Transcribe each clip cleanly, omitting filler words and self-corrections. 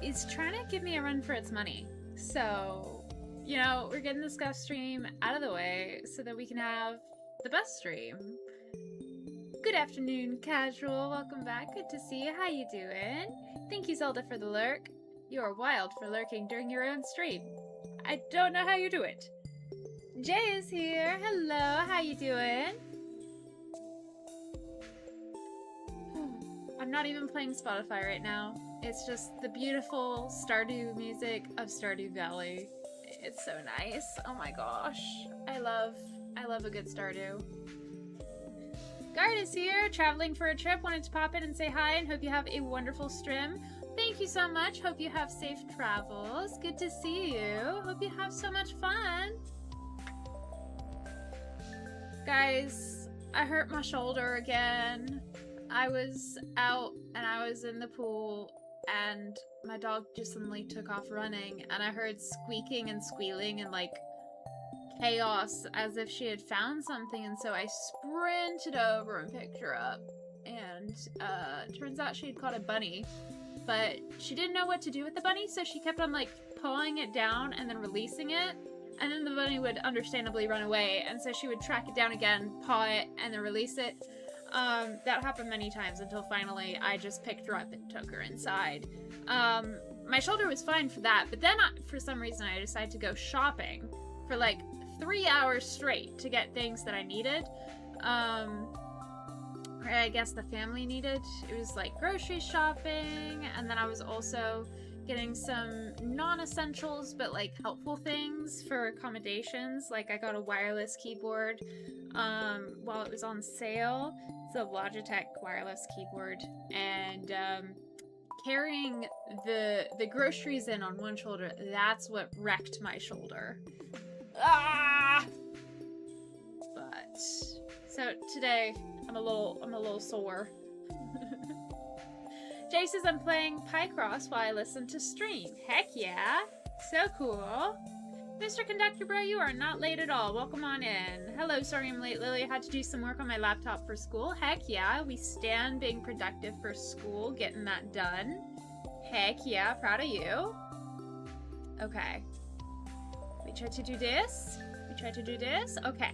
It's trying to give me a run for its money. So, you know, we're getting this ghost stream out of the way so that we can have the best stream. Good afternoon, Casual. Welcome back. Good to see you. How you doing? Thank you, Zelda, for the lurk. You are wild for lurking during your own stream. I don't know how you do it. Jay is here. Hello. How you doing? I'm not even playing Spotify right now. It's just the beautiful Stardew music of Stardew Valley. It's so nice. Oh my gosh. I love a good Stardew. Guard is here, traveling for a trip. Wanted to pop in and say hi and hope you have a wonderful stream. Thank you so much. Hope you have safe travels. Good to see you. Hope you have so much fun. Guys, I hurt my shoulder again. I was out and I was in the pool and my dog just suddenly took off running and I heard squeaking and squealing and like chaos as if she had found something, and so I sprinted over and picked her up, and turns out she had caught a bunny, but she didn't know what to do with the bunny, so she kept on like pawing it down and then releasing it, and then the bunny would understandably run away, and so she would track it down again, paw it, and then release it. That happened many times until finally I just picked her up and took her inside. My shoulder was fine for that, but then for some reason I decided to go shopping for like 3 hours straight to get things that I needed. Or I guess the family needed. It was like grocery shopping, and then I was also getting some non-essentials but like helpful things for accommodations. Like I got a wireless keyboard while it was on sale. It's a Logitech wireless keyboard, and carrying the groceries in on one shoulder, that's what wrecked my shoulder. Ah! But so today I'm a little sore. Jay says I'm playing Picross while I listen to stream. Heck yeah! So cool. Mr. Conductor Bro, you are not late at all. Welcome on in. Hello, sorry I'm late, Lily. I had to do some work on my laptop for school. Heck yeah, we stand being productive for school, getting that done. Heck yeah, proud of you. Okay. We try to do this. We try to do this. Okay.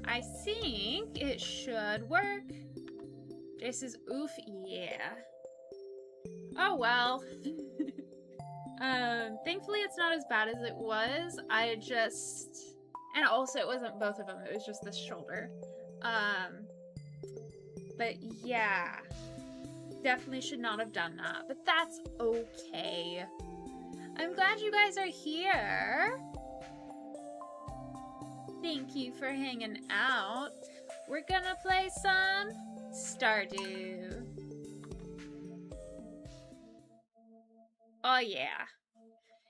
I think it should work. Jay says, oof, yeah. Oh well. Thankfully it's not as bad as it was. I just... And also it wasn't both of them, it was just this shoulder. But yeah. Definitely should not have done that, but that's okay. I'm glad you guys are here. Thank you for hanging out. We're gonna play some Stardew. Oh yeah.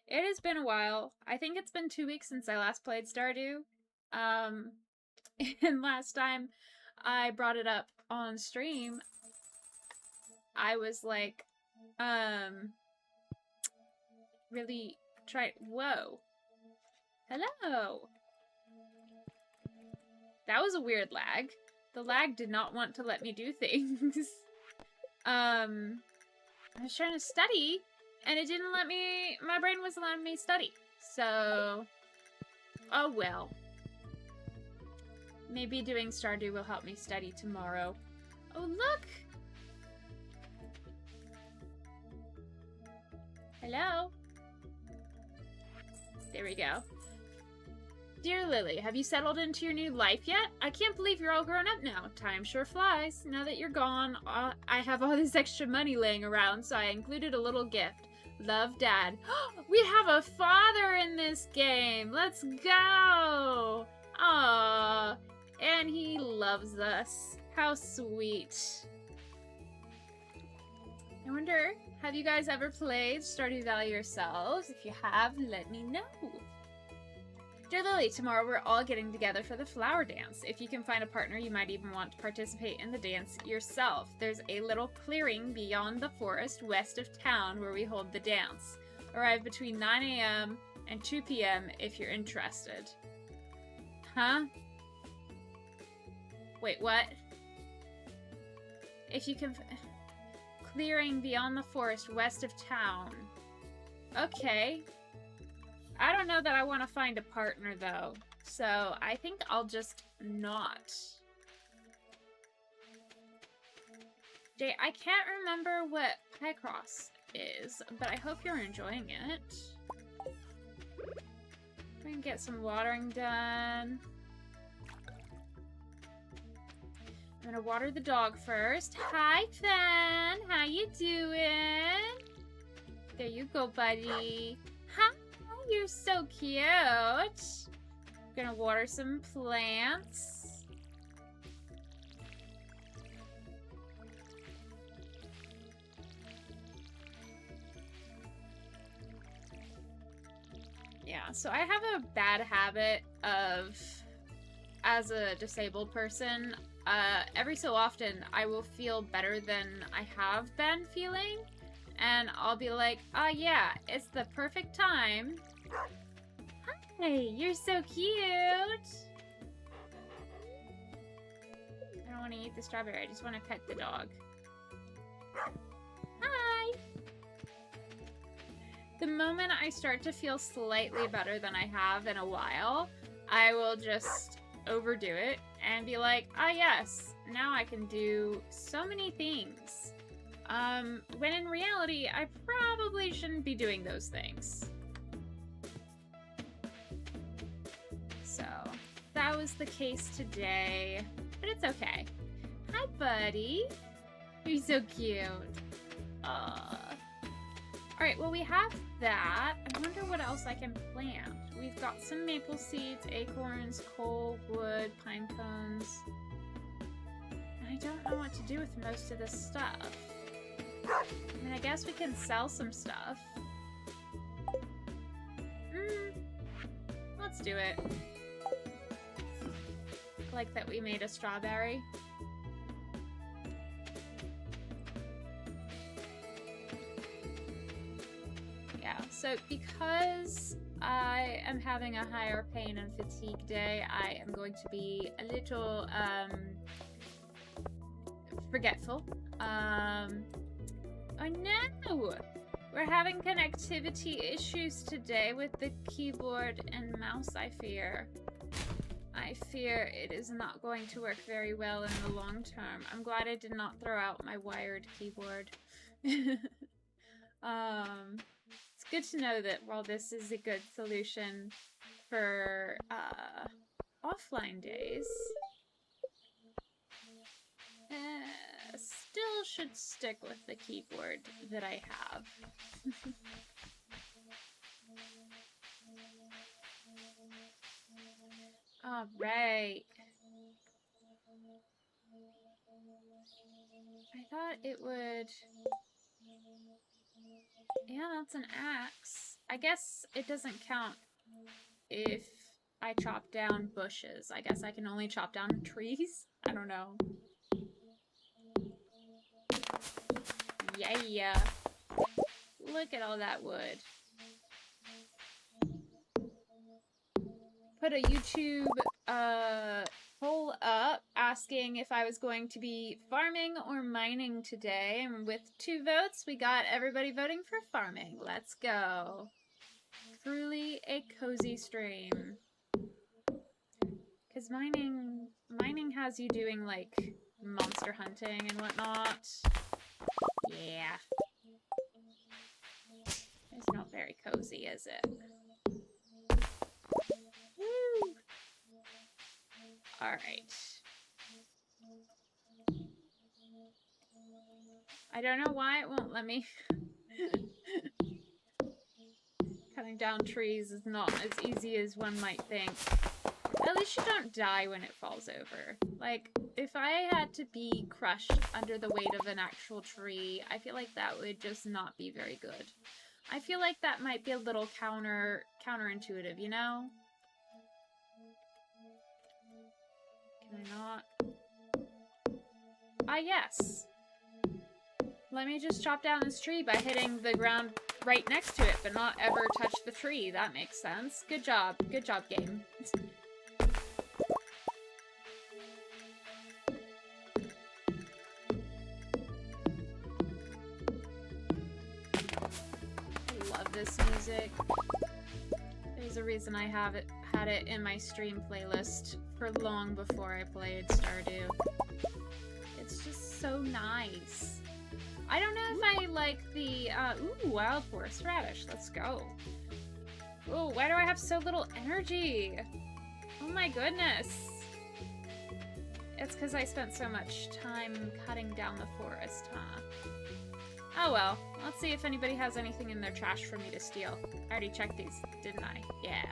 It has been a while. I think it's been 2 weeks since I last played Stardew. And last time I brought it up on stream, I was like, really whoa. Hello. That was a weird lag. The lag did not want to let me do things. I was trying to study, and it didn't let me, my brain wasn't letting me study. So, oh well. Maybe doing Stardew will help me study tomorrow. Oh, look! Hello? There we go. Dear Lily, have you settled into your new life yet? I can't believe you're all grown up now. Time sure flies. Now that you're gone, I have all this extra money laying around, so I included a little gift. Love, Dad. We have a father in this game. Let's go. Aww. And he loves us. How sweet. I wonder, have you guys ever played Stardew Valley yourselves? If you have, let me know. Dear Lily, tomorrow we're all getting together for the flower dance. If you can find a partner, you might even want to participate in the dance yourself. There's a little clearing beyond the forest west of town where we hold the dance. Arrive between 9 a.m. and 2 p.m. if you're interested. Huh? Wait, what? If you can... Clearing beyond the forest west of town. Okay. I don't know that I want to find a partner, though. So, I think I'll just not. Jay, I can't remember what Picross is, but I hope you're enjoying it. We can get some watering done. I'm gonna water the dog first. Hi, Fan! How you doing? There you go, buddy. Hi! You're so cute. Gonna water some plants. Yeah, so I have a bad habit of, as a disabled person, every so often I will feel better than I have been feeling. And I'll be like, oh yeah, it's the perfect time. Hi, you're so cute. I don't want to eat the strawberry, I just want to pet the dog. Hi. The moment I start to feel slightly better than I have in a while, I will just overdo it and be like, ah yes, now I can do so many things. When in reality, I probably shouldn't be doing those things. So, that was the case today, but it's okay. Hi, buddy. You're so cute. Alright, well we have that. I wonder what else I can plant. We've got some maple seeds, acorns, coal, wood, pine cones. And I don't know what to do with most of this stuff. I mean, I guess we can sell some stuff. Let's do it. I like that we made a strawberry. Yeah, so because I am having a higher pain and fatigue day, I am going to be a little, forgetful. Oh no! We're having connectivity issues today with the keyboard and mouse, I fear. I fear it is not going to work very well in the long term. I'm glad I did not throw out my wired keyboard. It's good to know that while this is a good solution for offline days, still should stick with the keyboard that I have. All right. I thought it would... Yeah, that's an axe. I guess it doesn't count if I chop down bushes. I guess I can only chop down trees? I don't know. Yeah. Look at all that wood. Put a YouTube poll up asking if I was going to be farming or mining today, and with 2 votes, we got everybody voting for farming. Let's go. Truly a cozy stream. Because mining has you doing, like, monster hunting and whatnot. Yeah. It's not very cozy, is it? Woo! Alright. I don't know why it won't let me. Cutting down trees is not as easy as one might think. At least you don't die when it falls over. Like, if I had to be crushed under the weight of an actual tree, I feel like that would just not be very good. I feel like that might be a little counterintuitive, you know? Can I not? Ah, yes. Let me just chop down this tree by hitting the ground right next to it, but not ever touch the tree. That makes sense. Good job. Good job, game. I love this music. There's a reason I had it in my stream playlist for long before I played Stardew. It's just so nice. I don't know if I like the, ooh, wild forest radish. Let's go. Oh, why do I have so little energy? Oh my goodness. It's because I spent so much time cutting down the forest, huh? Oh well. Let's see if anybody has anything in their trash for me to steal. I already checked these, didn't I? Yeah.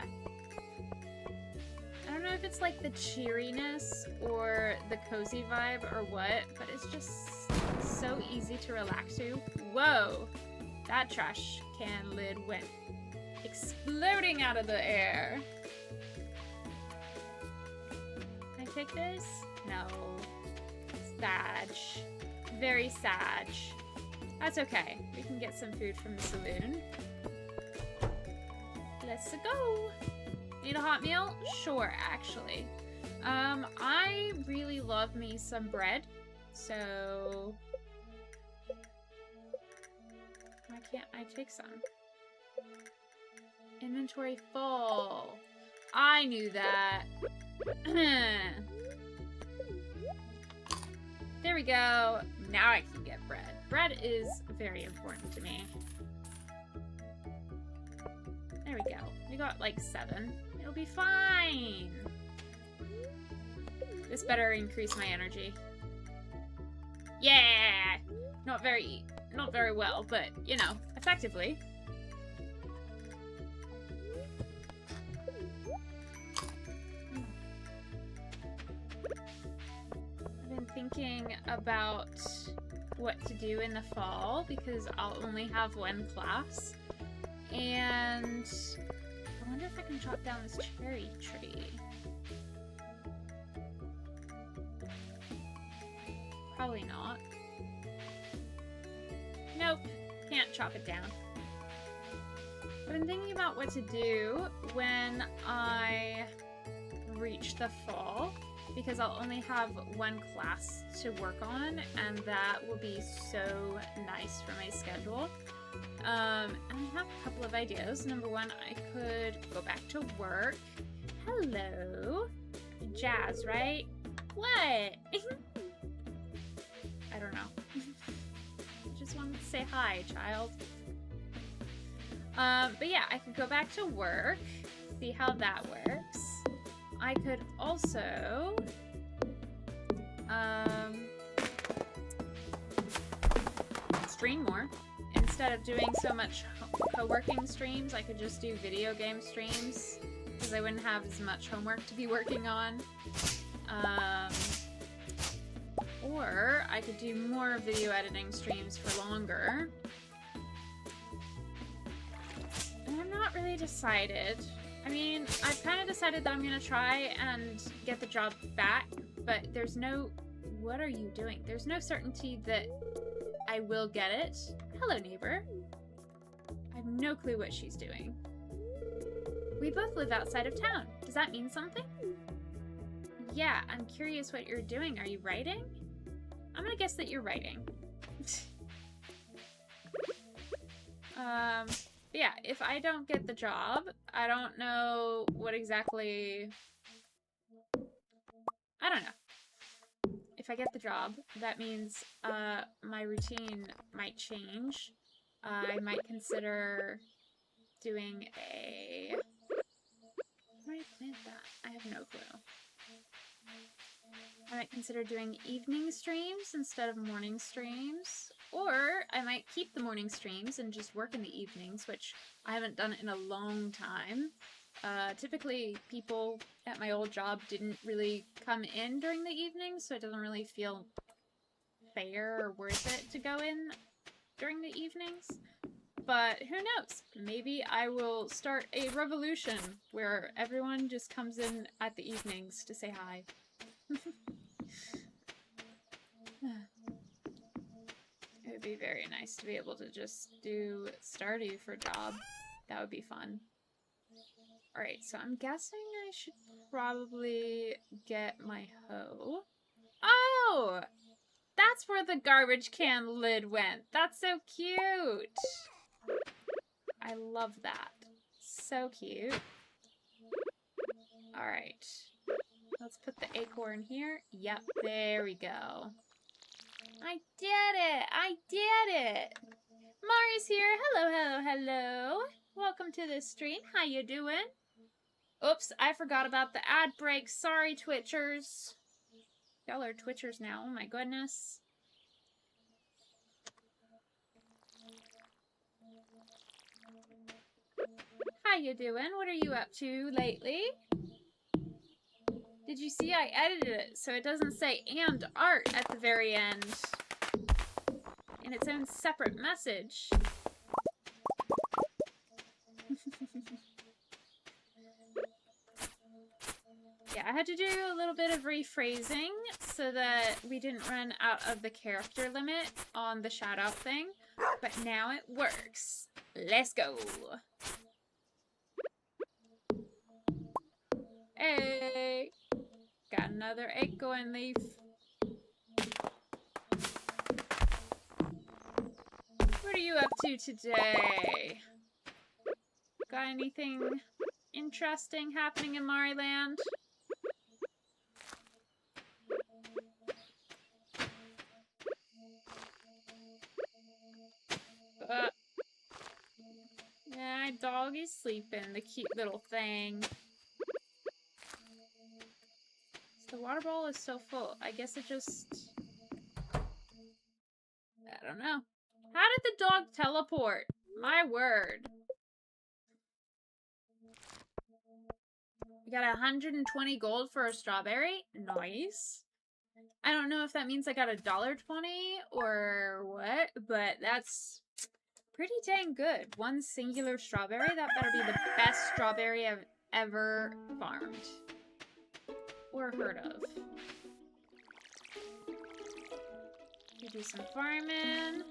I don't know if it's like the cheeriness or the cozy vibe or what, but it's just so easy to relax to. Whoa! That trash can lid went exploding out of the air. Can I take this? No. Sad. Very sad. That's okay. We can get some food from the saloon. Let's go! Need a hot meal? Sure, actually. I really love me some bread, so why can't I take some? Inventory full. I knew that. There we go. Now I can get bread. Bread is very important to me. There we go. We got like 7. It'll be fine. This better increase my energy. Yeah! Not very well, but, you know, effectively. I've been thinking about what to do in the fall because I'll only have 1 class. And I wonder if I can chop down this cherry tree. Probably not. Nope, can't chop it down. But I'm thinking about what to do when I reach the fall, because I'll only have 1 class to work on, and that will be so nice for my schedule. And I have a couple of ideas. Number 1, I could go back to work. Hello. Jazz, right? What? I don't know. Just wanted to say hi, child. But yeah, I could go back to work, see how that works. I could also, stream more. Instead of doing so much co-working streams, I could just do video game streams, because I wouldn't have as much homework to be working on. Or I could do more video editing streams for longer. And I'm not really decided. I mean, I've kind of decided that I'm gonna try and get the job back, but there's no... What are you doing? There's no certainty that I will get it. Hello, neighbor. I have no clue what she's doing. We both live outside of town. Does that mean something? Yeah, I'm curious what you're doing. Are you writing? I'm gonna guess that you're writing. Yeah, if I don't get the job, I don't know what exactly... I don't know. If I get the job, that means my routine might change. I might consider doing a... Where did I plant that? I have no clue. I might consider doing evening streams instead of morning streams. Or I might keep the morning streams and just work in the evenings, which I haven't done in a long time. Typically, people at my old job didn't really come in during the evenings, so it doesn't really feel fair or worth it to go in during the evenings. But who knows? Maybe I will start a revolution where everyone just comes in at the evenings to say hi. It would be very nice to be able to just do Stardew for a job. That would be fun. Alright, so I'm guessing I should probably get my hoe. Oh! That's where the garbage can lid went. That's so cute! I love that. So cute. Alright. Let's put the acorn here. Yep, there we go. I did it! I did it! Mari's here. Hello, hello, hello. Welcome to the stream. How you doing? Oops, I forgot about the ad break. Sorry, Twitchers. Y'all are Twitchers now. Oh my goodness. How you doing? What are you up to lately? Did you see I edited it so it doesn't say "and art" at the very end in its own separate message? Yeah, I had to do a little bit of rephrasing so that we didn't run out of the character limit on the shout out thing, but now it works. Let's go. Hey, got another acorn leaf. What are you up to today? Got anything interesting happening in Mariland? Yeah, my dog is sleeping, the cute little thing. The water bowl is so full. I guess it just... I don't know. How did the dog teleport? My word. We got 120 gold for a strawberry. Nice. I don't know if that means I got $1.20 or what, but that's pretty dang good. One singular strawberry? That better be the best strawberry I've ever farmed. Or heard of. We do some farming.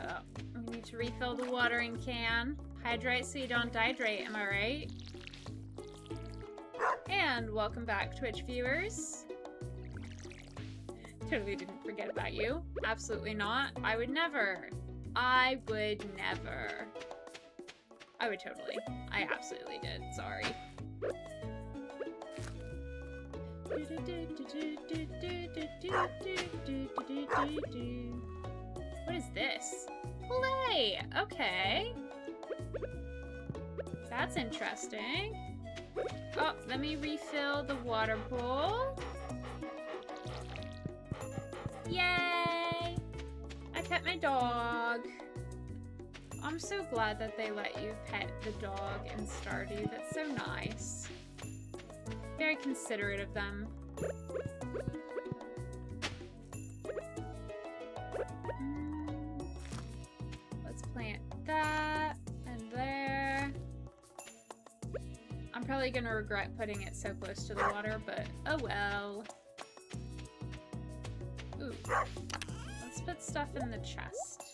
Oh, we need to refill the watering can. Hydrate so you don't dehydrate, am I right? And welcome back, Twitch viewers. Totally didn't forget about you. Absolutely not. I would never. I would never. I would totally. I absolutely did. Sorry. What is this? Play! Okay. That's interesting. Oh, let me refill the water bowl. Yay! I pet my dog. I'm so glad that they let you pet the dog in Stardew. That's so nice. Very considerate of them. Let's plant that and there. I'm probably gonna regret putting it so close to the water, but oh well. Ooh. Let's put stuff in the chest.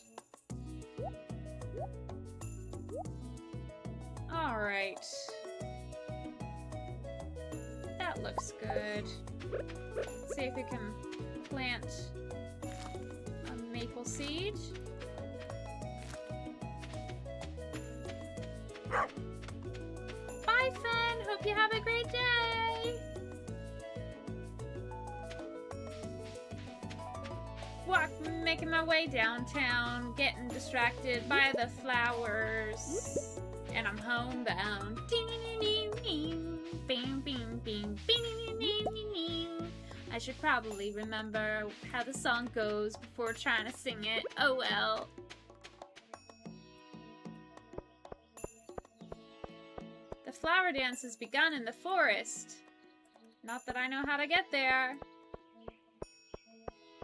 Alright. That looks good. Let's see if we can plant a maple seed. Bye, Finn! Hope you have a great day! Making my way downtown, getting distracted by the flowers. And I'm homebound. I should probably remember how the song goes before trying to sing it. Oh well. The flower dance has begun in the forest. Not that I know how to get there.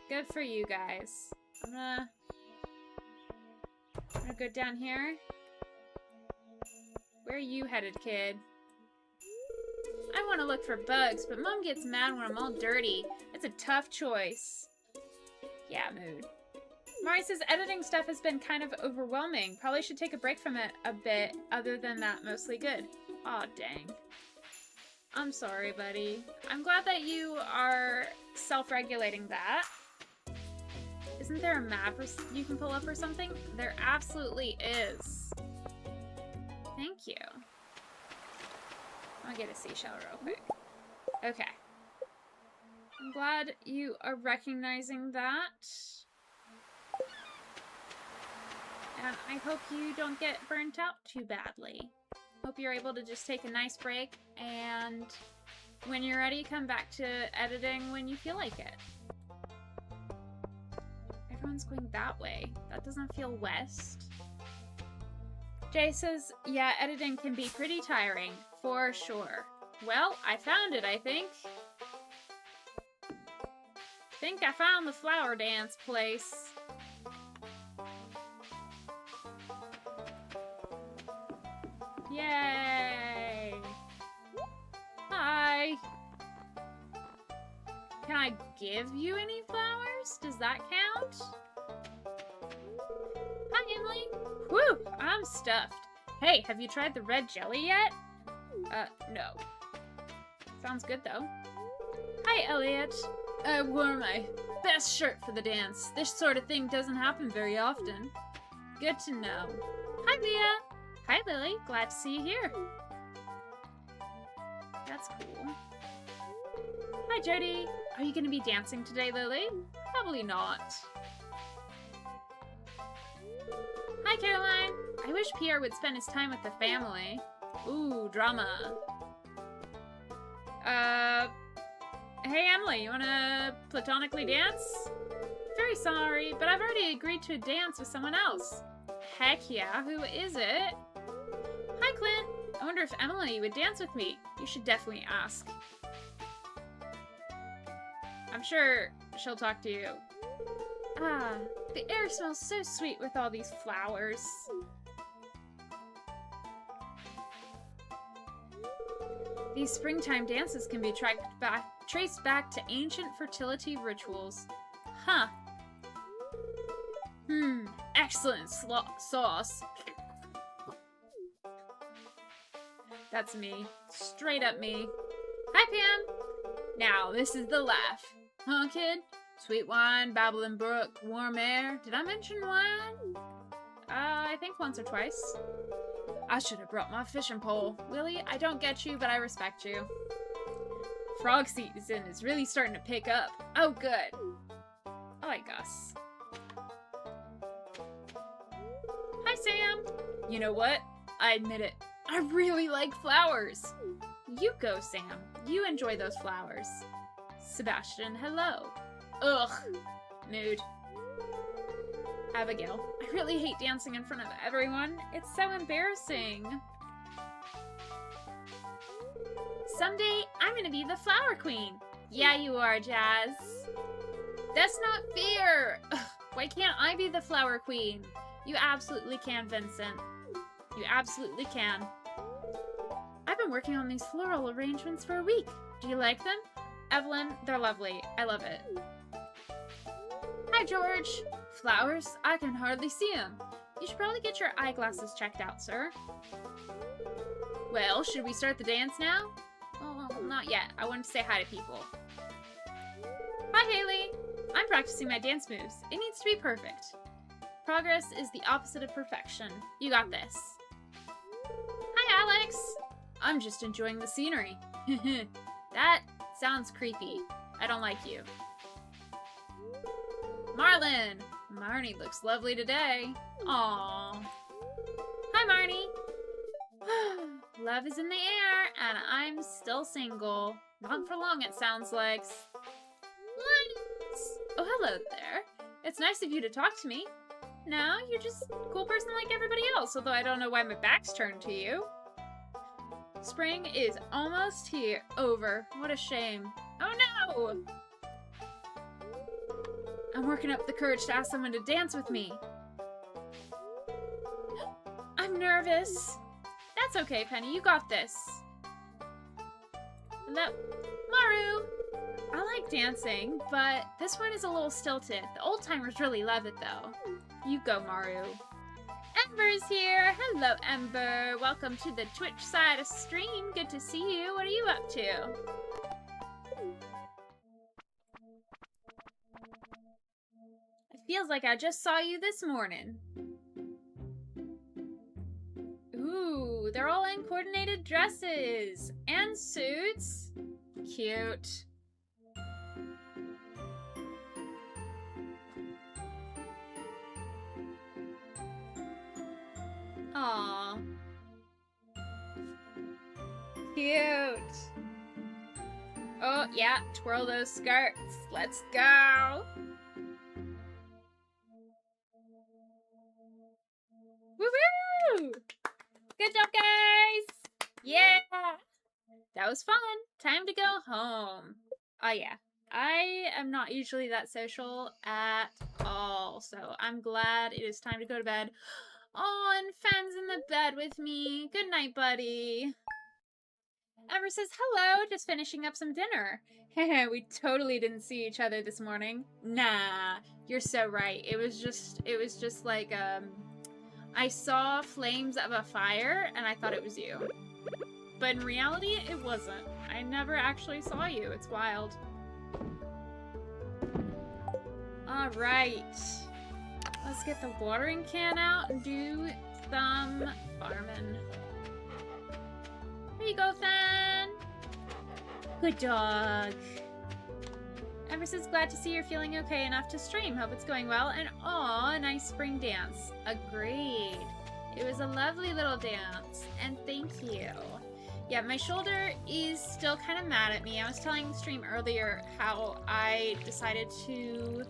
Good for you guys. I'm gonna go down here. Where are you headed, kid? I want to look for bugs, but Mom gets mad when I'm all dirty. It's a tough choice. Yeah, mood. Mari says editing stuff has been kind of overwhelming. Probably should take a break from it a bit. Other than that, mostly good. Aw, dang. I'm sorry, buddy. I'm glad that you are self-regulating that. Isn't there a map you can pull up or something? There absolutely is. Thank you. I'll get a seashell real quick. Okay. I'm glad you are recognizing that. And I hope you don't get burnt out too badly. Hope you're able to just take a nice break and when you're ready, come back to editing when you feel like it. Everyone's going that way. That doesn't feel west. Jay says, yeah, editing can be pretty tiring, for sure. Well, I found it, I think. Think I found the flower dance place. Yay! Hi! Can I give you any flowers? Does that count? Hi, Emily! Whew! I'm stuffed. Hey, have you tried the red jelly yet? No. Sounds good, though. Hi, Elliot. I wore my best shirt for the dance. This sort of thing doesn't happen very often. Good to know. Hi, Leah. Hi, Lily. Glad to see you here. That's cool. Hi, Jody. Are you going to be dancing today, Lily? Probably not. Hi, Caroline. I wish Pierre would spend his time with the family. Ooh, drama. Hey, Emily, you wanna platonically dance? Very sorry, but I've already agreed to a dance with someone else. Heck yeah, who is it? Hi, Clint. I wonder if Emily would dance with me. You should definitely ask. I'm sure she'll talk to you. Ah, the air smells so sweet with all these flowers. These springtime dances can be traced back to ancient fertility rituals. Huh. Excellent sauce. That's me. Straight up me. Hi, Pam! Now, this is the laugh. Huh, kid? Sweet wine, babbling brook, warm air. Did I mention wine? I think once or twice. I should have brought my fishing pole. Willie, I don't get you, but I respect you. Frog season is really starting to pick up. Oh, good. I like Gus. Hi, Sam. You know what? I admit it. I really like flowers. You go, Sam. You enjoy those flowers. Sebastian, hello. Ugh. Mood. Abigail, I really hate dancing in front of everyone. It's so embarrassing. Someday, I'm gonna be the flower queen. Yeah, you are, Jazz. That's not fair. Ugh, why can't I be the flower queen? You absolutely can, Vincent. You absolutely can. I've been working on these floral arrangements for a week. Do you like them? Evelyn, they're lovely. I love it. Hi, George. Flowers? I can hardly see them. You should probably get your eyeglasses checked out, sir. Well, should we start the dance now? Oh, not yet. I want to say hi to people. Hi, Haley. I'm practicing my dance moves. It needs to be perfect. Progress is the opposite of perfection. You got this. Hi, Alex. I'm just enjoying the scenery. That sounds creepy. I don't like you. Marlon. Marnie looks lovely today. Aww. Hi, Marnie. Love is in the air, and I'm still single. Not for long, it sounds like. Linus! Oh, hello there. It's nice of you to talk to me. No, you're just a cool person like everybody else, although I don't know why my back's turned to you. Spring is almost here. Over. What a shame. Oh no! I'm working up the courage to ask someone to dance with me. I'm nervous. That's okay, Penny. You got this. Maru! I like dancing, but this one is a little stilted. The old-timers really love it, though. You go, Maru. Ember's here! Hello, Ember! Welcome to the Twitch side of stream. Good to see you. What are you up to? It feels like I just saw you this morning. Ooh, they're all in coordinated dresses and suits. Cute. Aww. Cute. Oh, yeah, twirl those skirts. Let's go. Woo-woo! Good job, guys! Yeah! That was fun. Time to go home. Oh, yeah. I am not usually that social at all, so I'm glad it is time to go to bed. Oh, and Fen's in the bed with me. Good night, buddy. Ember says, hello, just finishing up some dinner. We totally didn't see each other this morning. Nah, you're so right. It was just like, I saw flames of a fire, and I thought it was you. But in reality, it wasn't. I never actually saw you. It's wild. Alright. Let's get the watering can out and do some farming. Here you go, Fen! Good dog. Ember says, glad to see you're feeling okay enough to stream. Hope it's going well. And aw, a nice spring dance. Agreed. It was a lovely little dance. And thank you. Yeah, my shoulder is still kind of mad at me. I was telling the stream earlier how I decided to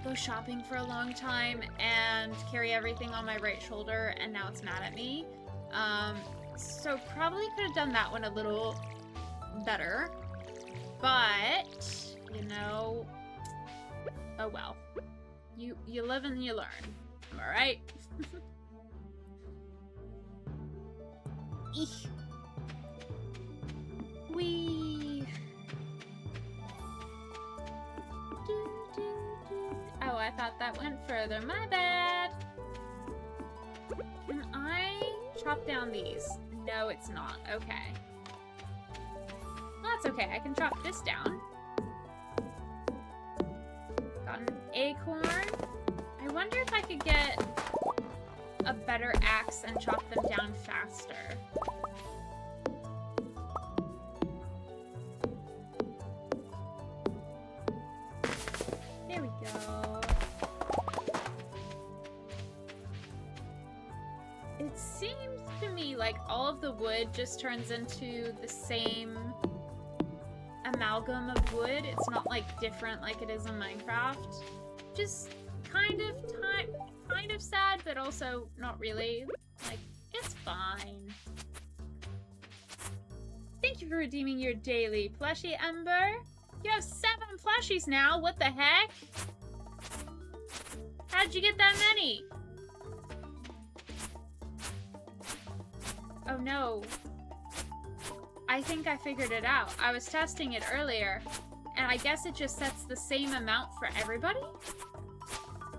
go shopping for a long time and carry everything on my right shoulder, and now it's mad at me. So probably could have done that one a little better. But, you know, oh well. You live and you learn. Am I right? Eek. Wee. Oh, I thought that went further. My bad. Can I chop down these? No, it's not. Okay. Well, that's okay. I can chop this down. Got an acorn. I wonder if I could get a better axe and chop them down faster. the wood just turns into the same amalgam of wood. It's not like different like it is in Minecraft. Just kind of sad, but also not really. Like, it's fine. Thank you for redeeming your daily plushie, Ember. You have 7 plushies now. What the heck? How'd you get that many? Oh no. I think I figured it out. I was testing it earlier, and I guess it just sets the same amount for everybody?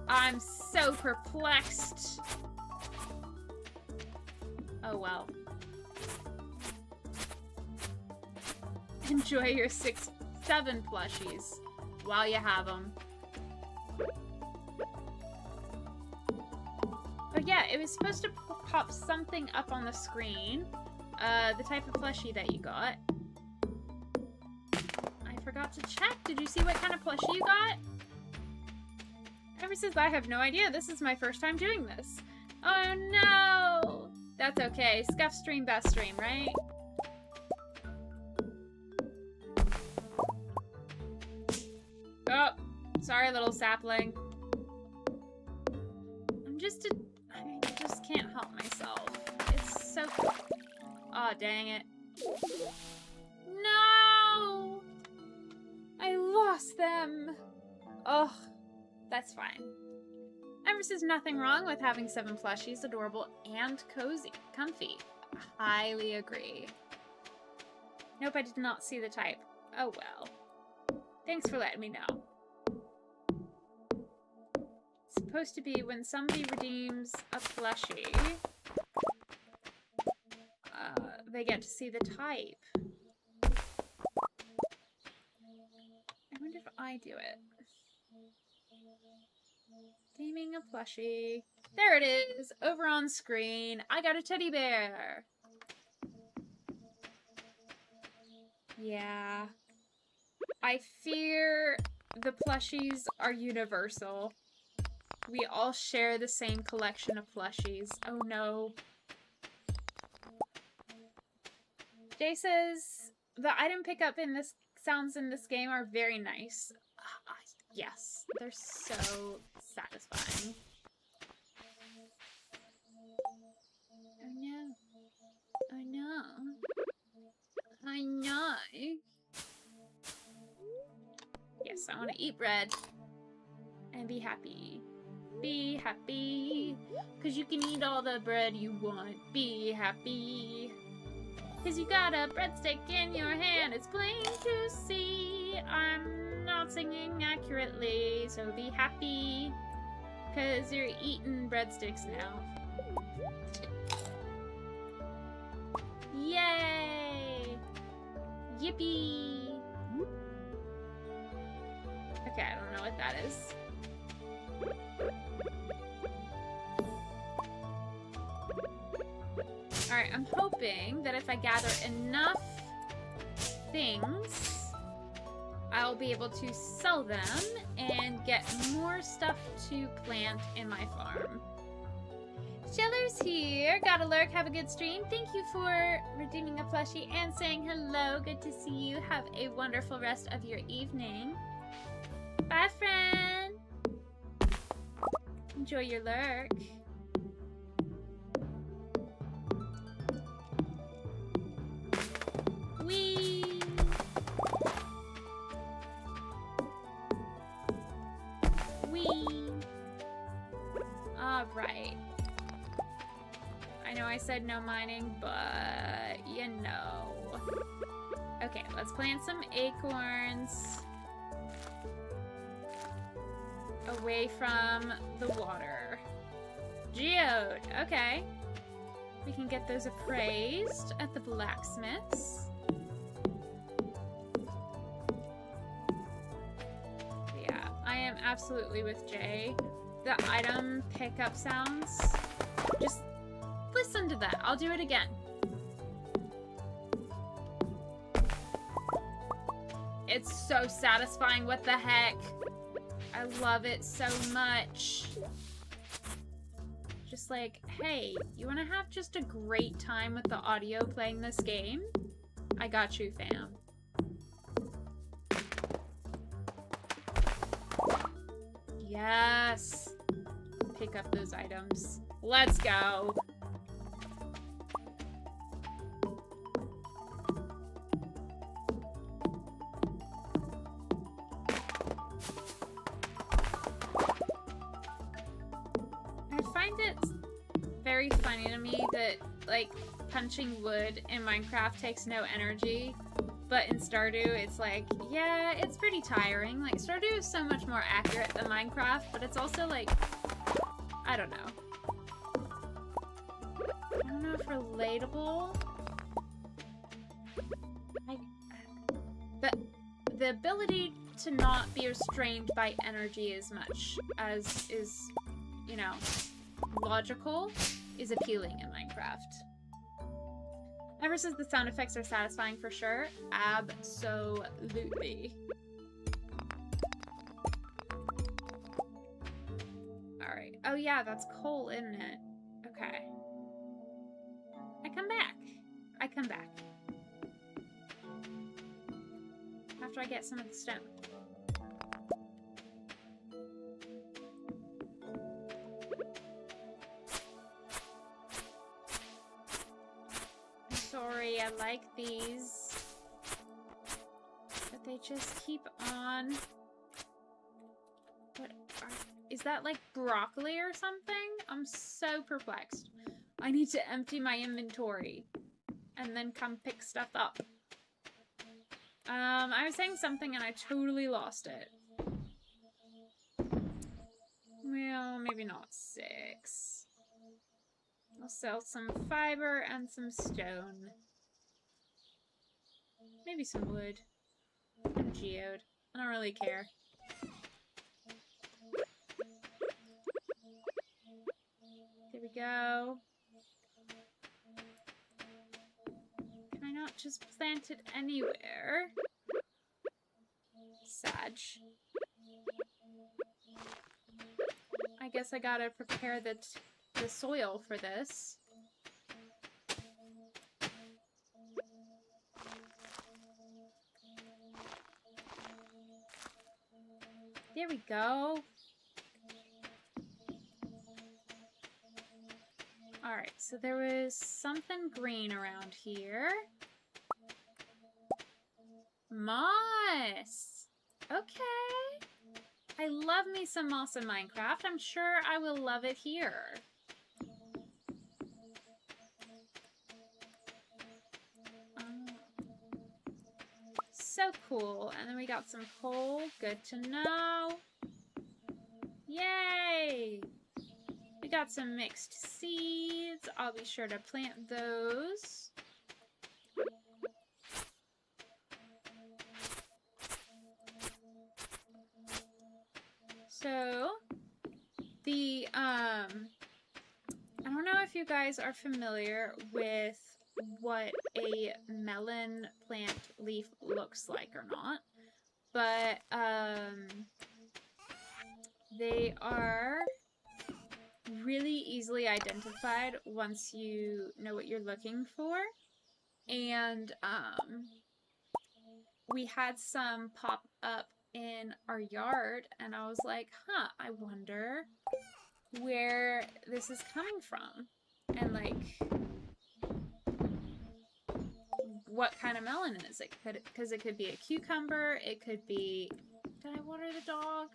I'm so perplexed. Oh well. Enjoy your 7 plushies while you have them. Oh yeah, it was supposed to pop something up on the screen. The type of plushie that you got. I forgot to check. Did you see what kind of plushie you got? Ever since I have no idea. This is my first time doing this. Oh no! That's okay. Scuff stream, best stream, right? Oh, sorry, little sapling. I just can't help myself. It's so... Aw, dang it. No! I lost them. Ugh, that's fine. Ever since nothing wrong with having 7 plushies, adorable and cozy, comfy. Highly agree. Nope, I did not see the type. Oh well. Thanks for letting me know. It's supposed to be when somebody redeems a plushie, they get to see the type. I wonder if I do it. Redeeming a plushie. There it is, over on screen. I got a teddy bear. Yeah. I fear the plushies are universal. We all share the same collection of plushies. Oh no. Jay says, the item pickup in this sounds in this game are very nice. Yes, they're so satisfying. Oh no. Oh no. I know. Yes, I want to eat bread and be happy. Be happy, cause you can eat all the bread you want. Be happy, cause you got a breadstick in your hand. It's plain to see. I'm not singing accurately, so be happy, cause you're eating breadsticks now. Yay! Yippee! Okay, I don't know what that is. Alright, I'm hoping that if I gather enough things, I'll be able to sell them and get more stuff to plant in my farm. Sheller's here. Gotta lurk. Have a good stream. Thank you for redeeming a plushie and saying hello. Good to see you. Have a wonderful rest of your evening. Bye, friend. Enjoy your lurk. Whee! Whee! Alright. I know I said no mining, but you know. Okay, let's plant some acorns away from the water. Geode, okay. We can get those appraised at the blacksmiths. Yeah, I am absolutely with Jay. The item pickup sounds, just listen to that. I'll do it again. It's so satisfying. What the heck? I love it so much. Just like hey, you wanna have just a great time with the audio playing this game? I got you, fam. Yes! Pick up those items. Let's go! I find it very funny to me that, like, punching wood in Minecraft takes no energy, but in Stardew it's like, yeah, it's pretty tiring. Like, Stardew is so much more accurate than Minecraft, but it's also like, I don't know. I don't know if relatable. But the ability to not be restrained by energy as much as is, you know, logical is appealing in Minecraft. Ever since the sound effects are satisfying for sure. Absolutely. Alright. Oh yeah, that's coal, isn't it? Okay. I come back. I come back. After I get some of the stone. Sorry, I like these, but they just keep on. What is that, like broccoli or something? I'm so perplexed. I need to empty my inventory and then come pick stuff up. I was saying something and I totally lost it. Well, maybe not 6. I'll sell some fiber and some stone. Maybe some wood. And geode. I don't really care. There we go. Can I not just plant it anywhere? Sag. I guess I gotta prepare the soil for this. There we go. Alright, so there was something green around here. Moss! Okay. I love me some moss in Minecraft. I'm sure I will love it here. So cool. And then we got some coal. Good to know. Yay! We got some mixed seeds. I'll be sure to plant those. So, the, I don't know if you guys are familiar with what a melon plant leaf looks like or not, but, they are really easily identified once you know what you're looking for. And, we had some pop up in our yard, and I was like, huh, I wonder where this is coming from, and like what kind of melon is it? Because it could be a cucumber, it could be, did I water the dog?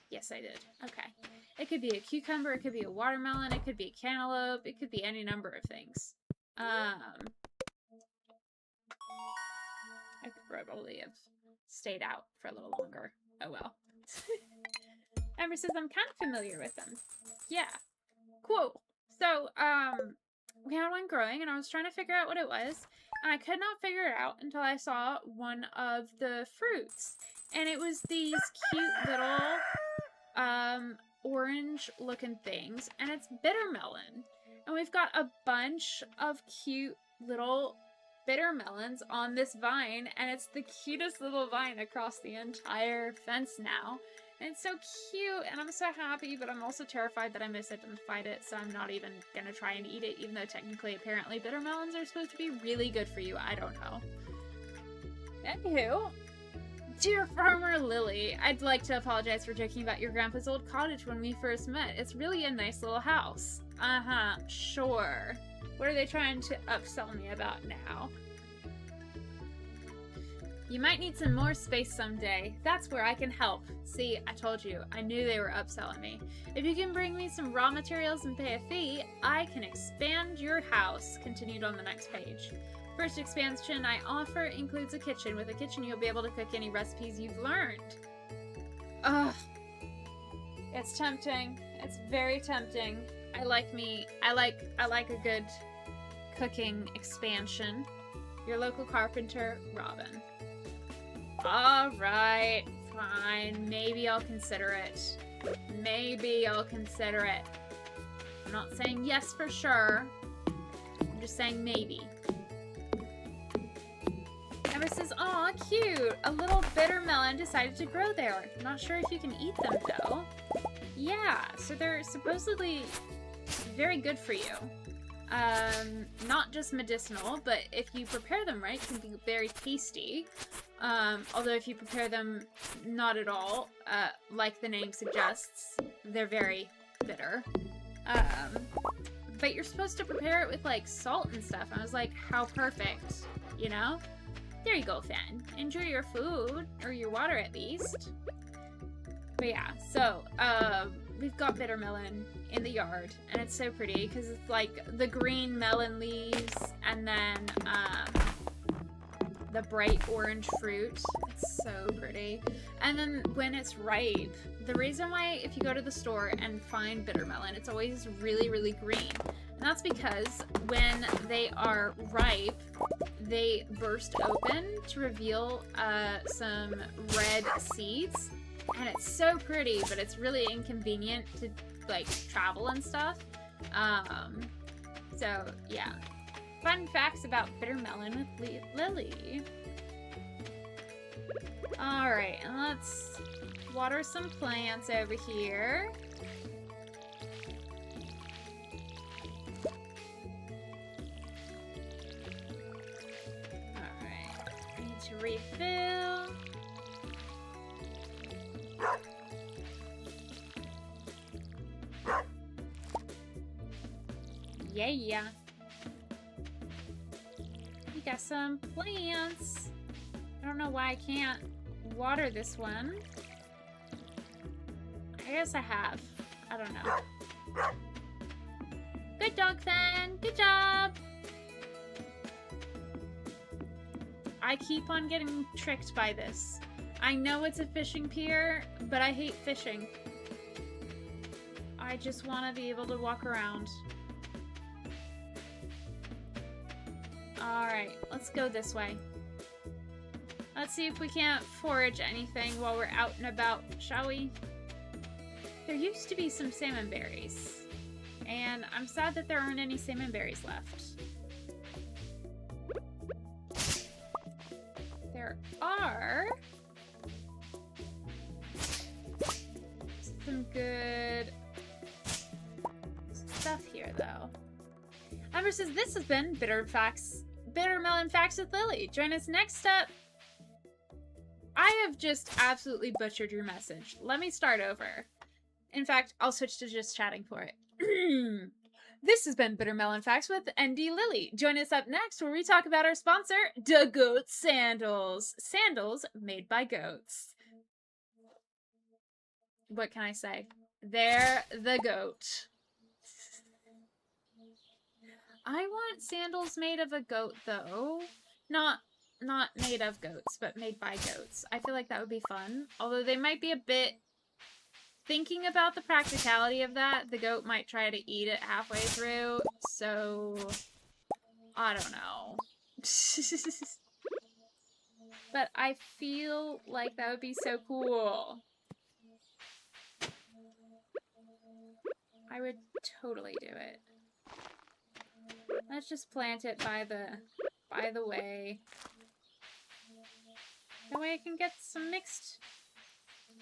Yes, I did. Okay. It could be a cucumber, it could be a watermelon, it could be a cantaloupe, it could be any number of things. I could probably have stayed out for a little longer. Oh well. Amber says I'm kind of familiar with them. Yeah. Cool. So, we had one growing and I was trying to figure out what it was. And I could not figure it out until I saw one of the fruits. And it was these cute little, orange looking things. And it's bitter melon. And we've got a bunch of cute little bitter melons on this vine, and it's the cutest little vine across the entire fence now. And it's so cute, and I'm so happy, but I'm also terrified that I misidentified it, so I'm not even gonna try and eat it, even though technically, apparently, bitter melons are supposed to be really good for you. I don't know. Anywho, dear Farmer Lily, I'd like to apologize for joking about your grandpa's old cottage when we first met. It's really a nice little house. Uh-huh, sure. What are they trying to upsell me about now? You might need some more space someday. That's where I can help. See, I told you. I knew they were upselling me. If you can bring me some raw materials and pay a fee, I can expand your house. Continued on the next page. First expansion I offer includes a kitchen. With a kitchen, you'll be able to cook any recipes you've learned. Ugh. It's tempting. It's very tempting. I like a good cooking expansion. Your local carpenter, Robin. Alright, fine. Maybe I'll consider it. Maybe I'll consider it. I'm not saying yes for sure. I'm just saying maybe. Emma says, aw, cute! A little bitter melon decided to grow there. Not sure if you can eat them, though. Yeah, so they're supposedly very good for you. Not just medicinal, but if you prepare them right, can be very tasty. Although if you prepare them not at all, like the name suggests, they're very bitter. But you're supposed to prepare it with, like, salt and stuff. I was like, how perfect, you know? There you go, Fan. Enjoy your food, or your water at least. But yeah, so, we've got bitter melon in the yard, and it's so pretty because it's like the green melon leaves and then the bright orange fruit. It's so pretty. And then when it's ripe, the reason why if you go to the store and find bitter melon, it's always really, really green. And that's because when they are ripe, they burst open to reveal some red seeds. And it's so pretty, but it's really inconvenient to, like, travel and stuff. So, yeah. Fun facts about bitter melon with Lily. Alright, and let's water some plants over here. Alright, I need to refill. Yeah. We got some plants. I don't know why I can't water this one. I guess I have. I don't know. Good dog, Fan. Good job. I keep on getting tricked by this. I know it's a fishing pier, but I hate fishing. I just want to be able to walk around. Alright, let's go this way. Let's see if we can't forage anything while we're out and about, shall we? There used to be some salmon berries, and I'm sad that there aren't any salmon berries left. There are some good stuff here, though. Amber says, this has been Bitter Melon Facts with Lily. Join us next up. I have just absolutely butchered your message. Let me start over. In fact, I'll switch to just chatting for it. This has been Bitter Melon Facts with ND Lily. Join us up next where we talk about our sponsor, the Goat Sandals. Sandals made by goats. What can I say? They're the goat. I want sandals made of a goat, though. Not made of goats, but made by goats. I feel like that would be fun. Although they might be a bit... Thinking about the practicality of that, the goat might try to eat it halfway through, so... I don't know. But I feel like that would be so cool. I would totally do it. Let's just plant it by the way. That way I can get some mixed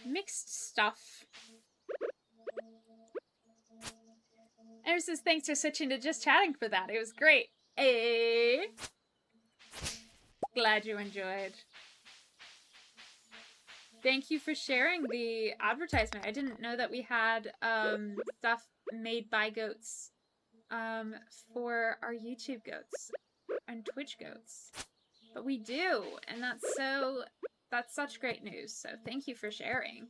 Mixed stuff. Ever says thanks for switching to just chatting for that. It was great. Hey. Glad you enjoyed. Thank you for sharing the advertisement. I didn't know that we had stuff made by goats for our YouTube goats and Twitch goats. But we do, and that's such great news. So thank you for sharing.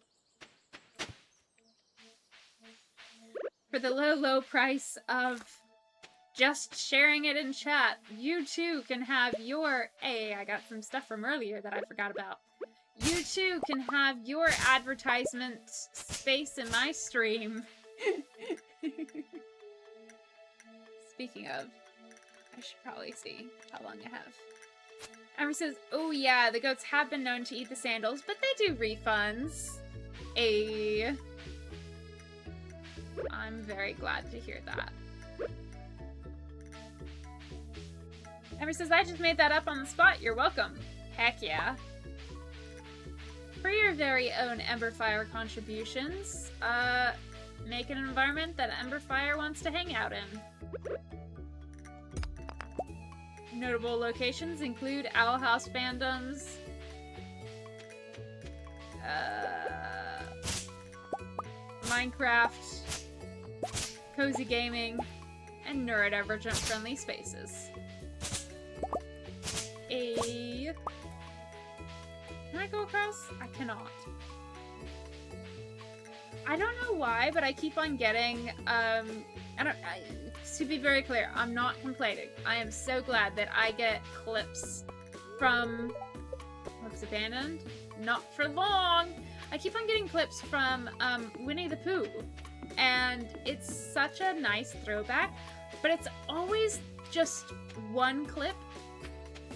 For the low price of just sharing it in chat, you too can have your... Hey, I got some stuff from earlier that I forgot about. You too can have your advertisement space in my stream. Speaking of, I should probably see how long I have. Emma says, oh yeah, the goats have been known to eat the sandals, but they do refunds. I'm very glad to hear that. Emma says, I just made that up on the spot. You're welcome. Heck yeah. For your very own Emberfire contributions, make an environment that Emberfire wants to hang out in. Notable locations include Owl House fandoms, Minecraft, cozy gaming, and neurodivergent friendly spaces. Can I go across? I cannot. I don't know why, but I keep on getting, to be very clear, I'm not complaining. I am so glad that I get clips from... Looks abandoned? Not for long! I keep on getting clips from, Winnie the Pooh. And it's such a nice throwback, but it's always just one clip.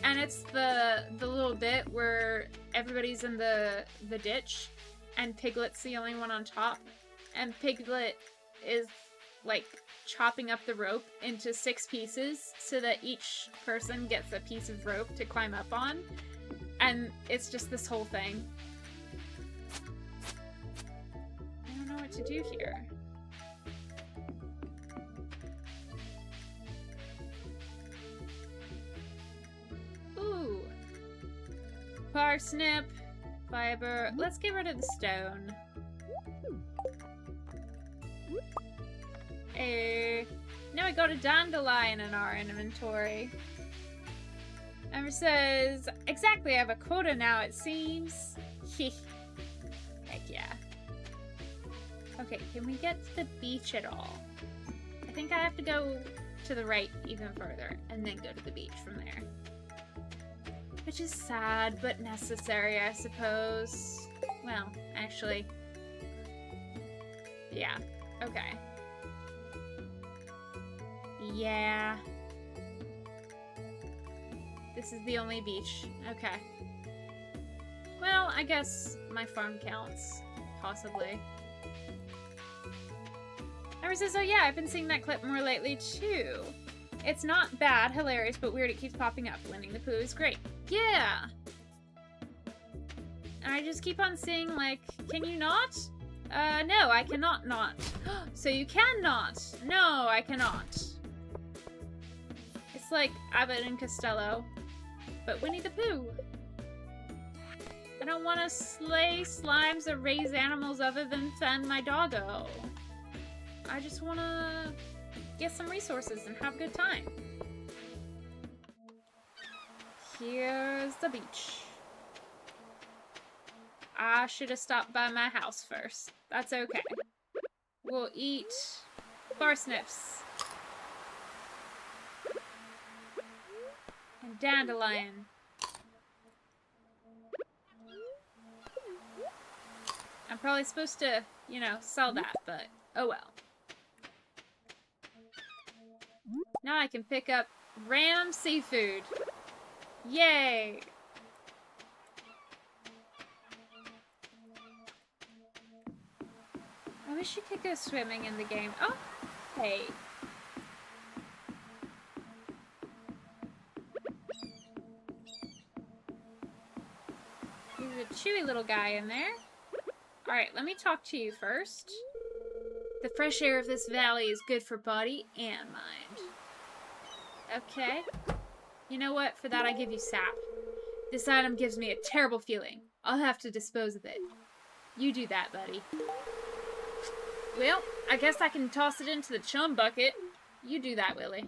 And it's the little bit where everybody's in the ditch and Piglet's the only one on top. And Piglet is, like, chopping up the rope into 6 pieces so that each person gets a piece of rope to climb up on. And it's just this whole thing. I don't know what to do here. Ooh. Parsnip, fiber. Let's get rid of the stone. Now we got a dandelion in our inventory. Emma says, exactly, I have a quota now, it seems. Heck yeah. Okay, can we get to the beach at all? I think I have to go to the right even further and then go to the beach from there. Which is sad, but necessary, I suppose. Well, actually. Yeah. Okay. Yeah. This is the only beach. Okay. Well, I guess my farm counts. Possibly. Ever says, oh yeah, I've been seeing that clip more lately too. It's not bad, hilarious, but weird it keeps popping up. Winnie the Pooh is great. Yeah! I just keep on seeing, like, can you not? No, I cannot not. So you cannot. No, I cannot. It's like Abbott and Costello, but Winnie the Pooh. I don't want to slay slimes or raise animals other than fend my doggo. I just want to get some resources and have a good time. Here's the beach. I should have stopped by my house first. That's okay. We'll eat parsnips. And dandelion. I'm probably supposed to, you know, sell that, but oh well. Now I can pick up random seafood. Yay! I wish you could go swimming in the game. Oh, hey. There's a chewy little guy in there. Alright, let me talk to you first. The fresh air of this valley is good for body and mind. Okay. You know what? For that, I give you sap. This item gives me a terrible feeling. I'll have to dispose of it. You do that, buddy. Well, I guess I can toss it into the chum bucket. You do that, Willie.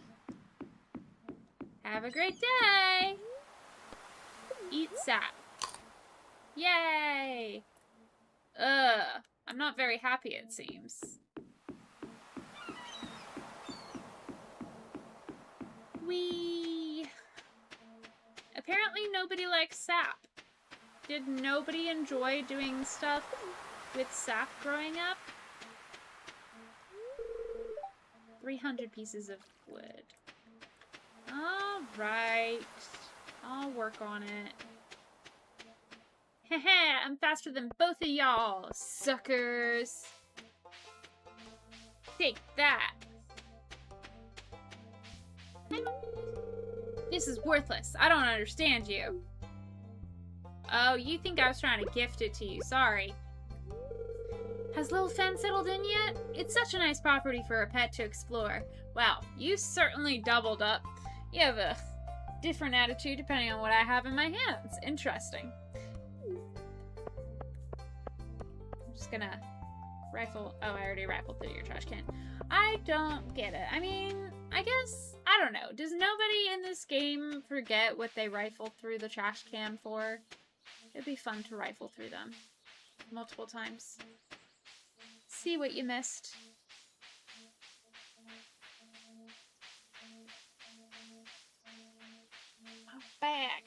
Have a great day! Eat sap. Yay! I'm not very happy, it seems. Whee! Apparently nobody likes sap. Did nobody enjoy doing stuff with sap growing up? 300 pieces of wood. Alright. I'll work on it. Heh, I'm faster than both of y'all, suckers. Take that. This is worthless. I don't understand you. Oh, you think I was trying to gift it to you. Sorry. Has Little Fen settled in yet? It's such a nice property for a pet to explore. Wow, you certainly doubled up. You have a different attitude depending on what I have in my hands. Interesting. I'm just gonna rifle. Oh, I already rifled through your trash can. I don't get it. I mean, I guess, I don't know. Does nobody in this game forget what they rifled through the trash can for? It'd be fun to rifle through them multiple times. See what you missed. My back.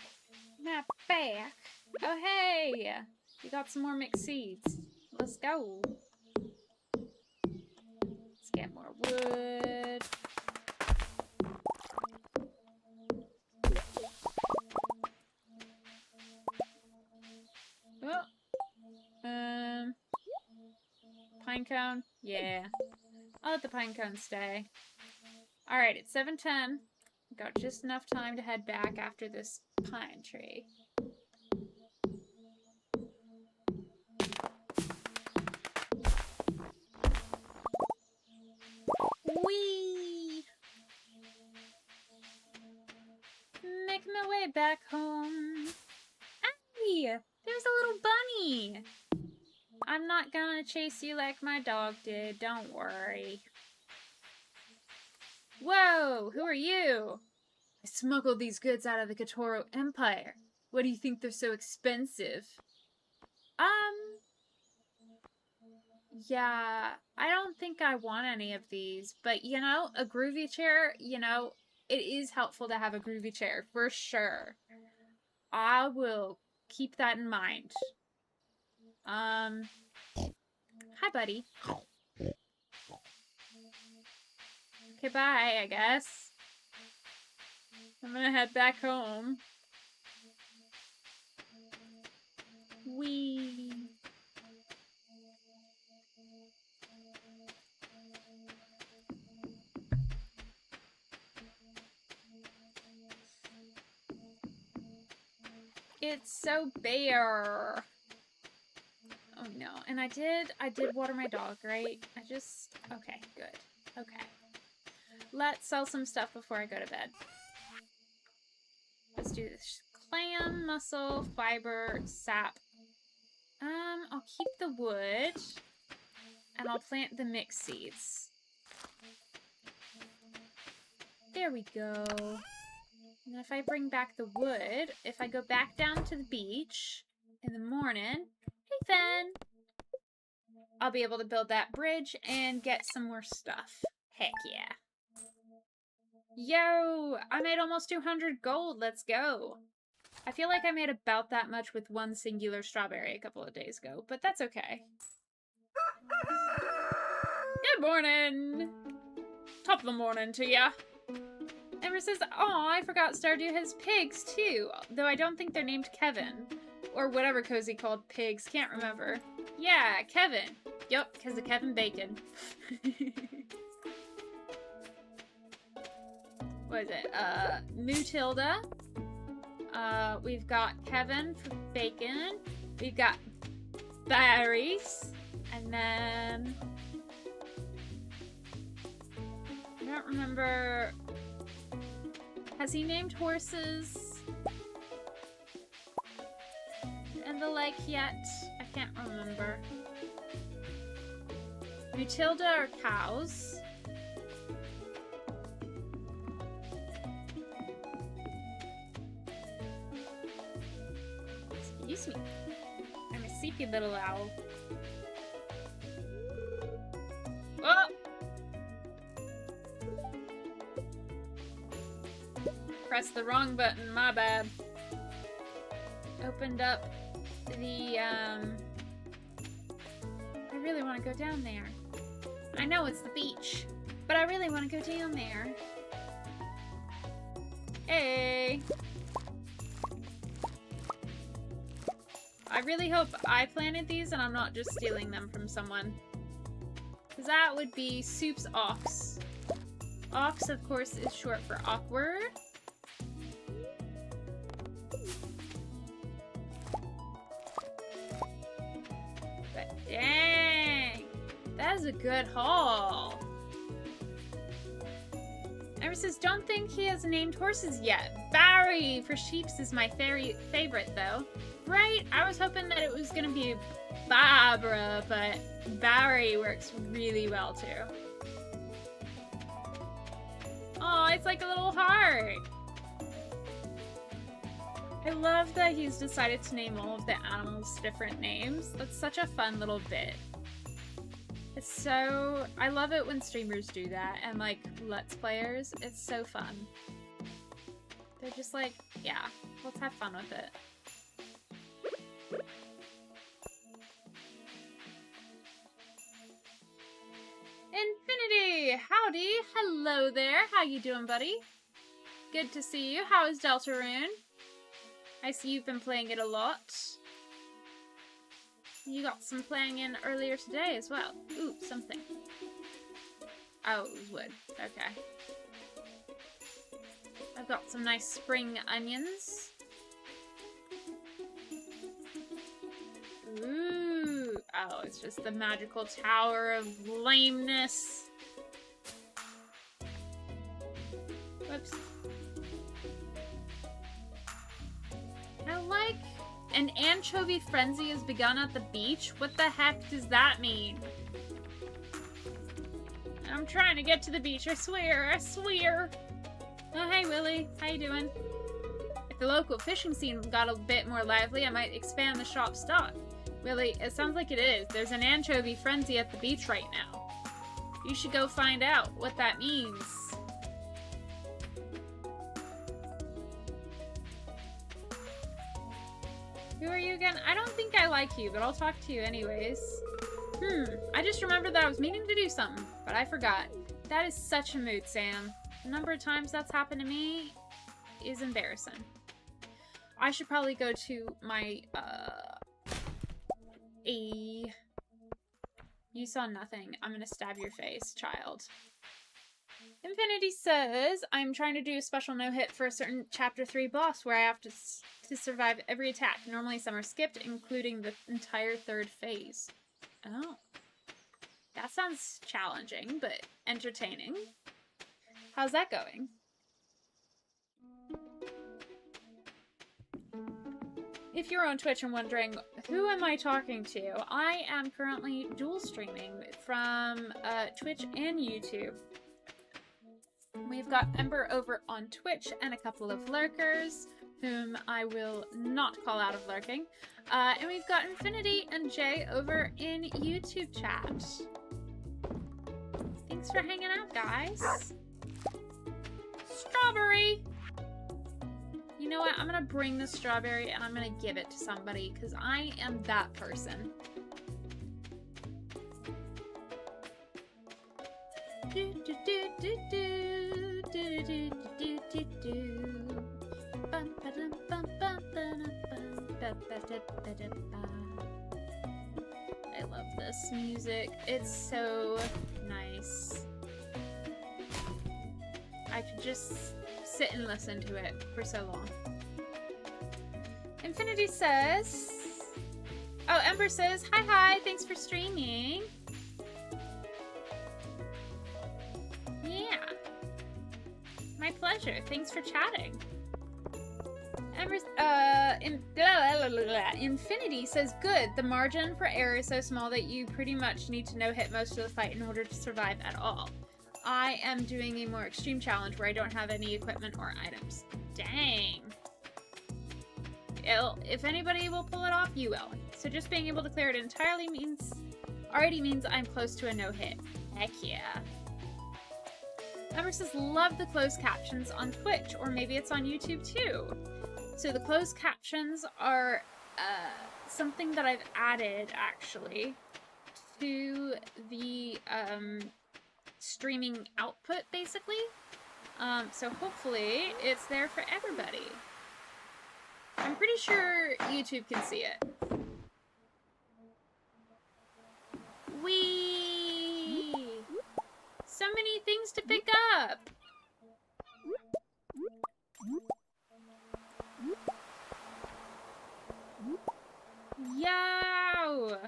My back. Oh, hey! You got some more mixed seeds. Let's go. Let's get more wood. Oh. Pine cone? Yeah. I'll let the pine cone stay. Alright, it's 7:10. Got just enough time to head back after this pine tree. Whee! Making my way back home. Hey! There's a little bunny! I'm not gonna chase you like my dog did, don't worry. Whoa! Who are you? I smuggled these goods out of the Katoro Empire. What do you think they're so expensive? Yeah, I don't think I want any of these, but you know, a groovy chair, you know, it is helpful to have a groovy chair, for sure. I will keep that in mind. Hi, buddy. Okay, bye, I guess. I'm gonna head back home. Whee! It's so bare. Oh no, and I did water my dog, right? Okay, good. Okay. Let's sell some stuff before I go to bed. Let's do this. Clam, muscle, fiber, sap. I'll keep the wood. And I'll plant the mixed seeds. There we go. And if I bring back the wood, if I go back down to the beach in the morning, hey Fen! I'll be able to build that bridge and get some more stuff. Heck yeah. Yo! I made almost 200 gold. Let's go. I feel like I made about that much with one singular strawberry a couple of days ago, but that's okay. Good morning! Top of the morning to ya. Ember says, "Aw, I forgot Stardew has pigs too, though I don't think they're named Kevin. Or whatever Cozy called pigs, can't remember. Yeah, Kevin. Yup, because of Kevin Bacon." What is it? Mutilda. We've got Kevin for bacon. We've got berries. And then... I don't remember... Has he named horses in the lake yet? I can't remember. Matilda are cows. Excuse me. I'm a sleepy little owl. Oh! Pressed the wrong button, my bad. Opened up the, I really want to go down there. I know it's the beach, but I really want to go down there. Hey! I really hope I planted these and I'm not just stealing them from someone. Because that would be Soup's ox. Ox, of course, is short for awkward. But dang! That is a good haul. Ever says, don't think he has named horses yet. Barry for sheeps is my favorite, though. Right? I was hoping that it was gonna be Barbara, but Barry works really well, too. Oh, it's like a little heart. I love that he's decided to name all of the animals different names. That's such a fun little bit. It's so... I love it when streamers do that, and like, Let's Players. It's so fun. They're just like, yeah, let's have fun with it. Infinity! Howdy! Hello there! How you doing, buddy? Good to see you. How is Deltarune? I see you've been playing it a lot. You got some playing in earlier today as well. Ooh, something. Oh, it was wood. Okay. I've got some nice spring onions. Ooh. Oh, it's just the magical tower of lameness. Whoops. I like... An anchovy frenzy has begun at the beach? What the heck does that mean? I'm trying to get to the beach, I swear, I swear. Oh, hey, Willie. How you doing? If the local fishing scene got a bit more lively, I might expand the shop stock. Willie, it sounds like it is. There's an anchovy frenzy at the beach right now. You should go find out what that means. Who are you again? I don't think I like you, but I'll talk to you anyways. I just remembered that I was meaning to do something, but I forgot. That is such a mood, Sam. The number of times that's happened to me is embarrassing. I should probably go to my, You saw nothing. I'm gonna stab your face, child. Infinity says, I'm trying to do a special no-hit for a certain Chapter 3 boss where I have to survive every attack. Normally some are skipped, including the entire third phase. Oh. That sounds challenging, but entertaining. How's that going? If you're on Twitch and wondering, who am I talking to? I am currently dual streaming from Twitch and YouTube. We've got Ember over on Twitch and a couple of lurkers, whom I will not call out of lurking. And we've got Infinity and Jay over in YouTube chat. Thanks for hanging out, guys. Strawberry! You know what? I'm gonna bring the strawberry and I'm gonna give it to somebody, because I am that person. I love this music. It's so nice. I could just sit and listen to it for so long. Infinity says, Oh, Ember says, hi, thanks for streaming. Yeah. My pleasure. Thanks for chatting. Ember's, Infinity says, good. The margin for error is so small that you pretty much need to no-hit most of the fight in order to survive at all. I am doing a more extreme challenge where I don't have any equipment or items. Dang. If anybody will pull it off, you will. So just being able to clear it entirely already means I'm close to a no-hit. Heck yeah. Ember says, love the closed captions on Twitch, or maybe it's on YouTube too. So the closed captions are something that I've added, actually, to the streaming output, basically. So hopefully it's there for everybody. I'm pretty sure YouTube can see it. Whee! So many things to pick up! Yow!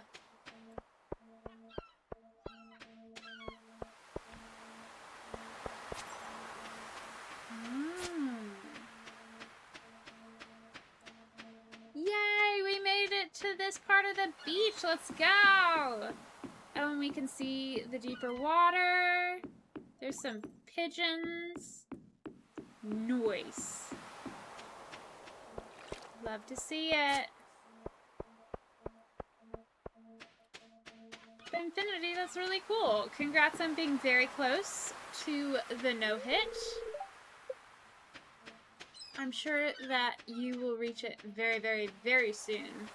Yay! We made it to this part of the beach! Let's go! And we can see the deeper water. There's some pigeons. Nice. Love to see it. Infinity, that's really cool. Congrats on being very close to the no-hit. I'm sure that you will reach it very, very, very soon.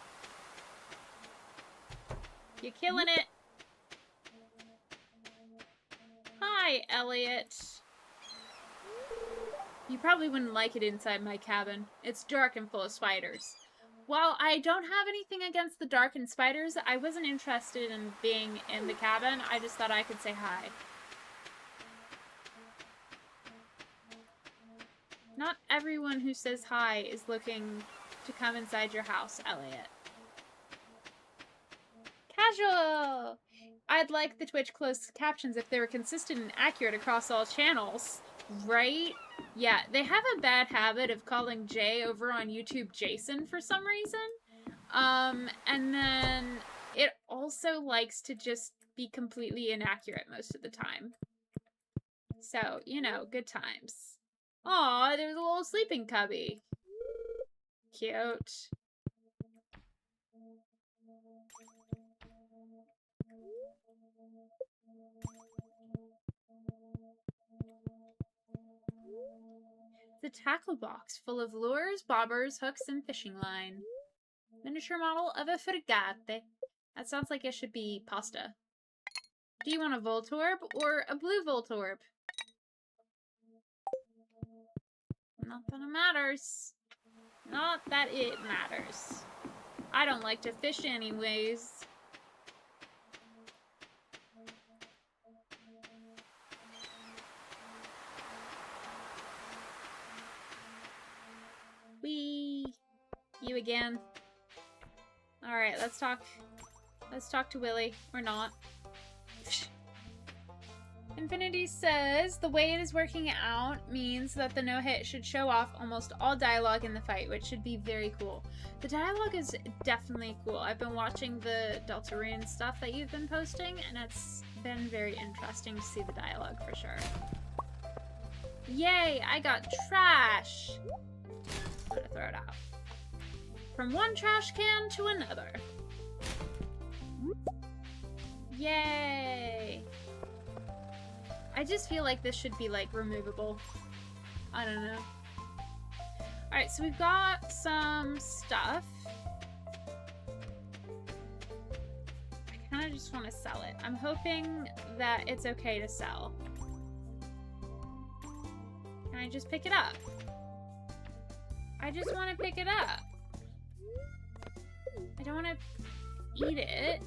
You're killing it. Hi, Elliot. You probably wouldn't like it inside my cabin. It's dark and full of spiders. While I don't have anything against the dark and spiders, I wasn't interested in being in the cabin. I just thought I could say hi. Not everyone who says hi is looking to come inside your house, Elliot. Casual! I'd like the Twitch closed captions if they were consistent and accurate across all channels. Right? Yeah, they have a bad habit of calling Jay over on YouTube Jason for some reason. And then it also likes to just be completely inaccurate most of the time. So, you know, good times. Aw, there's a little sleeping cubby. Cute. The tackle box full of lures, bobbers, hooks, and fishing line. Miniature model of a frigate. That sounds like it should be pasta. Do you want a Voltorb or a blue Voltorb? Not that it matters. Not that it matters. I don't like to fish anyways. Whee! You again. Alright, let's talk. Let's talk to Willy. Or not. Infinity says, the way it is working out means that the no-hit should show off almost all dialogue in the fight, which should be very cool. The dialogue is definitely cool. I've been watching the Deltarune stuff that you've been posting, and it's been very interesting to see the dialogue for sure. Yay! I got trash! I'm gonna throw it out. From one trash can to another. Yay! I just feel like this should be, like, removable. I don't know. Alright, so we've got some stuff. I kind of just want to sell it. I'm hoping that it's okay to sell. Can I just pick it up? I just want to pick it up. I don't want to eat it.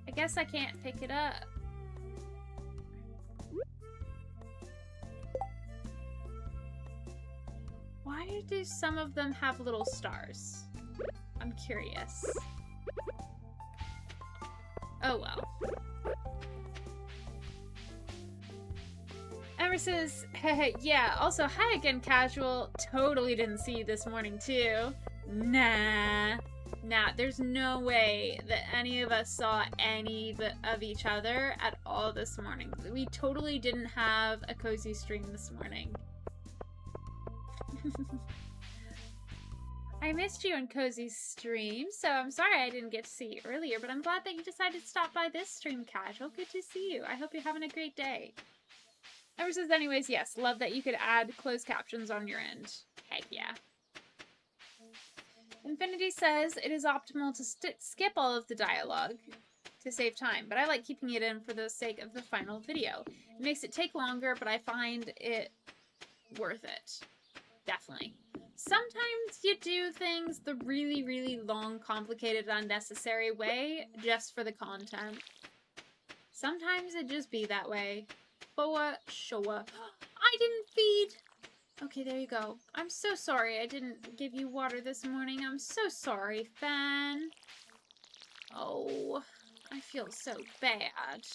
I guess I can't pick it up. Why do some of them have little stars? I'm curious. Oh well. Emma says, yeah, also, hi again, casual. Totally didn't see you this morning, too. Nah, there's no way that any of us saw any of each other at all this morning. We totally didn't have a cozy stream this morning. I missed you on Cozy's stream, so I'm sorry I didn't get to see you earlier, but I'm glad that you decided to stop by this stream, casual. Good to see you. I hope you're having a great day. Ever says, anyways, yes, love that you could add closed captions on your end. Heck yeah. Infinity says, it is optimal to skip all of the dialogue to save time, but I like keeping it in for the sake of the final video. It makes it take longer, but I find it worth it. Definitely. Sometimes you do things the really, really long, complicated, unnecessary way just for the content. Sometimes it just be that way. For sure. I didn't feed. Okay, there you go. I'm so sorry I didn't give you water this morning. I'm so sorry, Fan. Oh, I feel so bad.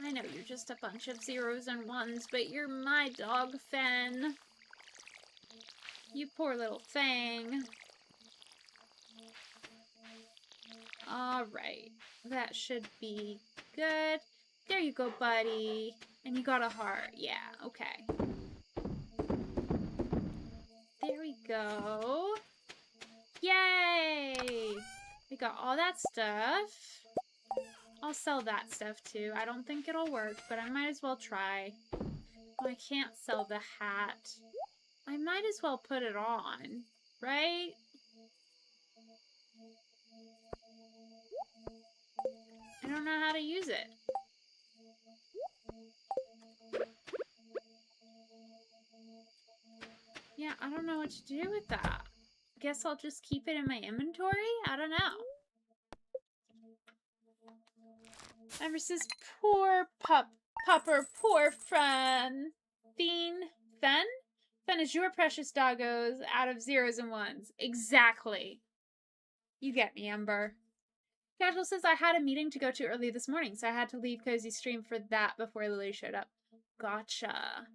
I know you're just a bunch of zeros and ones, but you're my dog, Fan. You poor little thing. Alright. That should be good. There you go, buddy. And you got a heart. Yeah, okay. There we go. Yay! We got all that stuff. I'll sell that stuff too. I don't think it'll work, but I might as well try. Oh, I can't sell the hat. I might as well put it on, right? I don't know how to use it. Yeah, I don't know what to do with that. Guess I'll just keep it in my inventory? I don't know. Ever says, poor pupper, poor Fen. Fen is your precious doggos out of zeros and ones. Exactly. You get me, Ember. Casual says, I had a meeting to go to early this morning, so I had to leave Cozy's stream for that before Lily showed up. Gotcha.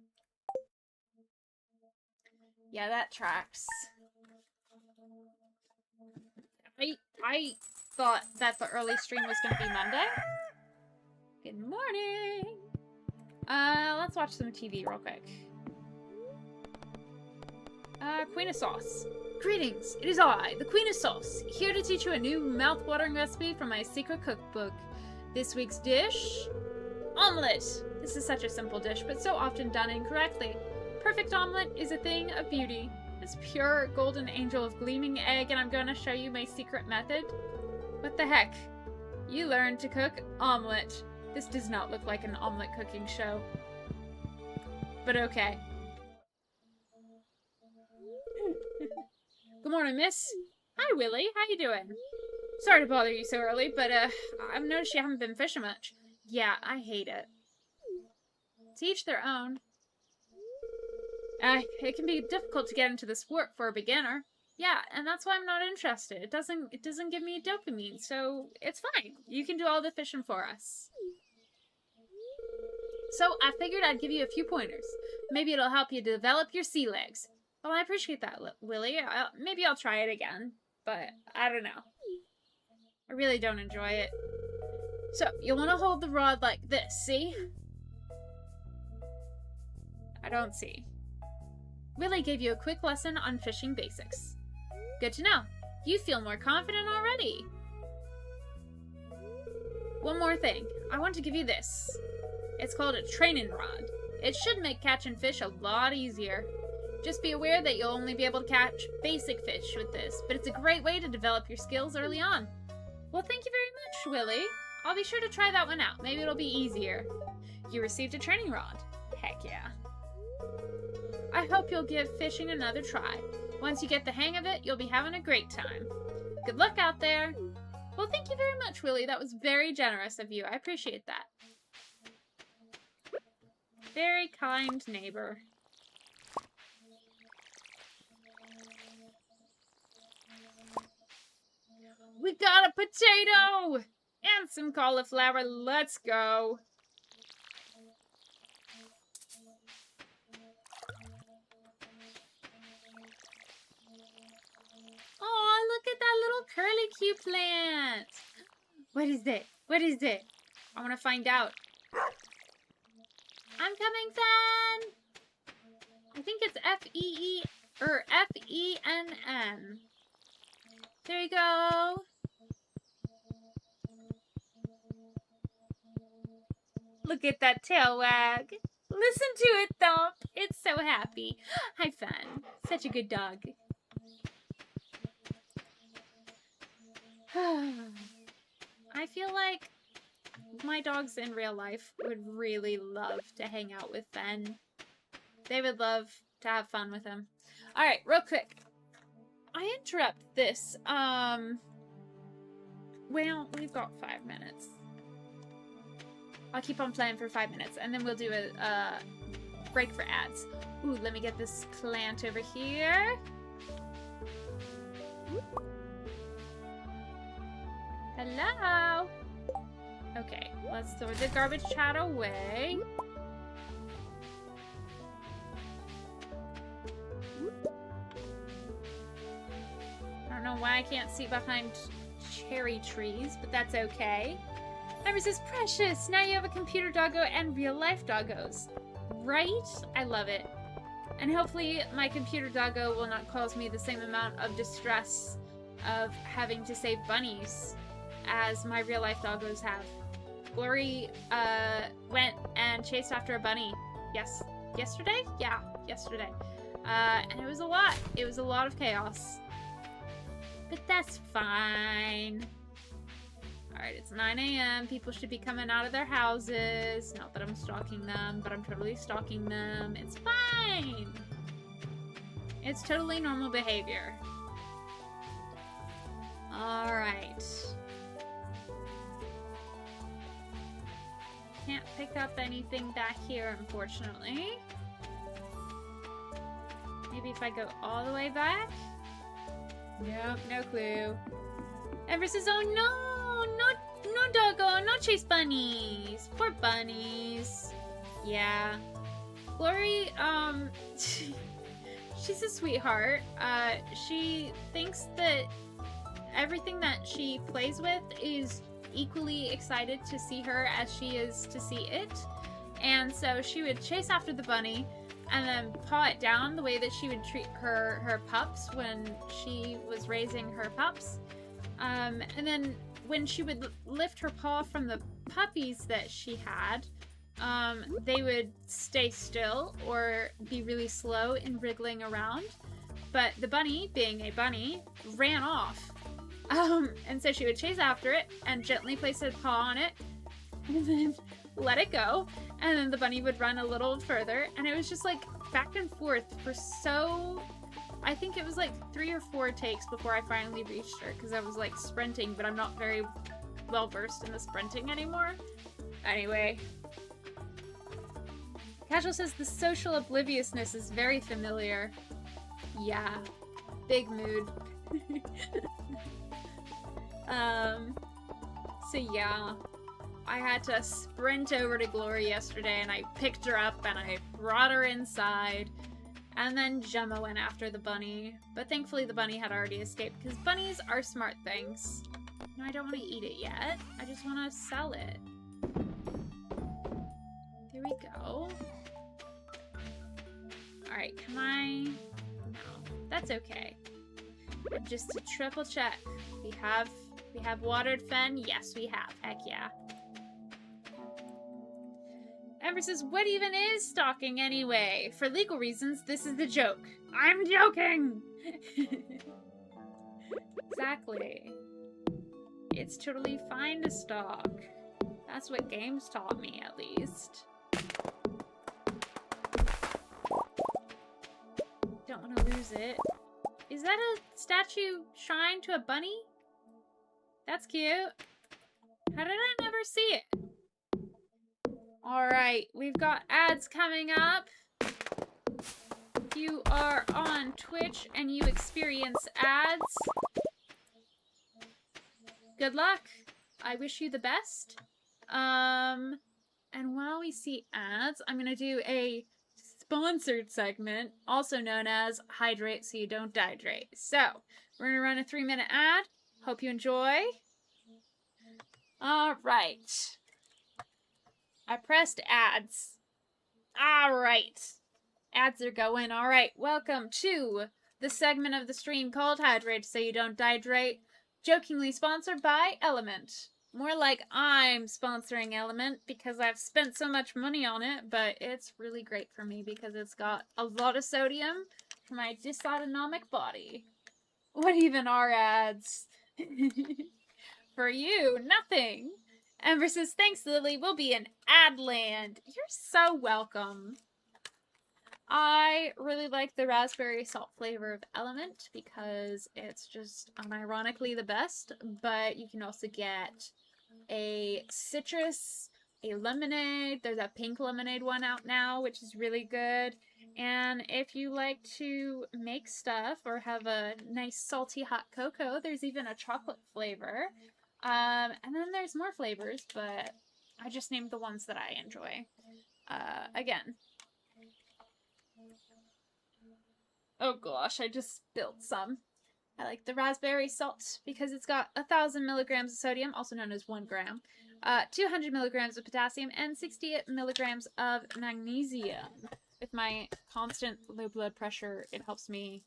Yeah, that tracks. I thought that the early stream was going to be Monday. Good morning. Let's watch some TV real quick. Queen of Sauce. Greetings, it is I, the Queen of Sauce, here to teach you a new mouth-watering recipe from my secret cookbook. This week's dish? Omelette. This is such a simple dish, but so often done incorrectly. Perfect omelette is a thing of beauty. This pure golden angel of gleaming egg, and I'm going to show you my secret method. What the heck? You learned to cook omelette. This does not look like an omelette cooking show. But okay. Good morning, miss. Hi, Willie. How you doing? Sorry to bother you so early, but I've noticed you haven't been fishing much. Yeah, I hate it. To each their own. It can be difficult to get into the sport for a beginner. Yeah, and that's why I'm not interested. It doesn't give me dopamine, so it's fine. You can do all the fishing for us. So I figured I'd give you a few pointers. Maybe it'll help you develop your sea legs. Well, I appreciate that, Willie. Maybe I'll try it again, but I don't know. I really don't enjoy it. So, you'll want to hold the rod like this, see? I don't see. Willie gave you a quick lesson on fishing basics. Good to know. You feel more confident already. One more thing. I want to give you this. It's called a training rod. It should make catching fish a lot easier. Just be aware that you'll only be able to catch basic fish with this, but it's a great way to develop your skills early on. Well, thank you very much, Willie. I'll be sure to try that one out. Maybe it'll be easier. You received a training rod. Heck yeah. I hope you'll give fishing another try. Once you get the hang of it, you'll be having a great time. Good luck out there. Well, thank you very much, Willie. That was very generous of you. I appreciate that. Very kind neighbor. We got a potato! And some cauliflower. Let's go. Oh, look at that little curly-Q plant. What is it? What is it? I want to find out. I'm coming, Fen! I think it's F-E-E or F-E-N-N. There you go. Look at that tail wag. Listen to it thump. It's so happy. Hi, Fen. Such a good dog. I feel like my dogs in real life would really love to hang out with Fen. They would love to have fun with him. Alright, real quick. I interrupt this. Well, we've got 5 minutes. I'll keep on playing for 5 minutes, and then we'll do a break for ads. Ooh, let me get this plant over here. Hello! Okay, let's throw the garbage chat away. I don't know why I can't see behind cherry trees, but that's okay. Emerson is precious! Now you have a computer doggo and real-life doggos. Right? I love it. And hopefully my computer doggo will not cause me the same amount of distress of having to save bunnies as my real-life doggos have. Glory went and chased after a bunny. Yesterday? Yeah, yesterday. And it was a lot. It was a lot of chaos. But that's fine. Alright, it's 9 a.m. People should be coming out of their houses. Not that I'm stalking them, but I'm totally stalking them. It's fine. It's totally normal behavior. Alright. Can't pick up anything back here, unfortunately. Maybe if I go all the way back? Nope, no clue. Ever says, oh no, no doggo, no chase bunnies. Poor bunnies. Yeah. Glory, she's a sweetheart. She thinks that everything that she plays with is equally excited to see her as she is to see it. And so she would chase after the bunny and then paw it down the way that she would treat her pups when she was raising her pups. And then when she would lift her paw from the puppies that she had, they would stay still or be really slow in wriggling around. But the bunny, being a bunny, ran off. And so she would chase after it and gently place a paw on it and then let it go. And then the bunny would run a little further. And it was just like back and forth for I think it was like 3 or 4 takes before I finally reached her, because I was like sprinting, but I'm not very well versed in the sprinting anymore. Anyway. Casual says the social obliviousness is very familiar. Yeah. Big mood. So yeah. I had to sprint over to Glory yesterday, and I picked her up and I brought her inside. And then Gemma went after the bunny. But thankfully the bunny had already escaped, because bunnies are smart things. No, I don't want to eat it yet. I just want to sell it. There we go. Alright, can I... No, that's okay. Just to triple check. We have watered fen? Yes, we have. Heck yeah. Ember says, what even is stalking anyway? For legal reasons, this is the joke. I'm joking! Exactly. It's totally fine to stalk. That's what games taught me, at least. Don't want to lose it. Is that a statue shrine to a bunny? That's cute. How did I never see it? Alright, we've got ads coming up. If you are on Twitch and you experience ads, good luck. I wish you the best. And while we see ads, I'm gonna do a sponsored segment, also known as Hydrate So You Don't Dehydrate. So, we're gonna run a 3-minute ad. Hope you enjoy. Alright. I pressed ads. Alright. Ads are going. Alright, welcome to the segment of the stream called Hydrate So You Don't Dehydrate, jokingly sponsored by Element. More like I'm sponsoring Element because I've spent so much money on it, but it's really great for me because it's got a lot of sodium for my dysautonomic body. What even are ads? For you, nothing. Ember says, thanks, Lily. We'll be in Adland. You're so welcome. I really like the raspberry salt flavor of Element because it's just unironically the best, but you can also get a citrus, a lemonade. There's a pink lemonade one out now, which is really good. And if you like to make stuff or have a nice salty hot cocoa, there's even a chocolate flavor. And then there's more flavors, but I just named the ones that I enjoy. Again. Oh gosh, I just spilled some. I like the raspberry salt because it's got 1,000 milligrams of sodium, also known as 1 gram, 200 milligrams of potassium, and 68 milligrams of magnesium. With my constant low blood pressure, it helps me.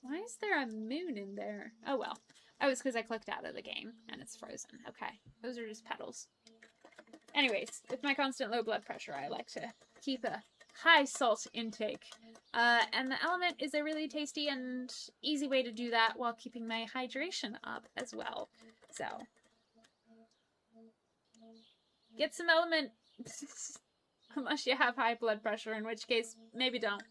Why is there a moon in there? Oh well. Oh, it's because I clicked out of the game and it's frozen. Okay. Those are just petals. Anyways, with my constant low blood pressure, I like to keep a high salt intake. And the Element is a really tasty and easy way to do that while keeping my hydration up as well. So, get some Element. Unless you have high blood pressure, in which case, maybe don't.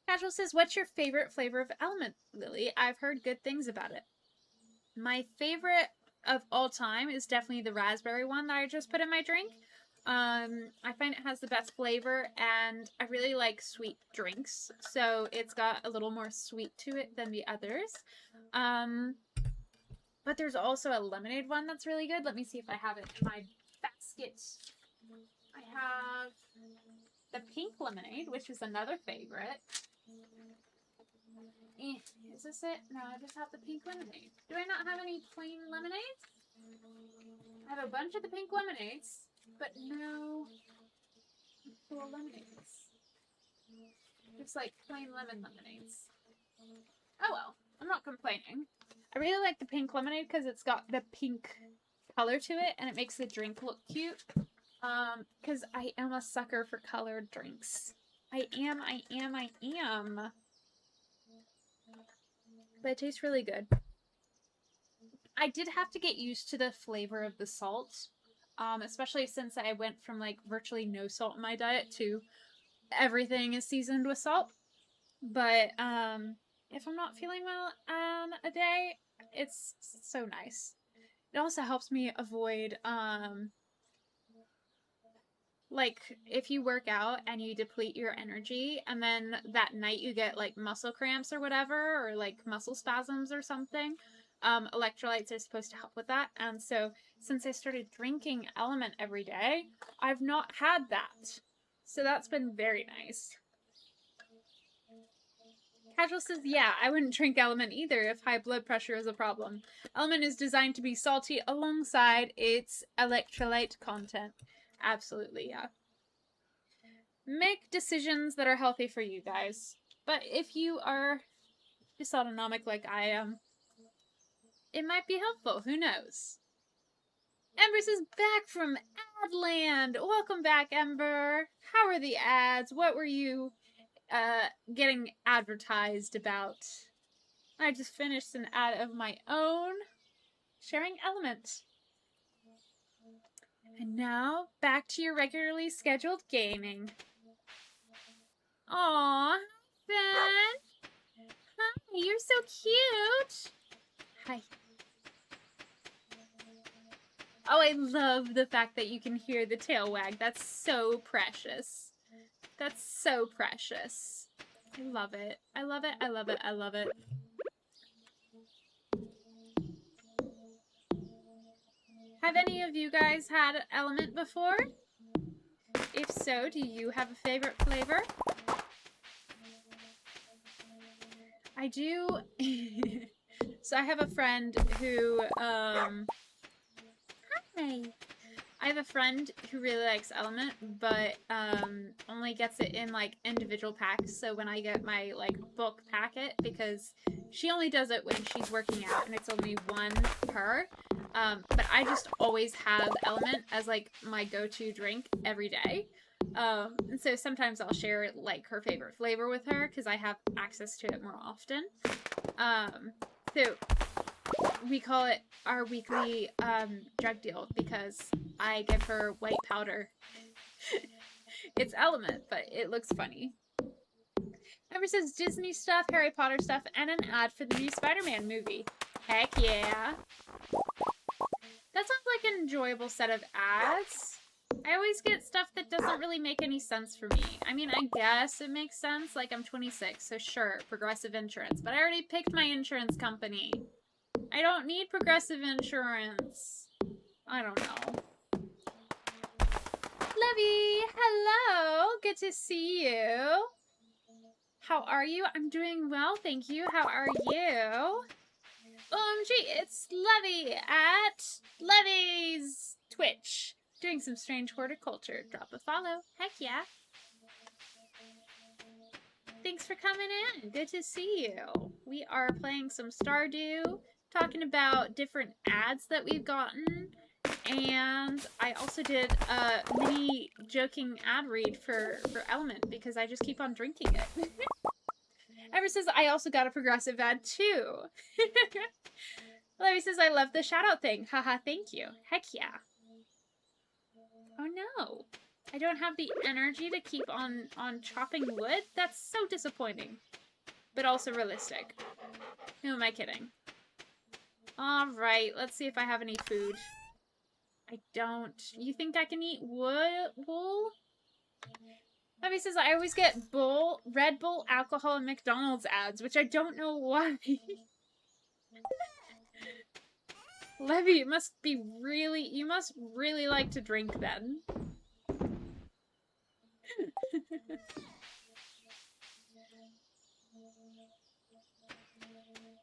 Casual says, what's your favorite flavor of Element, Lily? I've heard good things about it. My favorite of all time is definitely the raspberry one that I just put in my drink. I find it has the best flavor, and I really like sweet drinks, so it's got a little more sweet to it than the others. But there's also a lemonade one that's really good. Let me see if I have it in my basket. I have the pink lemonade, which is another favorite. Is this it? No, I just have the pink lemonade. Do I not have any plain lemonades? I have a bunch of the pink lemonades, but no full lemonades. Just like plain lemon lemonades. Oh well, I'm not complaining. I really like the pink lemonade because it's got the pink color to it and it makes the drink look cute. Because I am a sucker for colored drinks. I am. But it tastes really good. I did have to get used to the flavor of the salt. Especially since I went from like virtually no salt in my diet to everything is seasoned with salt. But if I'm not feeling well on a day, it's so nice. It also helps me avoid like if you work out and you deplete your energy and then that night you get like muscle cramps or whatever, or like muscle spasms or something, electrolytes are supposed to help with that. And so since I started drinking Element every day, I've not had that. So that's been very nice. Casual says, yeah, I wouldn't drink Element either if high blood pressure is a problem. Element is designed to be salty alongside its electrolyte content. Absolutely, yeah. Make decisions that are healthy for you guys. But if you are dysautonomic like I am, it might be helpful. Who knows? Embers is back from Adland. Welcome back, Ember. How are the ads? What were you getting advertised about? I just finished an ad of my own, sharing Element. And now, back to your regularly scheduled gaming. Aww, Ben. Hi, you're so cute. Hi. Oh, I love the fact that you can hear the tail wag. That's so precious. That's so precious. I love it. I love it. I love it. I love it. Have any of you guys had element before? If so, do you have a favorite flavor? I do. So I have a friend who, Hi! I have a friend who really likes element, but only gets it in like individual packs. So when I get my like bulk packet, because she only does it when she's working out and it's only one per. But I just always have element as like my go-to drink every day. And so sometimes I'll share like her favorite flavor with her because I have access to it more often. So we call it our weekly drug deal because I give her white powder. It's element, but it looks funny. Ever since Disney stuff, Harry Potter stuff, and an ad for the new Spider-Man movie. Heck yeah. That sounds like an enjoyable set of ads. I always get stuff that doesn't really make any sense for me. I mean, I guess it makes sense. Like, I'm 26, so sure, Progressive Insurance. But I already picked my insurance company. I don't need Progressive Insurance. I don't know. Lovey, hello. Good to see you. How are you? I'm doing well, thank you. How are you? OMG, it's Lovey at Levy's Twitch. Doing some strange horticulture. Drop a follow. Heck yeah. Thanks for coming in. Good to see you. We are playing some Stardew, talking about different ads that we've gotten, and I also did a mini joking ad read for Element because I just keep on drinking it. Ever since I also got a Progressive ad too. Levy says, I love the shout out thing. Haha, thank you. Heck yeah. Oh no. I don't have the energy to keep on chopping wood? That's so disappointing. But also realistic. Who am I kidding? Alright, let's see if I have any food. I don't. You think I can eat wool? Levy says, I always get Red Bull, alcohol, and McDonald's ads, which I don't know why. Levy, you must really like to drink then.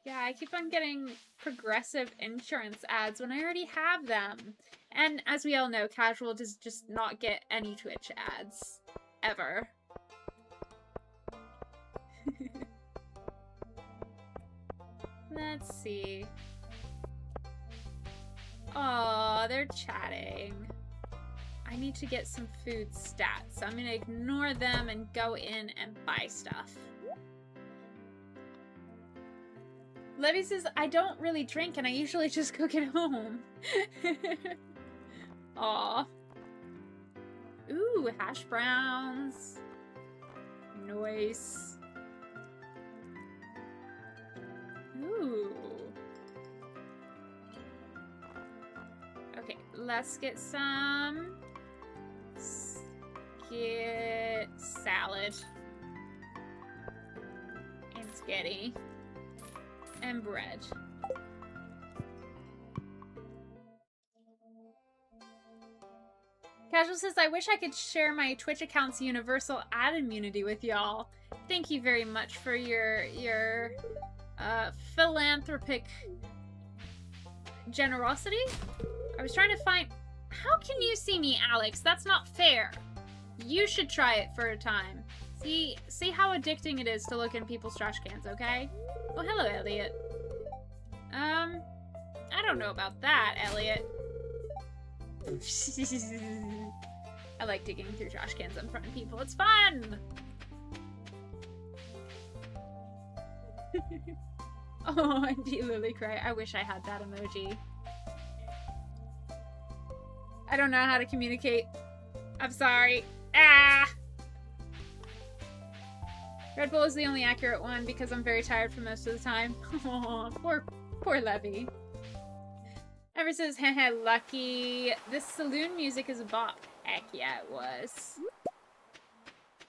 Yeah, I keep on getting Progressive Insurance ads when I already have them. And as we all know, Casual does just not get any Twitch ads. Ever. Let's see. Aw, they're chatting. I need to get some food stats, so I'm gonna ignore them and go in and buy stuff. Levy says, I don't really drink and I usually just cook at home. Aw. Ooh, hash browns. Nice. Ooh. Okay, let's get some. Get salad. And spaghetti. And bread. Casual says, I wish I could share my Twitch account's universal ad immunity with y'all. Thank you very much for your philanthropic generosity. I was trying to find... How can you see me, Alex? That's not fair. You should try it for a time. See how addicting it is to look in people's trash cans, okay? Oh, hello, Elliot. I don't know about that, Elliot. I like digging through trash cans in front of people. It's fun! Oh, and Lily cry. I wish I had that emoji. I don't know how to communicate. I'm sorry. Ah! Red Bull is the only accurate one because I'm very tired for most of the time. Aw, poor Levy. Ever says, haha, lucky. This saloon music is a bop. Heck yeah, it was.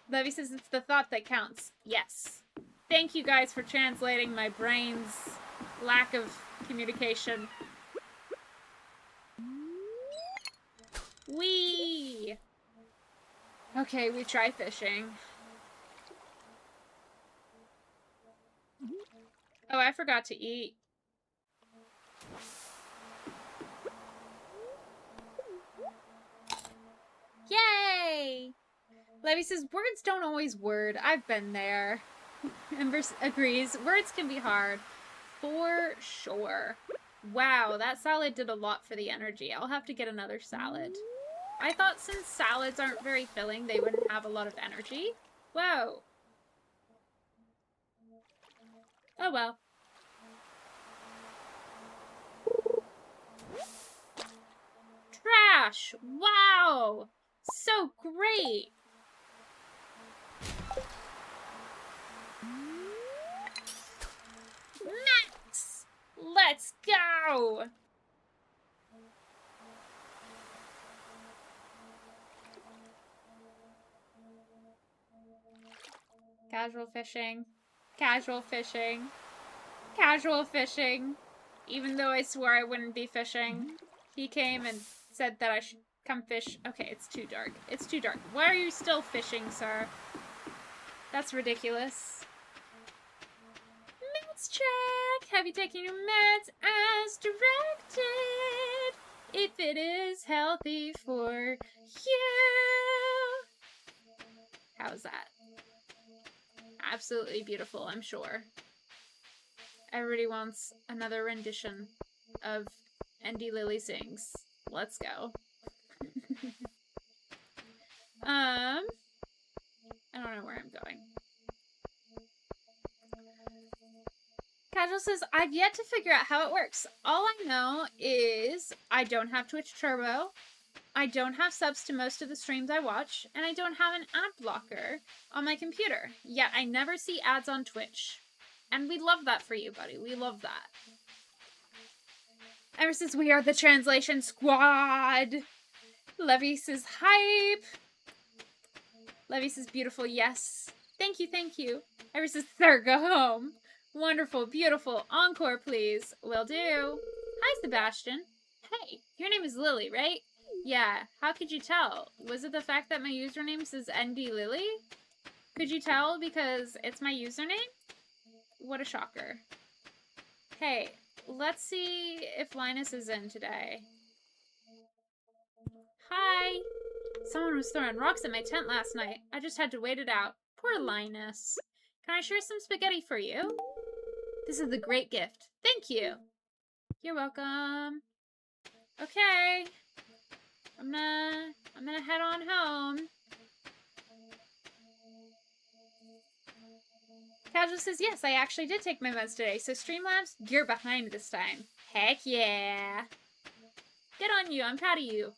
Levy says it's the thought that counts. Yes. Thank you guys for translating my brain's lack of communication. Whee! Okay, we try fishing. Oh, I forgot to eat. Yay! Levy says, words don't always word. I've been there. Ember agrees. Words can be hard. For sure. Wow, that salad did a lot for the energy. I'll have to get another salad. I thought since salads aren't very filling, they wouldn't have a lot of energy. Whoa. Oh well. Trash! Wow! So great! Max! Let's go! Casual fishing. Casual fishing. Casual fishing. Even though I swore I wouldn't be fishing. He came and said that I should come fish. Okay, it's too dark. It's too dark. Why are you still fishing, sir? That's ridiculous. Meds check! Have you taken your meds as directed? If it is healthy for you. How's that? Absolutely beautiful, I'm sure. Everybody wants another rendition of Andy Lily Sings. Let's go. I don't know where I'm going. Casual says, I've yet to figure out how it works. All I know is I don't have Twitch Turbo, I don't have subs to most of the streams I watch, and I don't have an ad blocker on my computer. Yet I never see ads on Twitch. And we love that for you, buddy. We love that. Ever since we are the translation squad. Levy says, hype. Levy says, beautiful, yes. Thank you, thank you. Ever says, third, go home. Wonderful, beautiful. Encore, please. Will do. Hi, Sebastian. Hey, your name is Lily, right? Yeah, how could you tell? Was it the fact that my username says ND Lily? Could you tell because it's my username? What a shocker. Hey, let's see if Linus is in today. Hi! Someone was throwing rocks at my tent last night. I just had to wait it out. Poor Linus. Can I share some spaghetti for you? This is the great gift. Thank you. You're welcome. Okay. I'm gonna head on home. Casual says, yes, I actually did take my meds today, so Streamlabs, you're behind this time. Heck yeah. Good on you, I'm proud of you.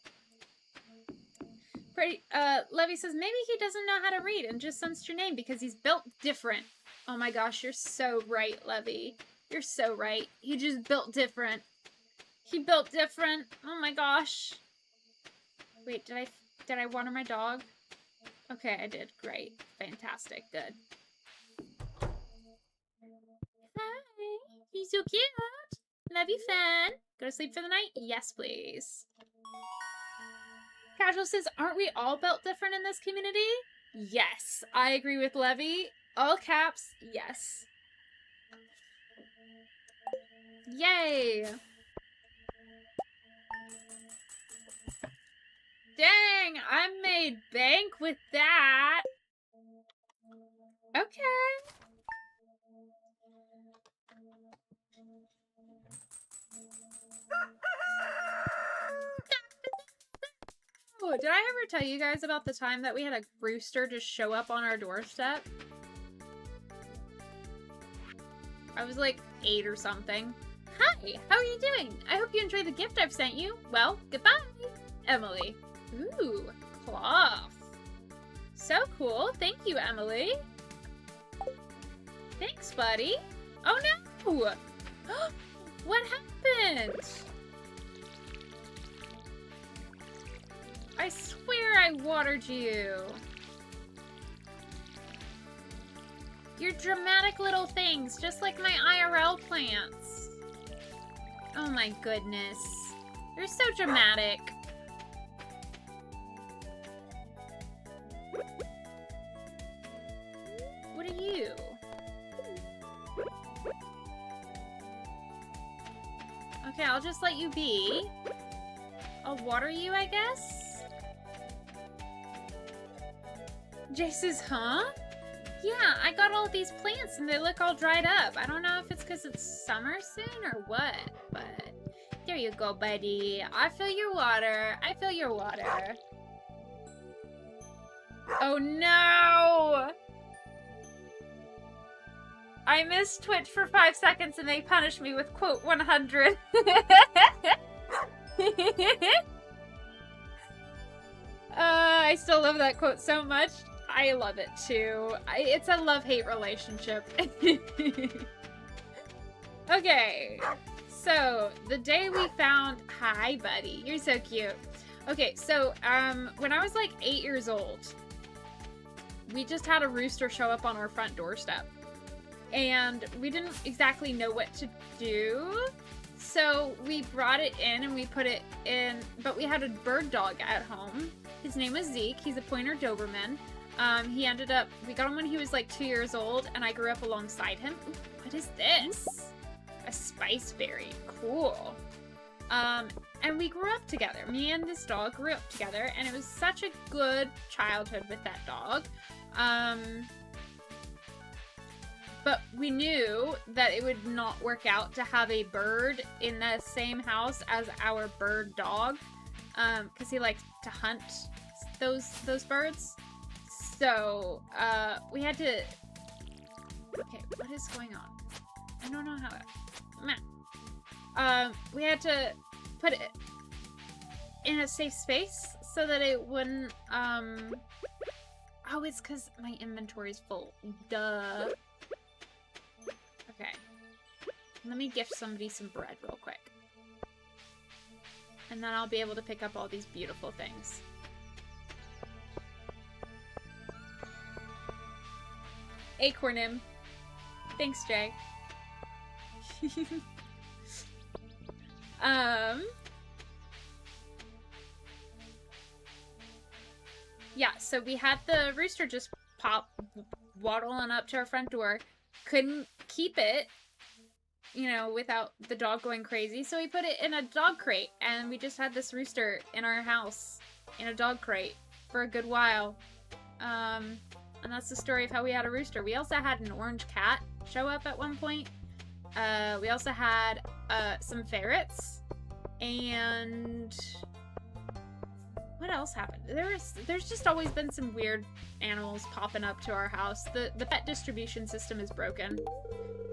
Levy says, maybe he doesn't know how to read and just sensed your name because he's built different. Oh my gosh, you're so right, Levy. You're so right. He just built different. He built different. Oh my gosh. Wait, did I water my dog? Okay, I did. Great. Fantastic. Good. Hi. He's so cute. Love you, fan. Go to sleep for the night? Yes, please. Casual says, aren't we all built different in this community? Yes. I agree with Levy. All caps, yes. Yay. Dang, I made bank with that. Okay. Oh, did I ever tell you guys about the time that we had a rooster just show up on our doorstep? I was like 8 or something. Hi, how are you doing? I hope you enjoy the gift I've sent you. Well, goodbye, Emily. Ooh, cloth. So cool. Thank you, Emily. Thanks, buddy. Oh no! What happened? I swear I watered you. You're dramatic little things, just like my IRL plants. Oh my goodness. You're so dramatic. I'll just let you be. I'll water you, I guess? Jace says, huh? Yeah, I got all these plants and they look all dried up. I don't know if it's because it's summer soon or what, but there you go, buddy. I fill your water. I fill your water. Oh no! I missed Twitch for 5 seconds and they punished me with quote 100. I still love that quote so much. I love it too. It's a love-hate relationship. Okay, so the day we found... Hi, buddy. You're so cute. Okay, so when I was like 8 years old, we just had a rooster show up on our front doorstep. And we didn't exactly know what to do. So we brought it in and we put it in... But we had a bird dog at home. His name was Zeke. He's a pointer Doberman. He ended up... We got him when he was like 2 years old, and I grew up alongside him. Ooh, what is this? A spice berry. Cool. And we grew up together. Me and this dog grew up together, and it was such a good childhood with that dog. But we knew that it would not work out to have a bird in the same house as our bird dog, because he likes to hunt those birds. So, we had to... Okay, what is going on? I don't know how... We had to put it in a safe space so that it wouldn't, Oh, it's because my inventory's full. Duh. Okay. Let me gift somebody some bread real quick. And then I'll be able to pick up all these beautiful things. Acornim. Thanks, Jay. Yeah, so we had the rooster just waddling up to our front door. Couldn't keep it, you know, without the dog going crazy. So we put it in a dog crate, and we just had this rooster in our house in a dog crate for a good while. And that's the story of how we had a rooster. We also had an orange cat show up at one point. We also had some ferrets, and what else happened? There's just always been some weird animals popping up to our house. The pet distribution system is broken.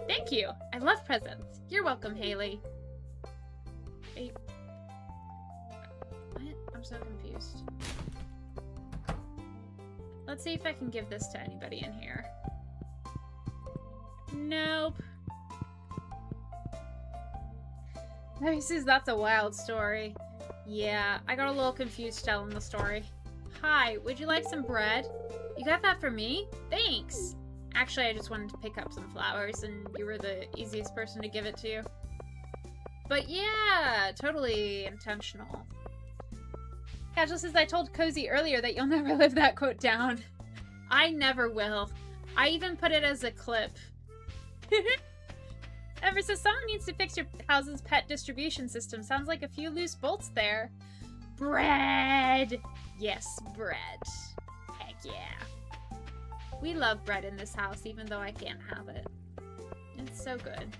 Thank you. I love presents. You're welcome, Haley. Wait. What? I'm so confused. Let's see if I can give this to anybody in here. Nope. He says that's a wild story. Yeah, I got a little confused telling the story. Hi, would you like some bread? You got that for me? Thanks! Actually, I just wanted to pick up some flowers, and you were the easiest person to give it to. But yeah, totally intentional. Casual says, I told Cozy earlier that you'll never live that quote down. I never will. I even put it as a clip. Ever says, someone needs to fix your house's pet distribution system. Sounds like a few loose bolts there. Bread! Yes, bread. Heck yeah. We love bread in this house, even though I can't have it. It's so good.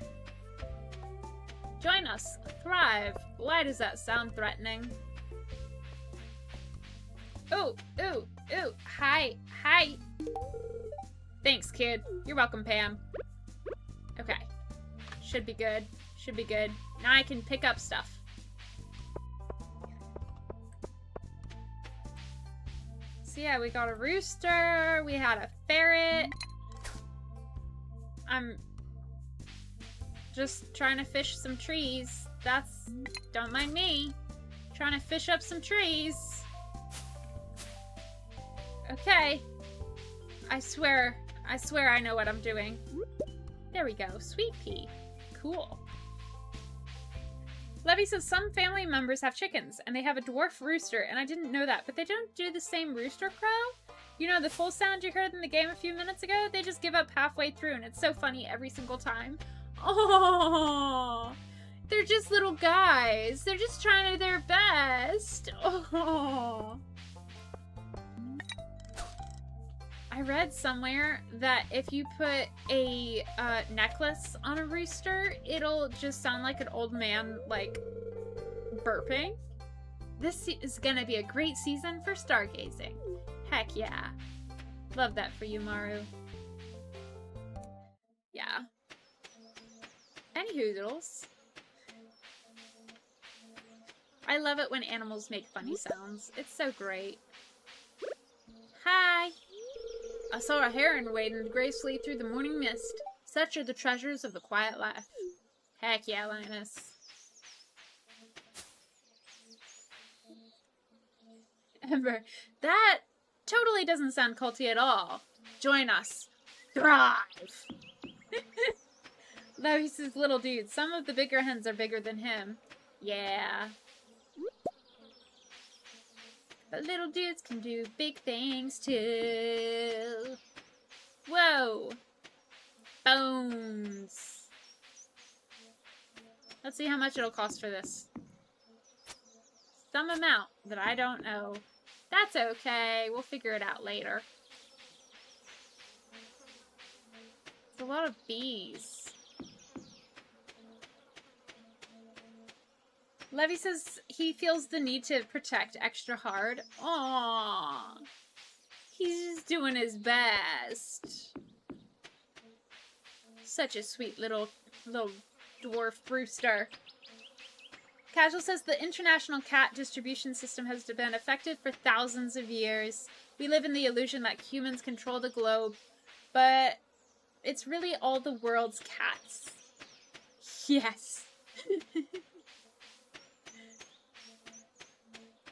Join us. Thrive. Why does that sound threatening? Ooh, ooh, ooh. Hi, hi. Thanks, kid. You're welcome, Pam. Okay. Should be good. Should be good. Now I can pick up stuff. So yeah, we got a rooster. We had a ferret. I'm just trying to fish some trees. That's... Don't mind me. Trying to fish up some trees. Okay. I swear I know what I'm doing. There we go. Sweet pea. Cool. Levy says some family members have chickens, and they have a dwarf rooster, and I didn't know that, but they don't do the same rooster crow? You know, the full sound you heard in the game a few minutes ago? They just give up halfway through, and it's so funny every single time. Oh, They're just little guys. They're just trying their best. Oh. I read somewhere that if you put a necklace on a rooster, it'll just sound like an old man, like, burping. This is gonna be a great season for stargazing. Heck yeah. Love that for you, Maru. Yeah. Any hoodles. I love it when animals make funny sounds. It's so great. Hi! I saw a heron wading gracefully through the morning mist. Such are the treasures of the quiet life. Heck yeah, Linus. Ember, that totally doesn't sound culty at all. Join us. Thrive! Though he's his little dude. Some of the bigger hens are bigger than him. Yeah. But little dudes can do big things too. Whoa. Bones. Let's see how much it'll cost for this. Some amount that I don't know. That's okay. We'll figure it out later. It's a lot of bees. Levy says he feels the need to protect extra hard. Aww. He's just doing his best. Such a sweet little dwarf rooster. Casual says the international cat distribution system has been effective for thousands of years. We live in the illusion that humans control the globe, but it's really all the world's cats. Yes.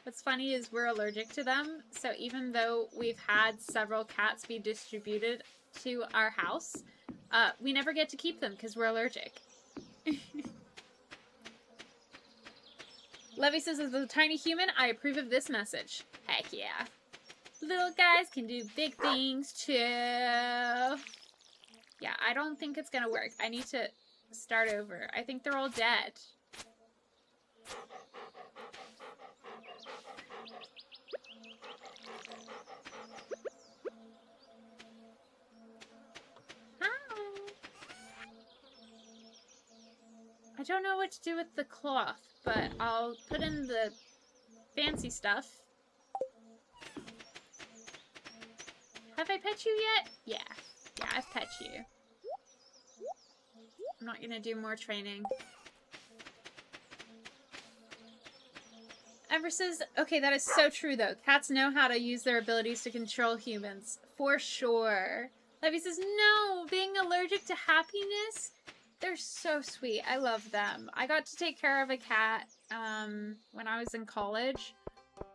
What's funny is we're allergic to them, so even though we've had several cats be distributed to our house, we never get to keep them because we're allergic. Levy says, as a tiny human, I approve of this message. Heck yeah. Little guys can do big things too. Yeah, I don't think it's gonna work. I need to start over. I think they're all dead. I don't know what to do with the cloth, but I'll put in the fancy stuff. Have I pet you yet? Yeah. Yeah, I've pet you. I'm not gonna do more training. Ember says, okay, that is so true though. Cats know how to use their abilities to control humans. For sure. Levy says, no, being allergic to happiness? They're so sweet. I love them. I got to take care of a cat when I was in college.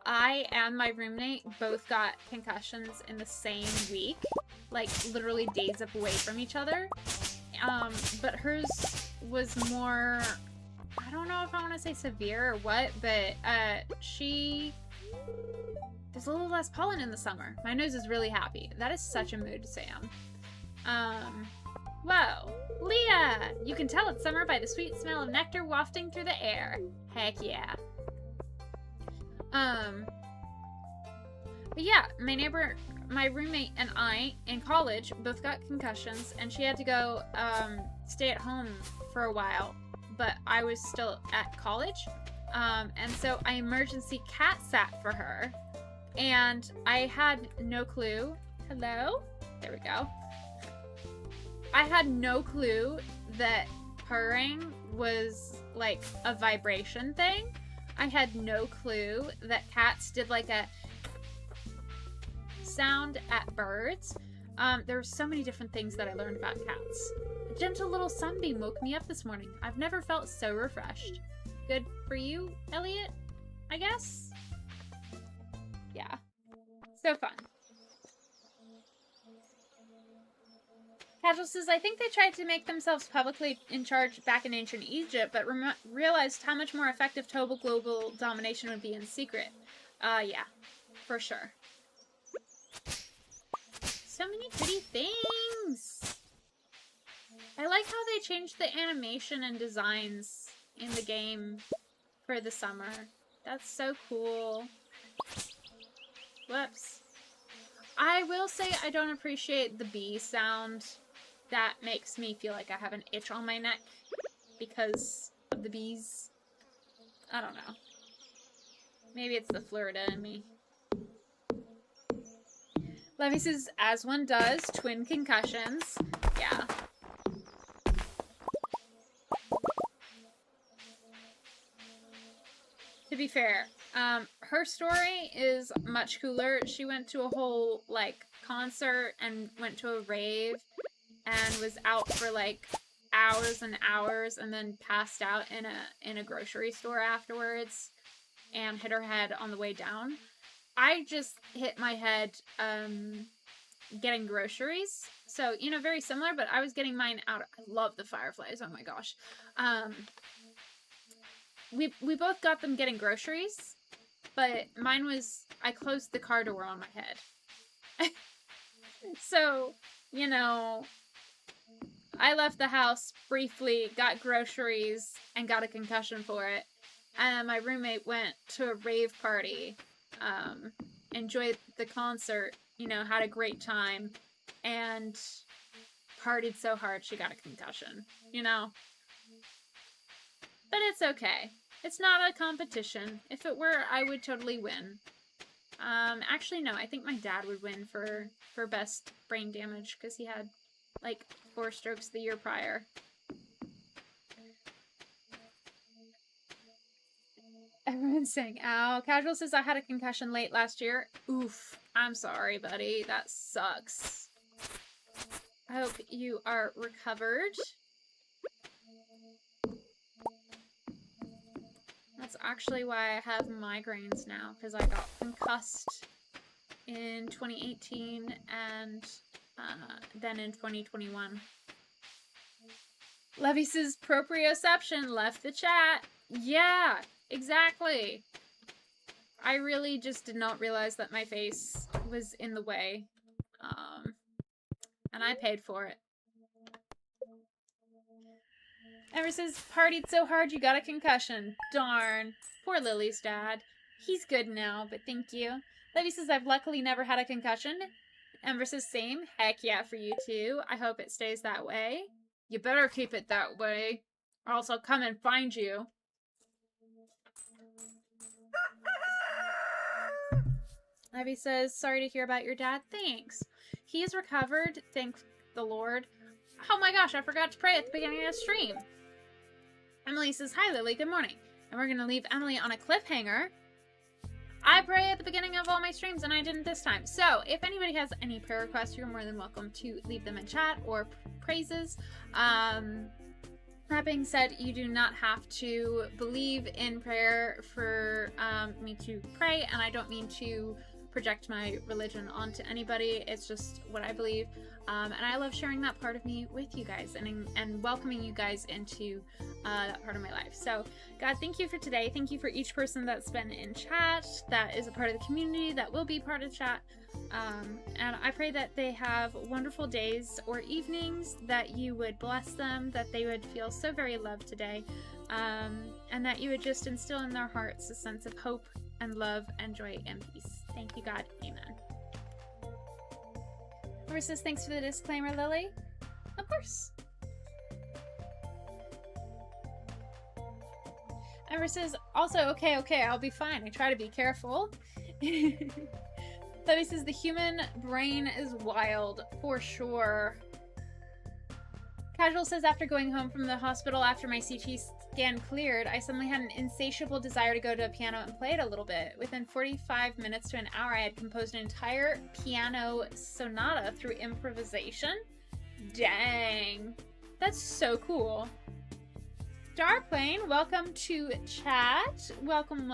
I and my roommate both got concussions in the same week. Like, literally days away from each other. But hers was more... I don't know if I want to say severe or what, but there's a little less pollen in the summer. My nose is really happy. That is such a mood, Sam. Whoa, Leah! You can tell it's summer by the sweet smell of nectar wafting through the air. Heck yeah. But yeah, my roommate and I, in college, both got concussions, and she had to go, stay at home for a while, but I was still at college, and so I emergency cat sat for her, and I had no clue. Hello? There we go. I had no clue that purring was, like, a vibration thing. I had no clue that cats did, like, a sound at birds. There were so many different things that I learned about cats. A gentle little sunbeam woke me up this morning. I've never felt so refreshed. Good for you, Elliot, I guess? Yeah. So fun. Casual says, I think they tried to make themselves publicly in charge back in ancient Egypt, but realized how much more effective total global domination would be in secret. Yeah. For sure. So many pretty things! I like how they changed the animation and designs in the game for the summer. That's so cool. Whoops. I will say I don't appreciate the bee sound. That makes me feel like I have an itch on my neck because of the bees. I don't know. Maybe it's the Florida in me. Levy says, as one does, twin concussions. Yeah. To be fair, her story is much cooler. She went to a whole, like, concert and went to a rave and was out for, like, hours and hours and then passed out in a grocery store afterwards and hit her head on the way down. I just hit my head getting groceries. So, you know, very similar, but I was getting mine out. I love the fireflies. Oh my gosh. We both got them getting groceries, but mine was, I closed the car door on my head. So, you know, I left the house briefly, got groceries, and got a concussion for it. And my roommate went to a rave party, enjoyed the concert, you know, had a great time, and partied so hard she got a concussion, you know? But it's okay. It's not a competition. If it were, I would totally win. Actually, no, I think my dad would win for best brain damage, because he had, like, 4 strokes the year prior. Everyone's saying, ow. Casual says, I had a concussion late last year. Oof. I'm sorry, buddy. That sucks. I hope you are recovered. That's actually why I have migraines now, because I got concussed in 2018 and then in 2021. Levy says, proprioception left the chat. Yeah, exactly. I really just did not realize that my face was in the way. And I paid for it. Ever says, partied so hard you got a concussion. Darn. Poor Lily's dad. He's good now, but thank you. Levy says, I've luckily never had a concussion. Ember says, same. Heck yeah for you too. I hope it stays that way. You better keep it that way, or else I'll come and find you. Levy says, sorry to hear about your dad. Thanks. He's recovered, thank the Lord. Oh my gosh, I forgot to pray at the beginning of the stream. Emily says, hi Lily, good morning. And we're going to leave Emily on a cliffhanger. I pray at the beginning of all my streams, and I didn't this time. So, if anybody has any prayer requests, you're more than welcome to leave them in chat or praises. That being said, you do not have to believe in prayer for me to pray, and I don't mean to project my religion onto anybody. It's just what I believe, and I love sharing that part of me with you guys and welcoming you guys into that part of my life. So God, thank you for today. Thank you for each person that's been in chat, that is a part of the community, that will be part of chat, and I pray that they have wonderful days or evenings, that you would bless them, that they would feel so very loved today, and that you would just instill in their hearts a sense of hope and love and joy and peace. Thank you, God. Amen. Amber says, thanks for the disclaimer, Lily. Of course. Amber says, also, okay, I'll be fine. I try to be careful. Lily says, the human brain is wild, for sure. Casual says, after going home from the hospital after my CT scan cleared, I suddenly had an insatiable desire to go to a piano and play it a little bit. Within 45 minutes to an hour, I had composed an entire piano sonata through improvisation. Dang. That's so cool. Darplane, welcome to chat. Welcome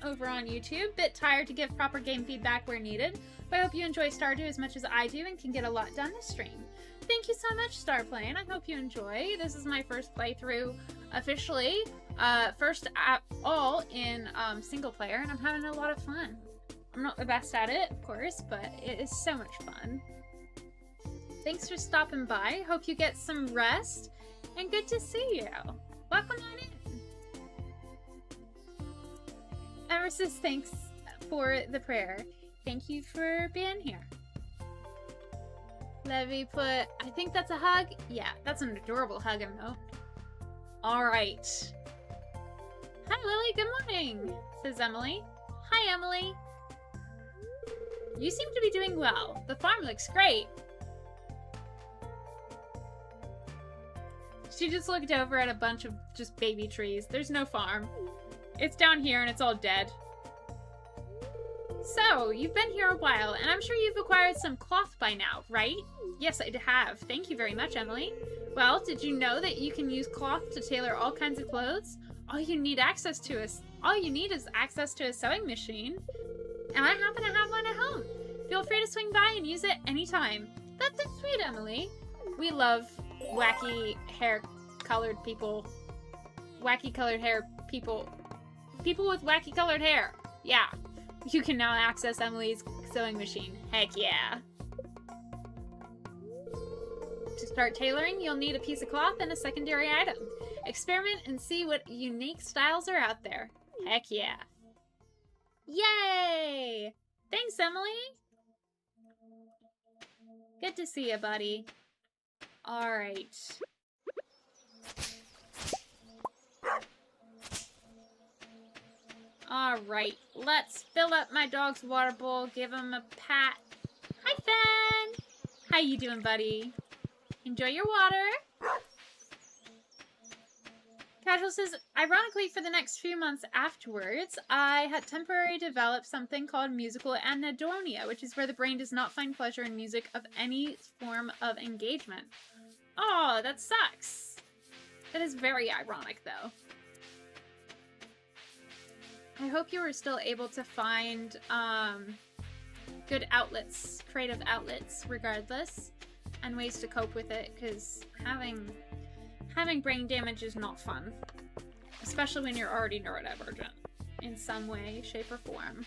over on YouTube. Bit tired to give proper game feedback where needed, but I hope you enjoy Stardew as much as I do and can get a lot done this stream. Thank you so much, Starplane. I hope you enjoy. This is my first playthrough officially. First at all in single player, and I'm having a lot of fun. I'm not the best at it, of course, but it is so much fun. Thanks for stopping by. Hope you get some rest, and good to see you. Welcome on in. Emma says thanks for the prayer. Thank you for being here. Levy put, I think that's a hug. Yeah, that's an adorable hug emote. Alright. Hi Lily, good morning, says Emily. Hi Emily. You seem to be doing well. The farm looks great. She just looked over at a bunch of just baby trees. There's no farm. It's down here and it's all dead. So, you've been here a while, and I'm sure you've acquired some cloth by now, right? Yes, I have. Thank you very much, Emily. Well, did you know that you can use cloth to tailor all kinds of clothes? All you need is access to a sewing machine. And I happen to have one at home. Feel free to swing by and use it anytime. That's so sweet, Emily. We love wacky hair-colored people. Wacky colored hair people. People with wacky colored hair. Yeah. You can now access Emily's sewing machine. Heck yeah. To start tailoring, you'll need a piece of cloth and a secondary item. Experiment and see what unique styles are out there. Heck yeah. Yay! Thanks, Emily! Good to see you, buddy. Alright. Alright, let's fill up my dog's water bowl, give him a pat. Hi, Fen! How you doing, buddy? Enjoy your water. Casual says, ironically, for the next few months afterwards, I had temporarily developed something called musical anhedonia, which is where the brain does not find pleasure in music of any form of engagement. Oh, that sucks. That is very ironic, though. I hope you were still able to find good outlets, creative outlets, regardless, and ways to cope with it, because having brain damage is not fun, especially when you're already neurodivergent in some way, shape, or form.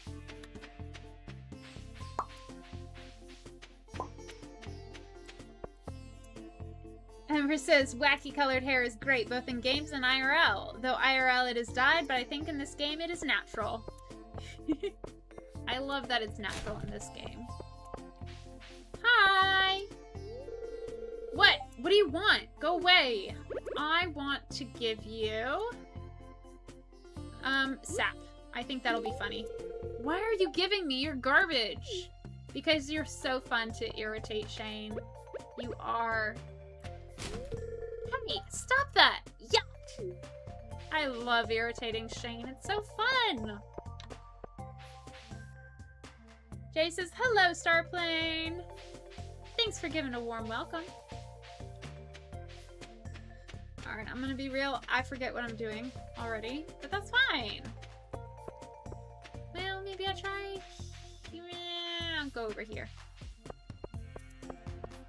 Ember says, wacky colored hair is great both in games and IRL. Though IRL it is dyed, but I think in this game it is natural. I love that it's natural in this game. Hi! What? What do you want? Go away. I want to give you... sap. I think that'll be funny. Why are you giving me your garbage? Because you're so fun to irritate, Shane. You are... Hey, stop that! Yuck! I love irritating Shane. It's so fun! Jay says, hello, Starplane! Thanks for giving a warm welcome. Alright, I'm gonna be real. I forget what I'm doing already, but that's fine. Well, maybe I'll try... I'll go over here.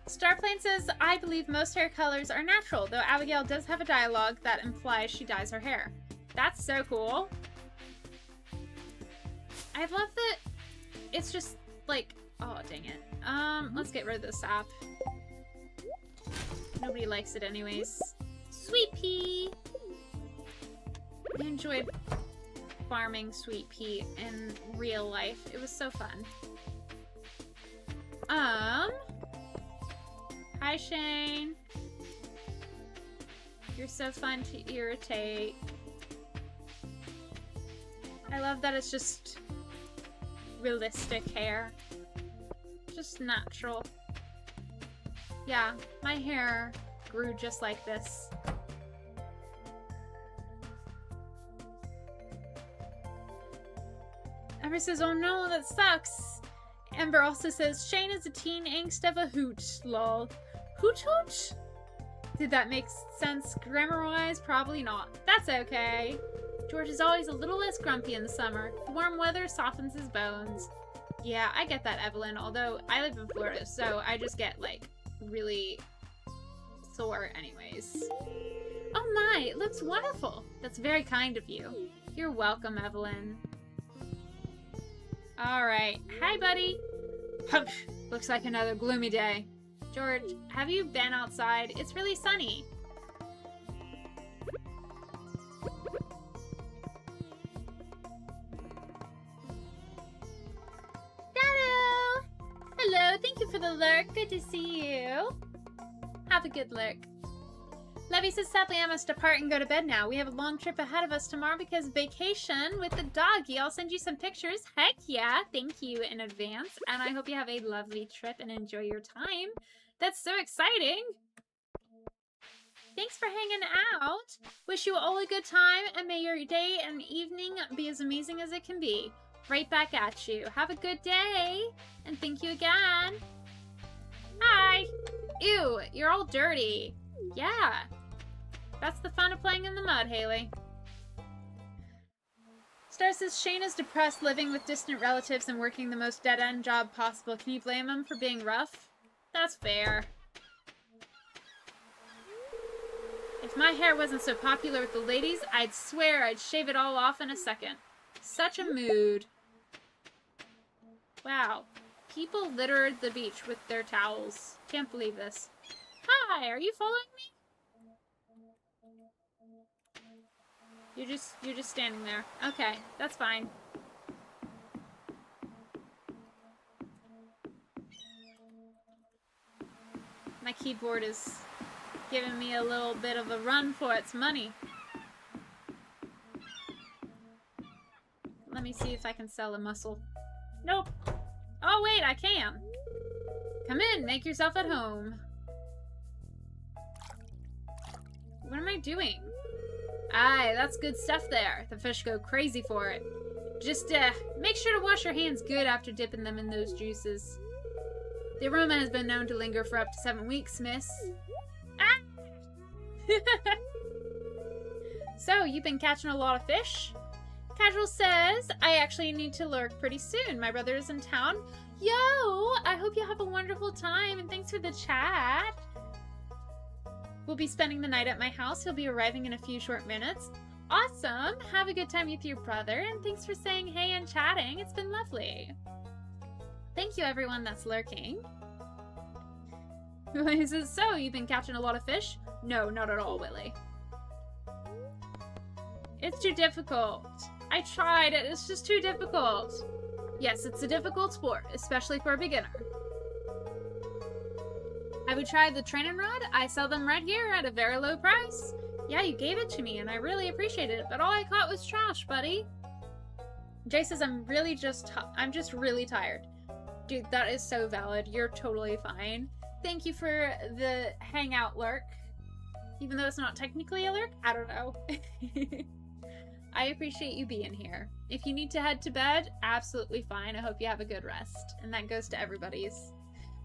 Starplane says, I believe most hair colors are natural, though Abigail does have a dialogue that implies she dyes her hair. That's so cool. I love that it's just like, oh, dang it. Let's get rid of the sap. Nobody likes it anyways. Sweet pea! I enjoyed farming sweet pea in real life. It was so fun. Hi, Shane. You're so fun to irritate. I love that it's just realistic hair. Just natural. Yeah, my hair grew just like this. Ember says, oh no, that sucks. Ember also says, Shane is a teen angst of a hoot, lol. Hoot hoot? Did that make sense grammar-wise? Probably not. That's okay. George is always a little less grumpy in the summer. The warm weather softens his bones. Yeah, I get that, Evelyn, although I live in Florida, so I just get, like, really sore anyways. Oh my, it looks wonderful. That's very kind of you. You're welcome, Evelyn. Alright. Hi, buddy. Humph. Looks like another gloomy day. George, have you been outside? It's really sunny. Lurk. Good to see you. Have a good lurk. Levy says, sadly, I must depart and go to bed now. We have a long trip ahead of us tomorrow because vacation with the doggy. I'll send you some pictures. Heck yeah. Thank you in advance. And I hope you have a lovely trip and enjoy your time. That's so exciting. Thanks for hanging out. Wish you all a good time and may your day and evening be as amazing as it can be. Right back at you. Have a good day. And thank you again. Hi. Ew, you're all dirty. Yeah. That's the fun of playing in the mud, Haley. Star says, Shane is depressed living with distant relatives and working the most dead-end job possible. Can you blame him for being rough? That's fair. If my hair wasn't so popular with the ladies, I'd swear I'd shave it all off in a second. Such a mood. Wow. People littered the beach with their towels. Can't believe this. Hi, are you following me? You're just standing there. Okay, that's fine. My keyboard is giving me a little bit of a run for its money. Let me see if I can sell a muscle. Nope. Oh wait, I can. Come in, make yourself at home. What am I doing? Aye, that's good stuff there. The fish go crazy for it. Just, make sure to wash your hands good after dipping them in those juices. The aroma has been known to linger for up to 7 weeks, miss. Ah! So, you've been catching a lot of fish? Casual says, I actually need to lurk pretty soon. My brother is in town. Yo! I hope you have a wonderful time, and thanks for the chat. We'll be spending the night at my house. He'll be arriving in a few short minutes. Awesome! Have a good time with your brother, and thanks for saying hey and chatting. It's been lovely. Thank you, everyone that's lurking. He says, so, you've been catching a lot of fish? No, not at all, Willie. It's too difficult. I tried it. It's just too difficult. Yes, it's a difficult sport, especially for a beginner. I would try the training rod. I sell them right here at a very low price. Yeah, you gave it to me, and I really appreciate it, but all I caught was trash, buddy. Jay says, I'm just really tired. Dude, that is so valid. You're totally fine. Thank you for the hangout lurk. Even though it's not technically a lurk, I don't know. I appreciate you being here. If you need to head to bed, absolutely fine. I hope you have a good rest. And that goes to everybody's.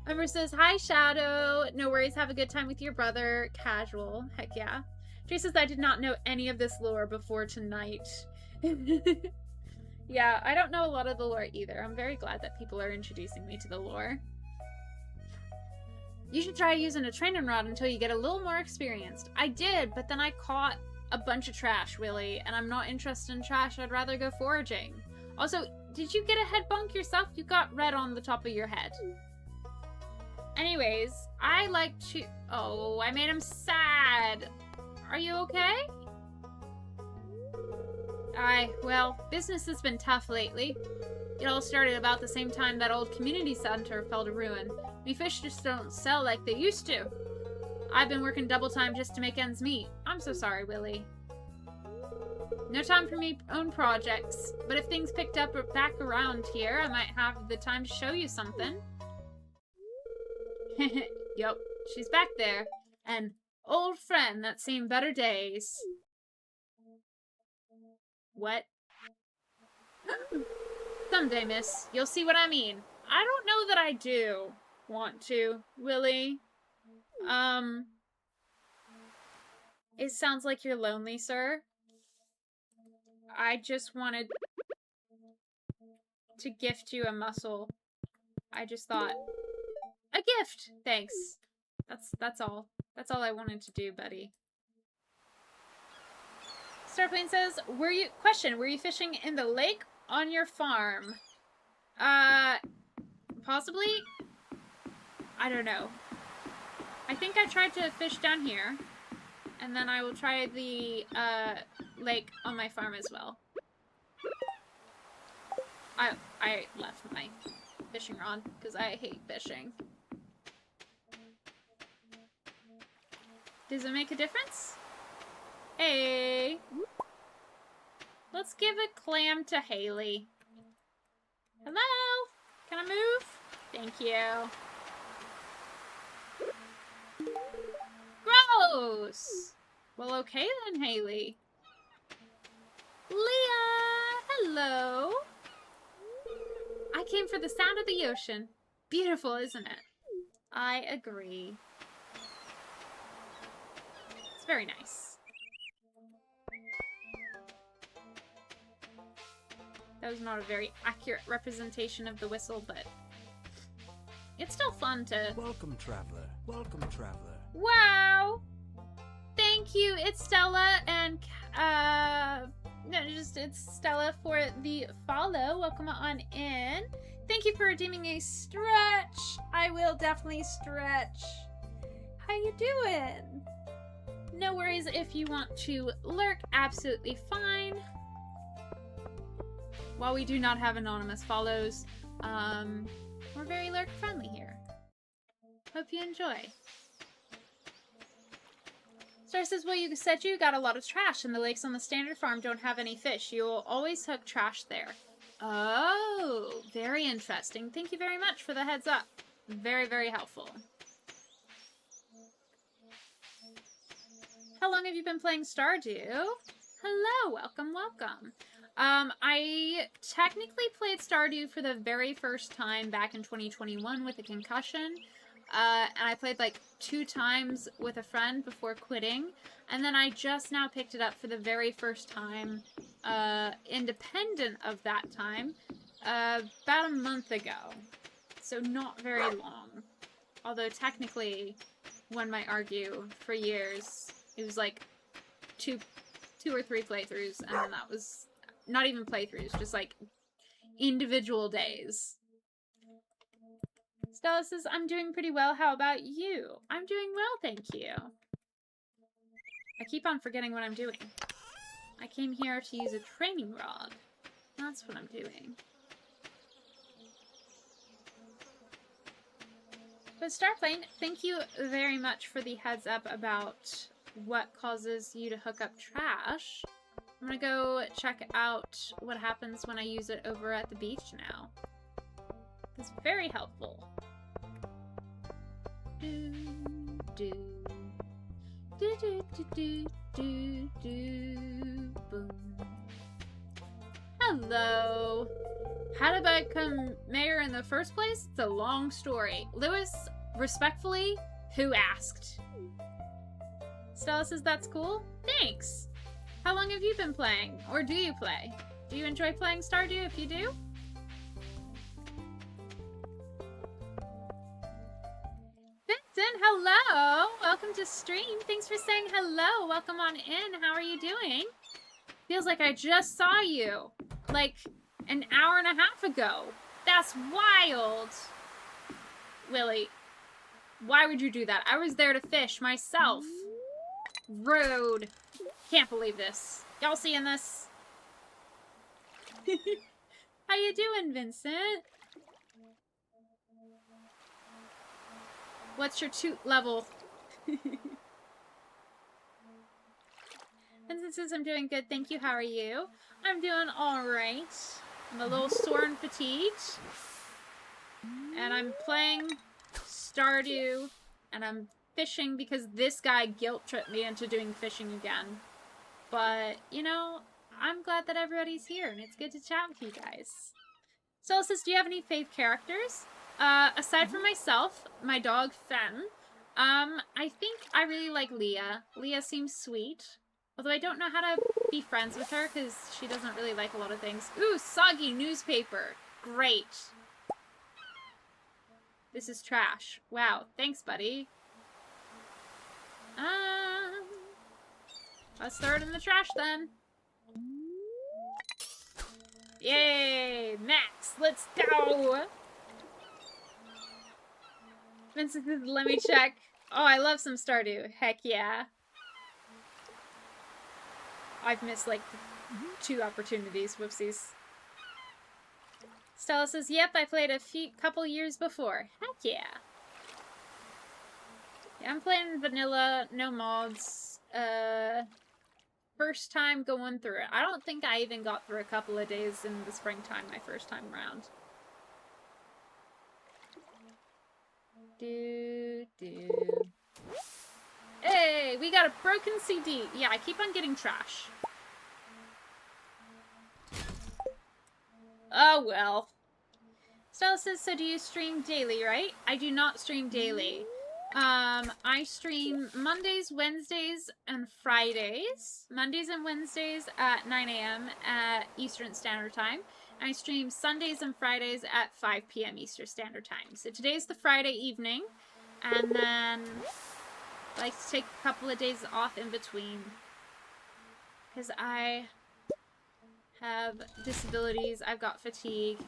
Ember says, hi, Shadow. No worries. Have a good time with your brother. Casual. Heck yeah. Jay says, I did not know any of this lore before tonight. Yeah, I don't know a lot of the lore either. I'm very glad that people are introducing me to the lore. You should try using a training rod until you get a little more experienced. I did, but then I caught a bunch of trash, Willie, and I'm not interested in trash. I'd rather go foraging. Also, did you get a head bonk yourself? You got red on the top of your head. Anyways, I like to... Oh, I made him sad. Are you okay? Well, business has been tough lately. It all started about the same time that old community center fell to ruin. Me fish just don't sell like they used to. I've been working double time just to make ends meet. I'm so sorry, Willie. No time for me own projects, but if things picked up or back around here, I might have the time to show you something. Yup, she's back there. An old friend that's seen better days. What? Someday, miss, you'll see what I mean. I don't know that I do want to, Willie. It sounds like you're lonely, sir. I just wanted to gift you a muscle. I just thought, a gift! Thanks. That's all. That's all I wanted to do, buddy. Starplane says, were you fishing in the lake on your farm? Possibly? I don't know. I think I tried to fish down here. And then I will try the, lake on my farm as well. I left my fishing rod, because I hate fishing. Does it make a difference? Hey. Let's give a clam to Haley. Hello? Can I move? Thank you. Gross! Well, okay then, Haley. Leah! Hello! I came for the sound of the ocean. Beautiful, isn't it? I agree. It's very nice. That was not a very accurate representation of the whistle, but it's still fun to... Welcome, traveler. Welcome, traveler. Wow! Thank you, it's Stella, and, it's Stella for the follow. Welcome on in. Thank you for redeeming a stretch. I will definitely stretch. How you doing? No worries if you want to lurk, absolutely fine. While we do not have anonymous follows, we're very lurk friendly here. Hope you enjoy. Star says, well, you said you got a lot of trash and the lakes on the standard farm don't have any fish. You'll always hook trash there. Oh, very interesting. Thank you very much for the heads up. Very, very helpful. How long have you been playing Stardew? Hello, welcome, welcome. I technically played Stardew for the very first time back in 2021 with a concussion. And I played like 2 times with a friend before quitting. And then I just now picked it up for the very first time, independent of that time, about a month ago. So not very long. Although technically, one might argue, for years, it was like two or three playthroughs, and then that was not even playthroughs, just like individual days. Stella says, I'm doing pretty well. How about you? I'm doing well, thank you. I keep on forgetting what I'm doing. I came here to use a training rod. That's what I'm doing. But Starplane, thank you very much for the heads up about what causes you to hook up trash. I'm gonna go check out what happens when I use it over at the beach now. It's very helpful. Do, do, do, do, do, do, do, boom. Hello. How did I become mayor in the first place? It's a long story. Lewis, respectfully, who asked? Stella says that's cool. Thanks. How long have you been playing? Or do you play? Do you enjoy playing Stardew if you do? Vincent, hello! Welcome to stream. Thanks for saying hello. Welcome on in. How are you doing? Feels like I just saw you. Like an hour and a half ago. That's wild. Willie, why would you do that? I was there to fish myself. Rude. Can't believe this. Y'all seeing this? How you doing, Vincent? What's your toot level? Vincent says I'm doing good, thank you. How are you? I'm doing alright. I'm a little sore and fatigued. And I'm playing Stardew. And I'm fishing because this guy guilt-tripped me into doing fishing again. But, you know, I'm glad that everybody's here, and it's good to chat with you guys. Soul says, do you have any fave characters? Aside from myself, my dog, Fen, I think I really like Leah. Leah seems sweet. Although I don't know how to be friends with her, because she doesn't really like a lot of things. Ooh, soggy newspaper. Great. This is trash. Wow, thanks, buddy. Let's throw it in the trash then. Yay! Max, let's go! Vincent says, let me check. Oh, I love some Stardew. Heck yeah. I've missed like 2 opportunities. Whoopsies. Stella says, yep, I played a couple years before. Heck yeah. Yeah, I'm playing vanilla, no mods. First time going through it. I don't think I even got through a couple of days in the springtime, my first time around. Hey, we got a broken CD. Yeah, I keep on getting trash. Oh, well. Stella says, so do you stream daily, right? I do not stream daily. I stream Mondays, Wednesdays, and Fridays. Mondays and Wednesdays at 9 a.m. at Eastern Standard Time. I stream Sundays and Fridays at 5 p.m. Eastern Standard Time. So today's the Friday evening, and then I like to take a couple of days off in between. Because I have disabilities, I've got fatigue.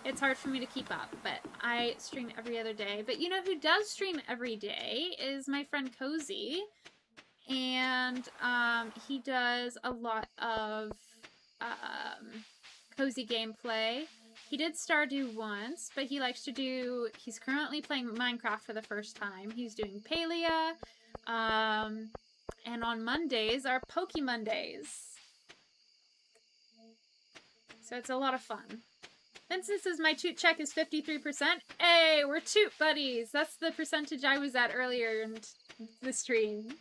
It's hard for me to keep up, but I stream every other day. But you know who does stream every day is my friend Cozy. And he does a lot of Cozy gameplay. He did Stardew once, but he likes to do... He's currently playing Minecraft for the first time. He's doing Palia. And on Mondays are Pokemon days. So it's a lot of fun. Vincent says my toot check is 53%. Hey, we're toot buddies. That's the percentage I was at earlier in the stream.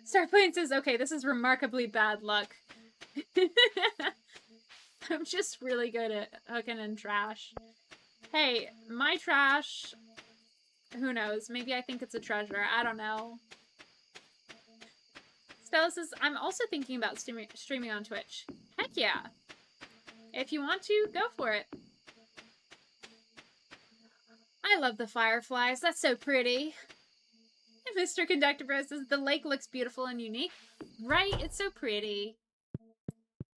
Starplane says, okay, this is remarkably bad luck. I'm just really good at hooking in trash. Hey, my trash, who knows? Maybe I think it's a treasure. I don't know. Stella says, I'm also thinking about streaming on Twitch. Heck yeah. If you want to, go for it. I love the fireflies. That's so pretty. Mr. Conductor Bro says, the lake looks beautiful and unique. Right? It's so pretty.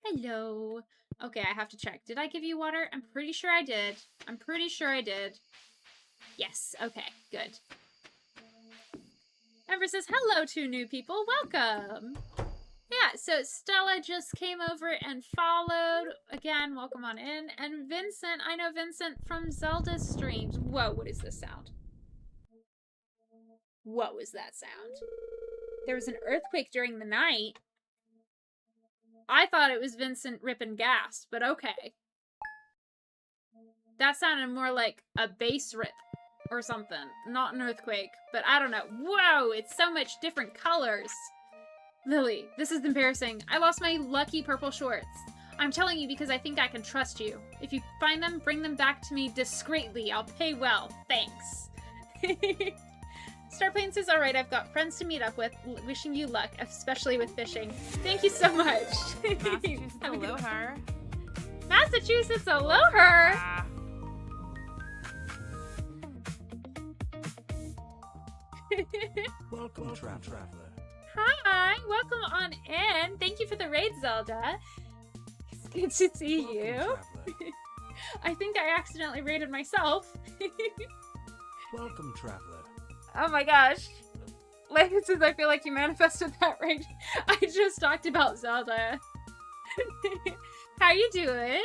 Hello. Okay, I have to check. Did I give you water? I'm pretty sure I did. I'm pretty sure I did. Yes. Okay, good. Ember says, hello to new people. Welcome. Yeah, so Stella just came over and followed. Again, welcome on in. And Vincent, I know Vincent from Zelda streams. Whoa, what is this sound? What was that sound? There was an earthquake during the night. I thought it was Vincent ripping gas, but okay. That sounded more like a bass rip or something. Not an earthquake, but I don't know. Whoa, it's so much different colors. Lily, this is embarrassing. I lost my lucky purple shorts. I'm telling you because I think I can trust you. If you find them, bring them back to me discreetly. I'll pay well. Thanks. Starplane says, alright, I've got friends to meet up with. Wishing you luck, especially with fishing. Thank you so much. Massachusetts, aloha. Massachusetts, aloha. Ah. Welcome, traveler. Hi, welcome on in. Thank you for the raid, Zelda. It's good to see you. I think I accidentally raided myself. Welcome, traveler. Oh my gosh. Like it says, I feel like you manifested that right. I just talked about Zelda. How you doing?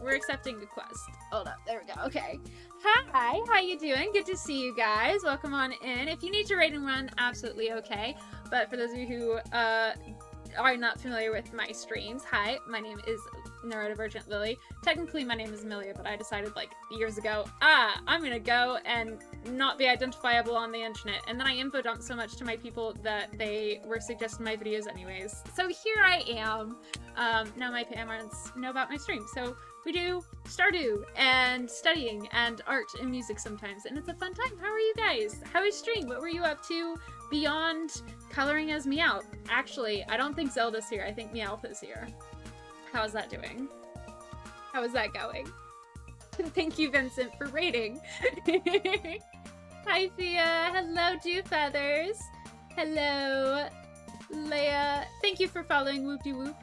We're accepting a quest. Hold up, there we go. Okay. Hi, how you doing? Good to see you guys. Welcome on in. If you need to raid and run, absolutely okay. But for those of you who are not familiar with my streams, hi, my name is Neurodivergent Lily. Technically, my name is Amelia, but I decided like years ago, I'm gonna go and not be identifiable on the internet. And then I info dumped so much to my people that they were suggesting my videos anyways. So here I am. Now my parents know about my stream. So we do Stardew and studying and art and music sometimes. And it's a fun time. How are you guys? How is stream? What were you up to beyond coloring as Meowth? Actually, I don't think Zelda's here. I think Meowth is here. How's that doing? How is that going? Thank you, Vincent, for rating. Hi, Thea. Hello, Dew Feathers. Hello, Leia. Thank you for following Whoop De Whoop.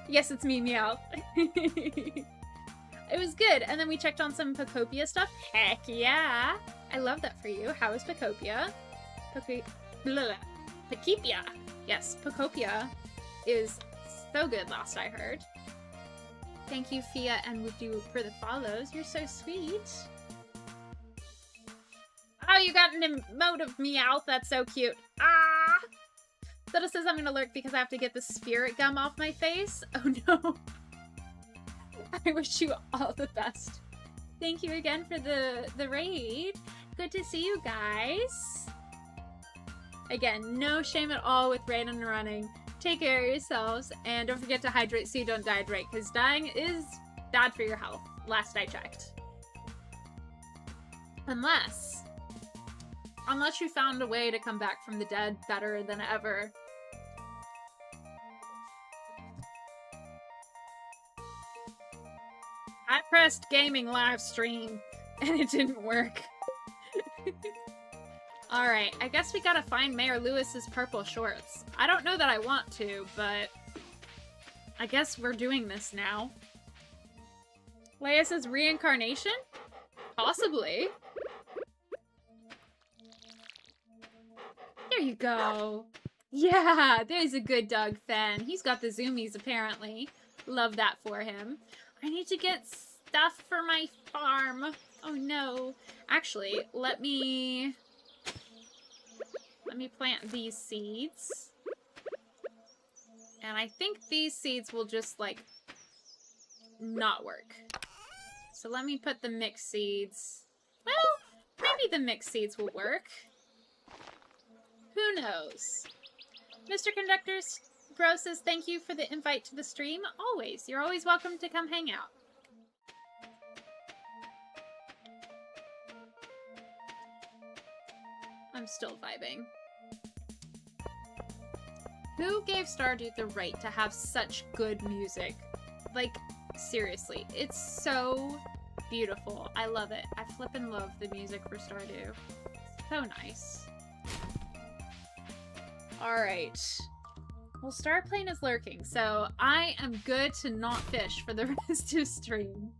Yes, it's me, Meowth. It was good. And then we checked on some Pokopia stuff. Heck yeah. I love that for you. How is Pokopia? Pokepia. Yes, Pokopia is so good, last I heard. Thank you, Fia and Whoop De Whoop, for the follows. You're so sweet. Oh, you got an emote of Meowth. That's so cute. Ah! Soda says I'm gonna lurk because I have to get the spirit gum off my face. Oh no. I wish you all the best. Thank you again for the raid. Good to see you guys. Again, no shame at all with raid and running. Take care of yourselves, and don't forget to hydrate so you don't dehydrate, because dying is bad for your health, last I checked. Unless you found a way to come back from the dead better than ever. I pressed gaming live stream, and it didn't work. Alright, I guess we gotta find Mayor Lewis's purple shorts. I don't know that I want to, but I guess we're doing this now. Leia says reincarnation? Possibly. There you go. Yeah, there's a good dog fan. He's got the zoomies, apparently. Love that for him. I need to get stuff for my farm. Oh no. Actually, let me plant these seeds. And I think these seeds will just, like, not work. So let me put the mixed seeds. Well, maybe the mixed seeds will work. Who knows? Mr. Conductor Bro says thank you for the invite to the stream. Always. You're always welcome to come hang out. I'm still vibing. Who gave Stardew the right to have such good music? Like, seriously, it's so beautiful. I love it. I flippin' love the music for Stardew. So nice. Alright. We'll start playing as lurking, so I am good to not fish for the rest of stream.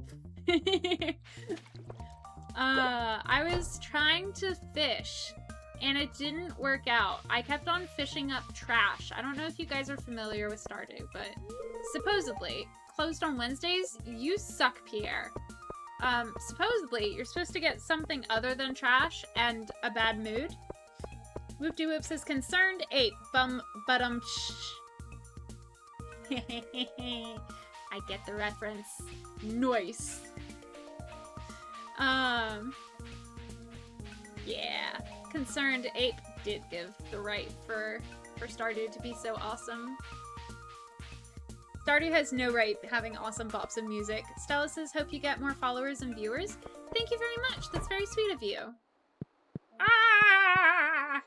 I was trying to fish, and it didn't work out. I kept on fishing up trash. I don't know if you guys are familiar with Stardew, but supposedly, closed on Wednesdays, you suck, Pierre. Supposedly, you're supposed to get something other than trash and a bad mood. Whoop-de-whoop says, concerned ape, I get the reference. Nice. Yeah. Concerned ape did give the right for Stardew to be so awesome. Stardew has no right having awesome bops of music. Stella says, hope you get more followers and viewers. Thank you very much. That's very sweet of you. Ah!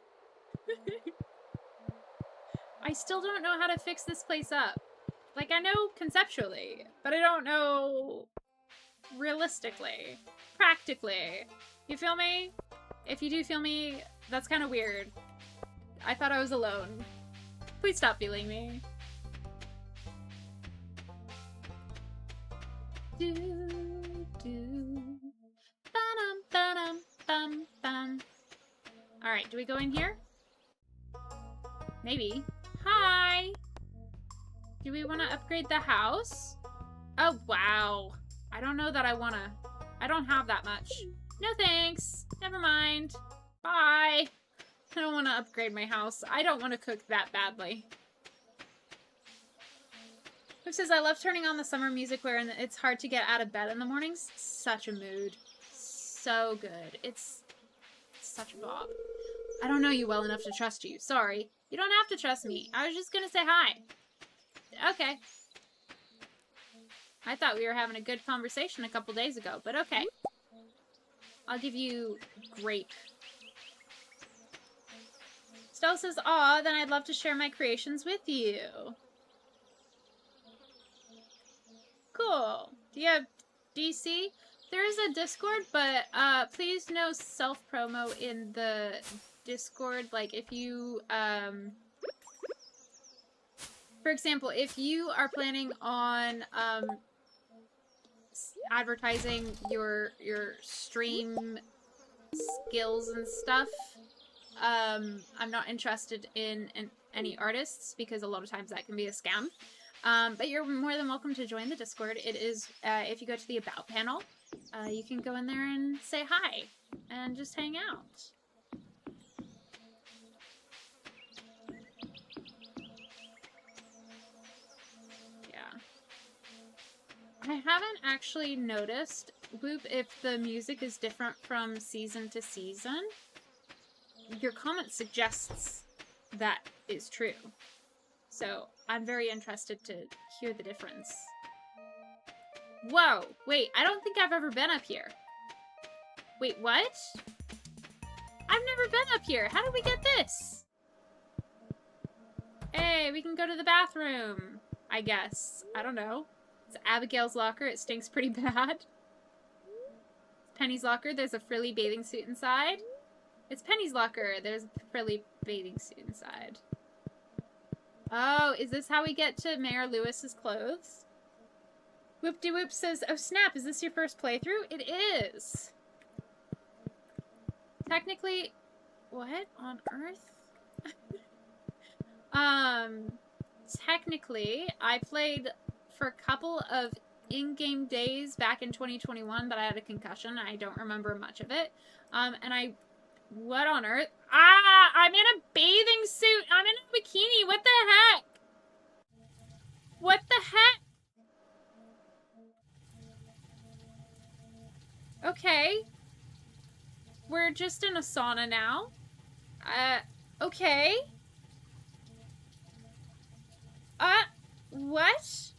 I still don't know how to fix this place up. Like, I know conceptually, but I don't know realistically, practically. You feel me? If you do feel me, that's kind of weird. I thought I was alone. Please stop feeling me. Do, do. Ba-dum, ba-dum, bum, bum. Alright, do we go in here? Maybe. Hi! Do we want to upgrade the house? Oh, wow. I don't know that I want to. I don't have that much. No thanks. Never mind. Bye. I don't want to upgrade my house. I don't want to cook that badly. Who says, I love turning on the summer music where it's hard to get out of bed in the mornings. Such a mood. So good. It's such a bop. I don't know you well enough to trust you. Sorry. You don't have to trust me. I was just gonna say hi. Okay. I thought we were having a good conversation a couple days ago, but okay. I'll give you grape. Stella says, aw, then I'd love to share my creations with you. Cool. Do you have DC? There is a Discord, but please no self-promo in the Discord. Like, if you, for example, if you are planning on advertising your stream skills and stuff, I'm not interested in any artists because a lot of times that can be a scam. But you're more than welcome to join the Discord. It is, if you go to the About panel, you can go in there and say hi and just hang out. I haven't actually noticed, Whoop, if the music is different from season to season. Your comment suggests that is true. So I'm very interested to hear the difference. Whoa, wait, I don't think I've ever been up here. Wait, what? I've never been up here. How did we get this? Hey, we can go to the bathroom, I guess. I don't know. It's Abigail's locker. It stinks pretty bad. Penny's locker. There's a frilly bathing suit inside. It's Penny's locker. There's a frilly bathing suit inside. Oh, is this how we get to Mayor Lewis's clothes? Whoop-de-whoop says, oh snap, is this your first playthrough? It is. Technically, what on earth? Technically, I played for a couple of in-game days back in 2021, but I had a concussion. I don't remember much of it. What on earth? Ah, I'm in a bathing suit. I'm in a bikini. What the heck? What the heck? Okay. We're just in a sauna now. Okay. What?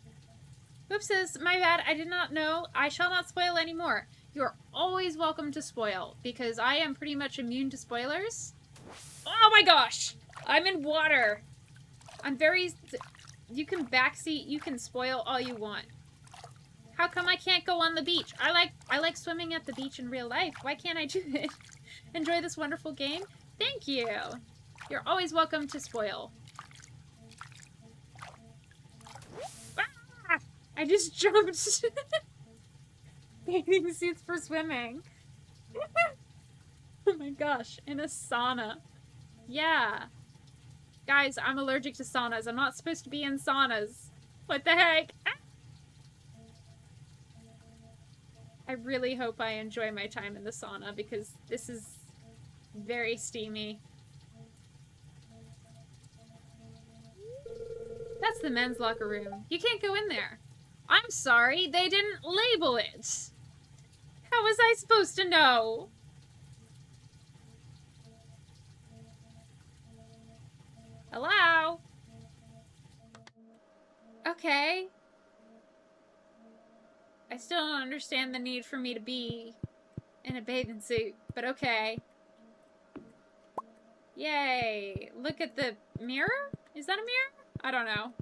Whoop says, my bad, I did not know. I shall not spoil anymore. You're always welcome to spoil, because I am pretty much immune to spoilers. Oh my gosh! I'm in water! I'm very... You can backseat, you can spoil all you want. How come I can't go on the beach? I like swimming at the beach in real life. Why can't I do it? Enjoy this wonderful game? Thank you! You're always welcome to spoil. Ah! I just jumped! Bathing suits for swimming. Oh my gosh, in a sauna. Yeah. Guys, I'm allergic to saunas. I'm not supposed to be in saunas. What the heck? Ah! I really hope I enjoy my time in the sauna because this is very steamy. That's the men's locker room. You can't go in there. I'm sorry, they didn't label it. How was I supposed to know? Hello? Okay. I still don't understand the need for me to be in a bathing suit, but okay. Yay. Look at the mirror? Is that a mirror? I don't know.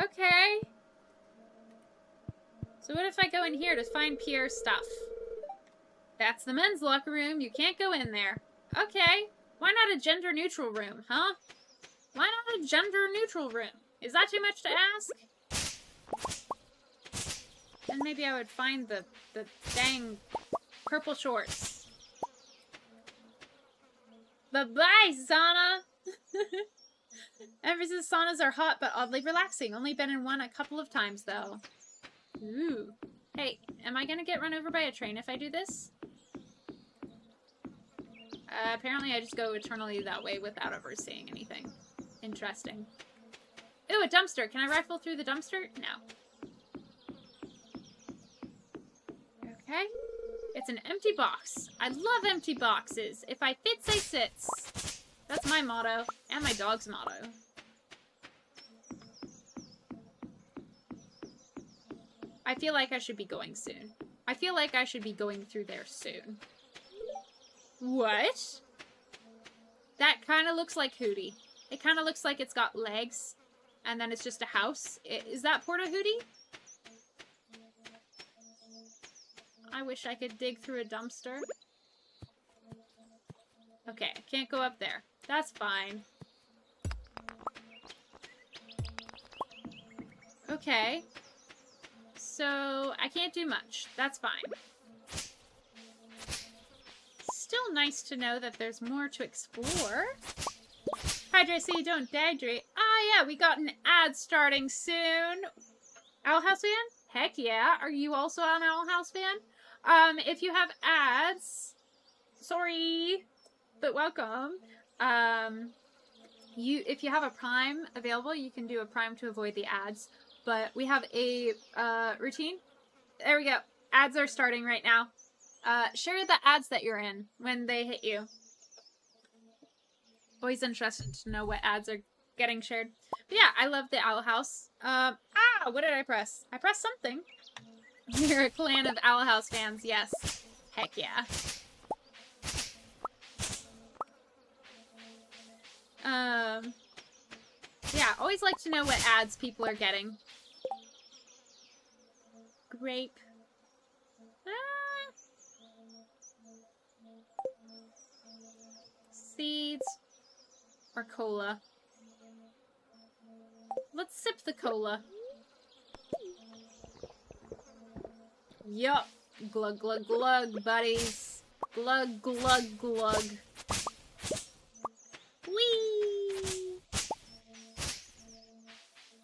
Okay. So what if I go in here to find Pierre's stuff? That's the men's locker room. You can't go in there. Okay. Why not a gender-neutral room, huh? Why not a gender-neutral room? Is that too much to ask? Then maybe I would find the dang purple shorts. Bye-bye, sauna! Emphasis saunas are hot but oddly relaxing. Only been in one a couple of times, though. Ooh. Hey, am I gonna get run over by a train if I do this? Apparently I just go eternally that way without ever seeing anything. Interesting. Ooh, a dumpster. Can I rifle through the dumpster? No. Okay. It's an empty box. I love empty boxes. If I fits, I sits. That's my motto. And my dog's motto. I feel like I should be going soon. I feel like I should be going through there soon. What? That kind of looks like Hootie. It kind of looks like it's got legs, and then it's just a house. Is that Porta Hootie? I wish I could dig through a dumpster. Okay, I can't go up there. That's fine. Okay. So, I can't do much. That's fine. Still nice to know that there's more to explore. Hydrate so you don't dehydrate. Ah, yeah, we got an ad starting soon. Owl House fan? Heck yeah. Are you also an Owl House fan? If you have ads, sorry, but welcome. if you have a Prime available, you can do a Prime to avoid the ads. But we have a routine. There we go. Ads are starting right now. Share the ads that you're in when they hit you. Always interested to know what ads are getting shared. But yeah, I love the Owl House. What did I press? I pressed something. You're a clan of Owl House fans, yes. Heck yeah. Yeah, always like to know what ads people are getting. Grape. Seeds. Or cola. Let's sip the cola. Yup. Glug, glug, glug, buddies. Glug, glug, glug. Whee!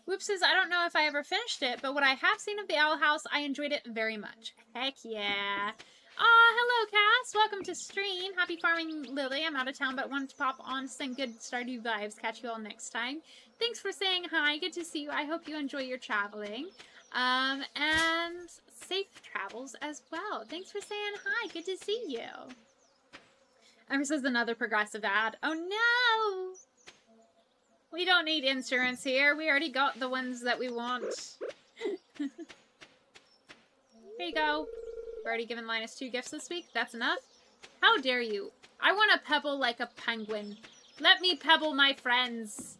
Whoopses, I don't know if I ever finished it, but what I have seen of the Owl House, I enjoyed it very much. Heck yeah. Hello, Cass. Welcome to stream. Happy farming, Lily. I'm out of town, but wanted to pop on to send good Stardew vibes. Catch you all next time. Thanks for saying hi. Good to see you. I hope you enjoy your traveling. And safe travels as well. Thanks for saying hi. Good to see you. And this is another progressive ad. Oh, no! We don't need insurance here. We already got the ones that we want. Here you go. We've already given Linus 2 gifts this week. That's enough. How dare you? I want to pebble like a penguin. Let me pebble my friends.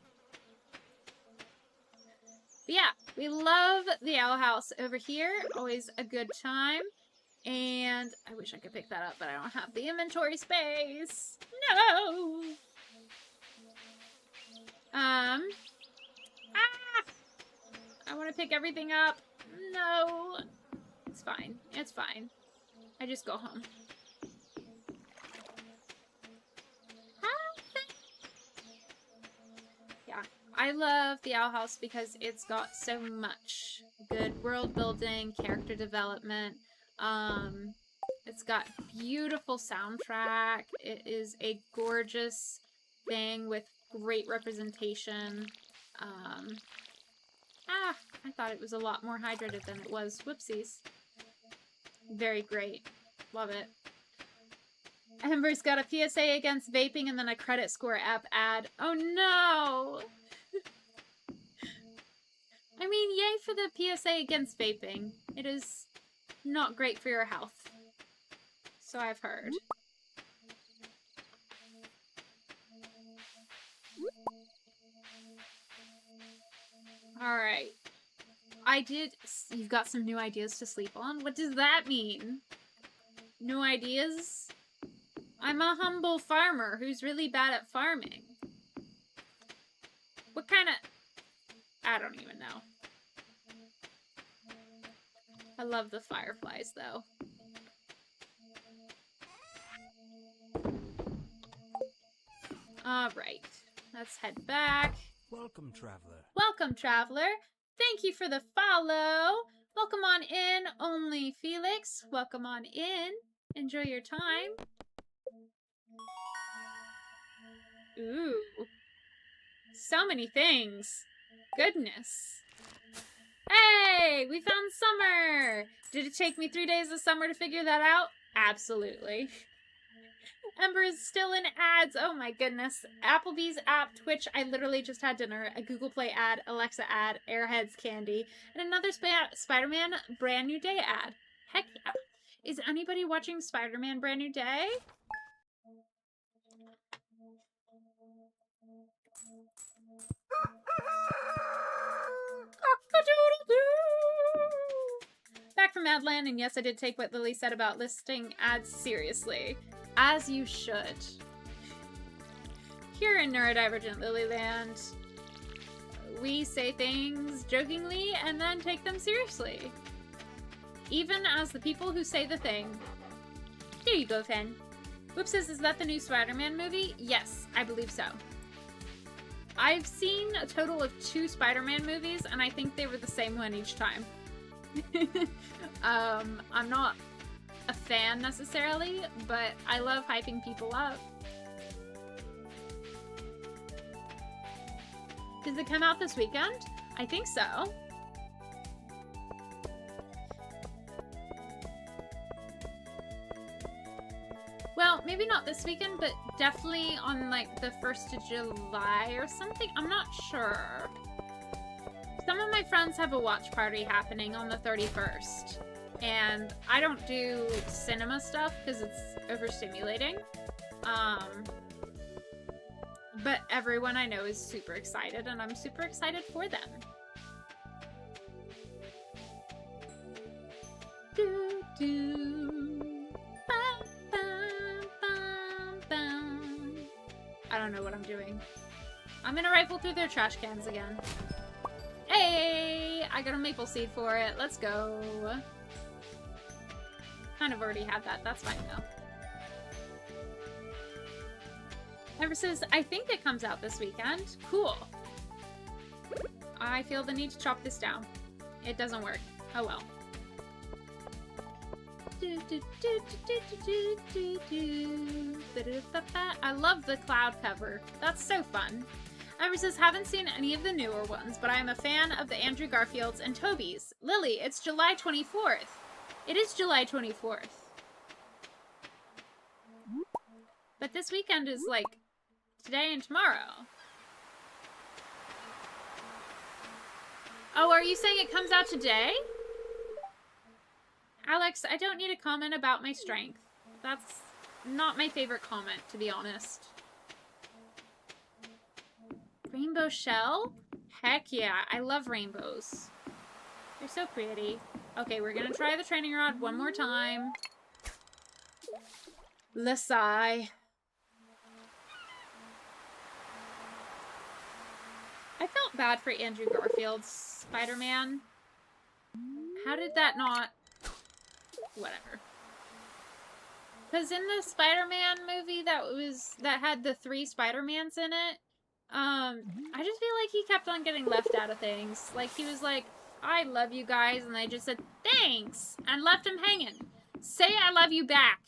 But yeah, we love the Owl House over here. Always a good time. And I wish I could pick that up, but I don't have the inventory space. No! I want to pick everything up. No. It's fine. It's fine. I just go home. Yeah. I love the Owl House because it's got so much good world building, character development. It's got beautiful soundtrack. It is a gorgeous thing with great representation. I thought it was a lot more hydrated than it was. Whoopsies. Very great. Love it. Ember's got a PSA against vaping and then a credit score app ad. Oh no! I mean, yay for the PSA against vaping. It is not great for your health. So I've heard. Alright. You've got some new ideas to sleep on? What does that mean? New ideas? I'm a humble farmer who's really bad at farming. What kind of... I don't even know. I love the fireflies, though. Alright. Let's head back. Welcome, traveler. Welcome, traveler. Thank you for the follow. Welcome on in, Only Felix. Welcome on in. Enjoy your time. Ooh. So many things. Goodness. Hey, we found summer. Did it take me 3 days of summer to figure that out? Absolutely. Ember is still in ads. Oh my goodness. Applebee's app, Twitch, I literally just had dinner. A Google Play ad, Alexa ad, Airheads candy, and another Spider-Man Brand New Day ad. Heck yeah. Is anybody watching Spider-Man Brand New Day? Back from Adland, and yes, I did take what Lily said about listing ads seriously. As you should. Here in Neurodivergent Lilyland, we say things jokingly and then take them seriously. Even as the people who say the thing. Here you go, Fen. Whoopses, is that the new Spider-Man movie? Yes, I believe so. I've seen a total of 2 Spider-Man movies, and I think they were the same one each time. I'm not a fan necessarily, but I love hyping people up. Does it come out this weekend? I think so. Well, maybe not this weekend, but definitely on like the 1st of July or something. I'm not sure. Some of my friends have a watch party happening on the 31st. And I don't do cinema stuff because it's overstimulating. But everyone I know is super excited, and I'm super excited for them. Do, do. Bum, bum, bum, bum. I don't know what I'm doing. I'm gonna rifle through their trash cans again. Hey! I got a maple seed for it. Let's go. Kind of already had that. That's fine, though. Ever says, I think it comes out this weekend. Cool. I feel the need to chop this down. It doesn't work. Oh well. I love the cloud cover. That's so fun. Ever says, haven't seen any of the newer ones, but I am a fan of the Andrew Garfields and Toby's. Lily, it's July 24th. It is July 24th. But this weekend is like today and tomorrow. Oh, are you saying it comes out today? Alex, I don't need a comment about my strength. That's not my favorite comment, to be honest. Rainbow shell? Heck yeah, I love rainbows. They're so pretty. Okay, we're gonna try the training rod one more time. Lasai. I felt bad for Andrew Garfield's Spider-Man. How did that not... Whatever. Because in the Spider-Man movie that had the 3 Spider-Mans in it, I just feel like he kept on getting left out of things. Like, he was like, I love you guys, and they just said, thanks, and left him hanging. Say I love you back.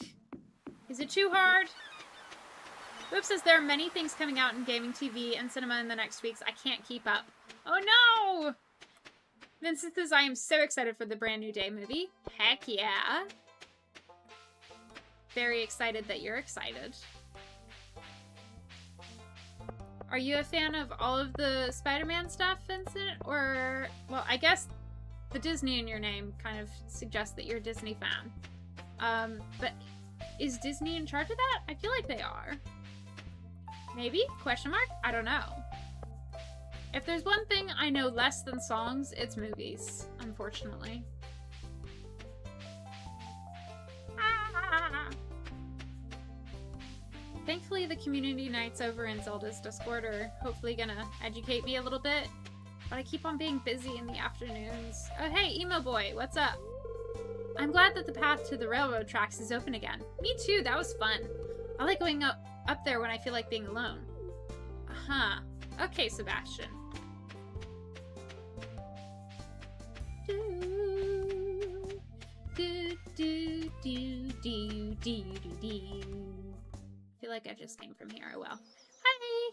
Is it too hard? Whoop says there are many things coming out in gaming, TV, and cinema in the next weeks. I can't keep up. Oh no! Vincent says, I am so excited for the brand new Day movie. Heck yeah. Very excited that you're excited. Are you a fan of all of the Spider-Man stuff, Vincent? Or, well, I guess the Disney in your name kind of suggests that you're a Disney fan. But is Disney in charge of that? I feel like they are. Maybe? Question mark? I don't know. If there's one thing I know less than songs, it's movies, unfortunately. Ah. Thankfully, the community nights over in Zelda's Discord are hopefully gonna educate me a little bit, but I keep on being busy in the afternoons. Oh, hey, Emo Boy, what's up? I'm glad that the path to the railroad tracks is open again. Me too, that was fun. I like going up there when I feel like being alone. Uh-huh. Okay, Sebastian. I feel like I just came from here. Oh well. Hi!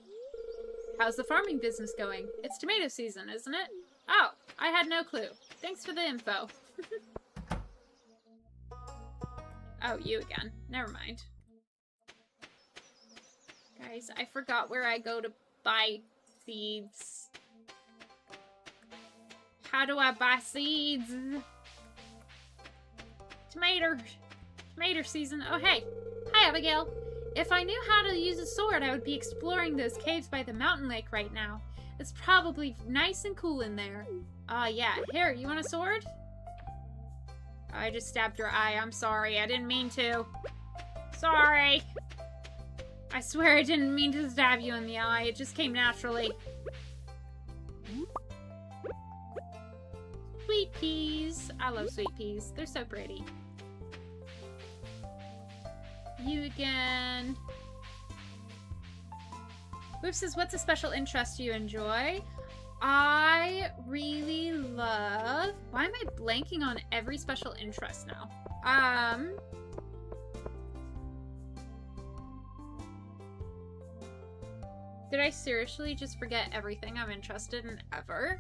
How's the farming business going? It's tomato season, isn't it? Oh, I had no clue. Thanks for the info. Oh, you again. Never mind. Guys, I forgot where I go to buy seeds. How do I buy seeds? Tomato season. Oh, hey. Hi, Abigail. If I knew how to use a sword, I would be exploring those caves by the mountain lake right now. It's probably nice and cool in there. Yeah. Here, you want a sword? I just stabbed your eye. I'm sorry. I didn't mean to. Sorry. I swear I didn't mean to stab you in the eye. It just came naturally. Sweet peas. I love sweet peas. They're so pretty. You again. Whoop says, what's a special interest you enjoy? I really love... Why am I blanking on every special interest now? Did I seriously just forget everything I'm interested in ever?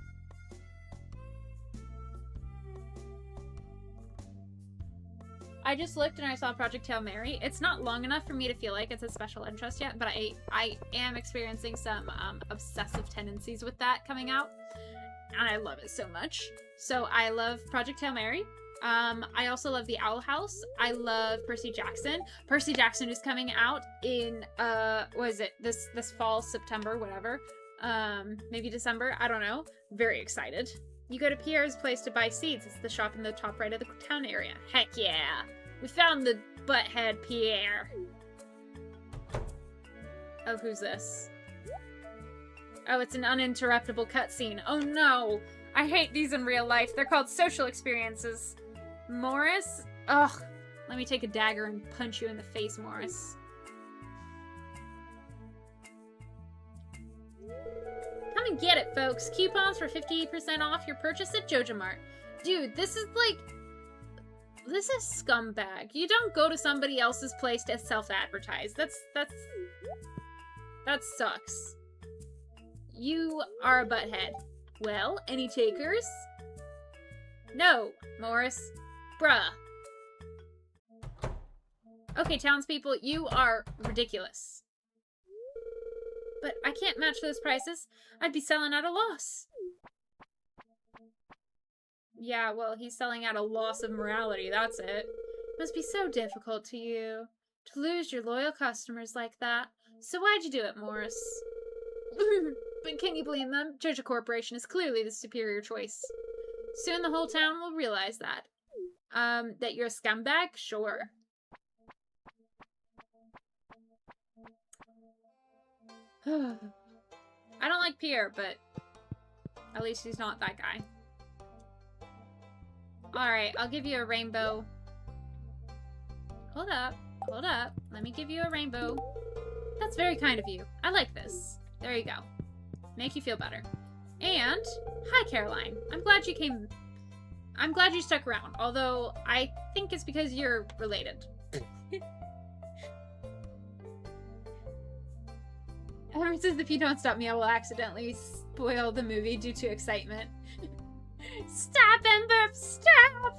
I just looked and I saw Project Hail Mary. It's not long enough for me to feel like it's a special interest yet, but I am experiencing some obsessive tendencies with that coming out. And I love it so much. So I love Project Hail Mary. I also love The Owl House. I love Percy Jackson. Percy Jackson is coming out in what is it? This fall, September, whatever. Maybe December. I don't know. Very excited. You go to Pierre's place to buy seeds. It's the shop in the top right of the town area. Heck yeah! We found the butthead Pierre. Oh, who's this? Oh, it's an uninterruptible cutscene. Oh no! I hate these in real life. They're called social experiences. Morris? Ugh. Let me take a dagger and punch you in the face, Morris. Come and get it, folks. Coupons for 50% off your purchase at JojaMart. Dude, this is like... This is scumbag. You don't go to somebody else's place to self-advertise. That sucks. You are a butthead. Well, any takers? No, Morris. Bruh. Okay, townspeople, you are ridiculous. But I can't match those prices. I'd be selling at a loss. Yeah, well, he's selling at a loss of morality, that's it. Must be so difficult to you to lose your loyal customers like that. So why'd you do it, Morris? But can you blame them? Joja Corporation is clearly the superior choice. Soon the whole town will realize that. That you're a scumbag? Sure. I don't like Pierre, but at least he's not that guy. Alright, I'll give you a rainbow. Hold up. Hold up. Let me give you a rainbow. That's very kind of you. I like this. There you go. Make you feel better. And, hi Caroline. I'm glad you came. I'm glad you stuck around, although I think it's because you're related. Ever since if you don't stop me, I will accidentally spoil the movie due to excitement. Stop, Ember! Stop!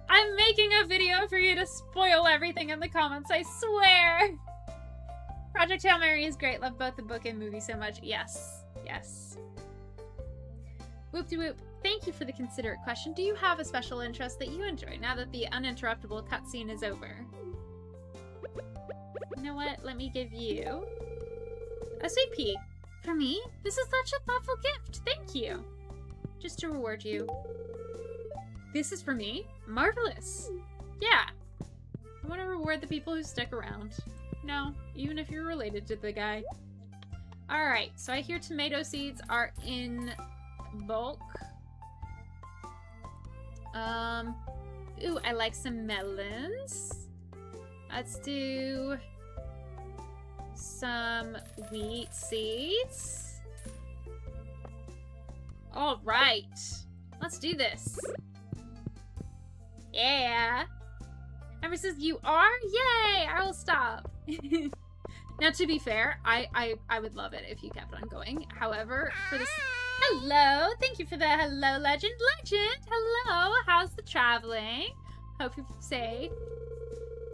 I'm making a video for you to spoil everything in the comments, I swear! Project Hail Mary is great. Love both the book and movie so much. Yes. Yes. Whoop-de-whoop. Thank you for the considerate question. Do you have a special interest that you enjoy now that the uninterruptible cutscene is over? You know what? Let me give you a sweet pea. For me? This is such a thoughtful gift. Thank you. Just to reward you. This is for me? Marvelous. Yeah. I want to reward the people who stick around. No, even if you're related to the guy. Alright, so I hear tomato seeds are in bulk. Ooh, I like some melons. Let's do some wheat seeds. Alright, let's do this. Yeah. Ember says, you are? Yay! I will stop. Now, to be fair, I would love it if you kept on going. However, for this... Hello! Thank you for the hello, Legend. Legend! Hello! How's the traveling? Hope you're safe.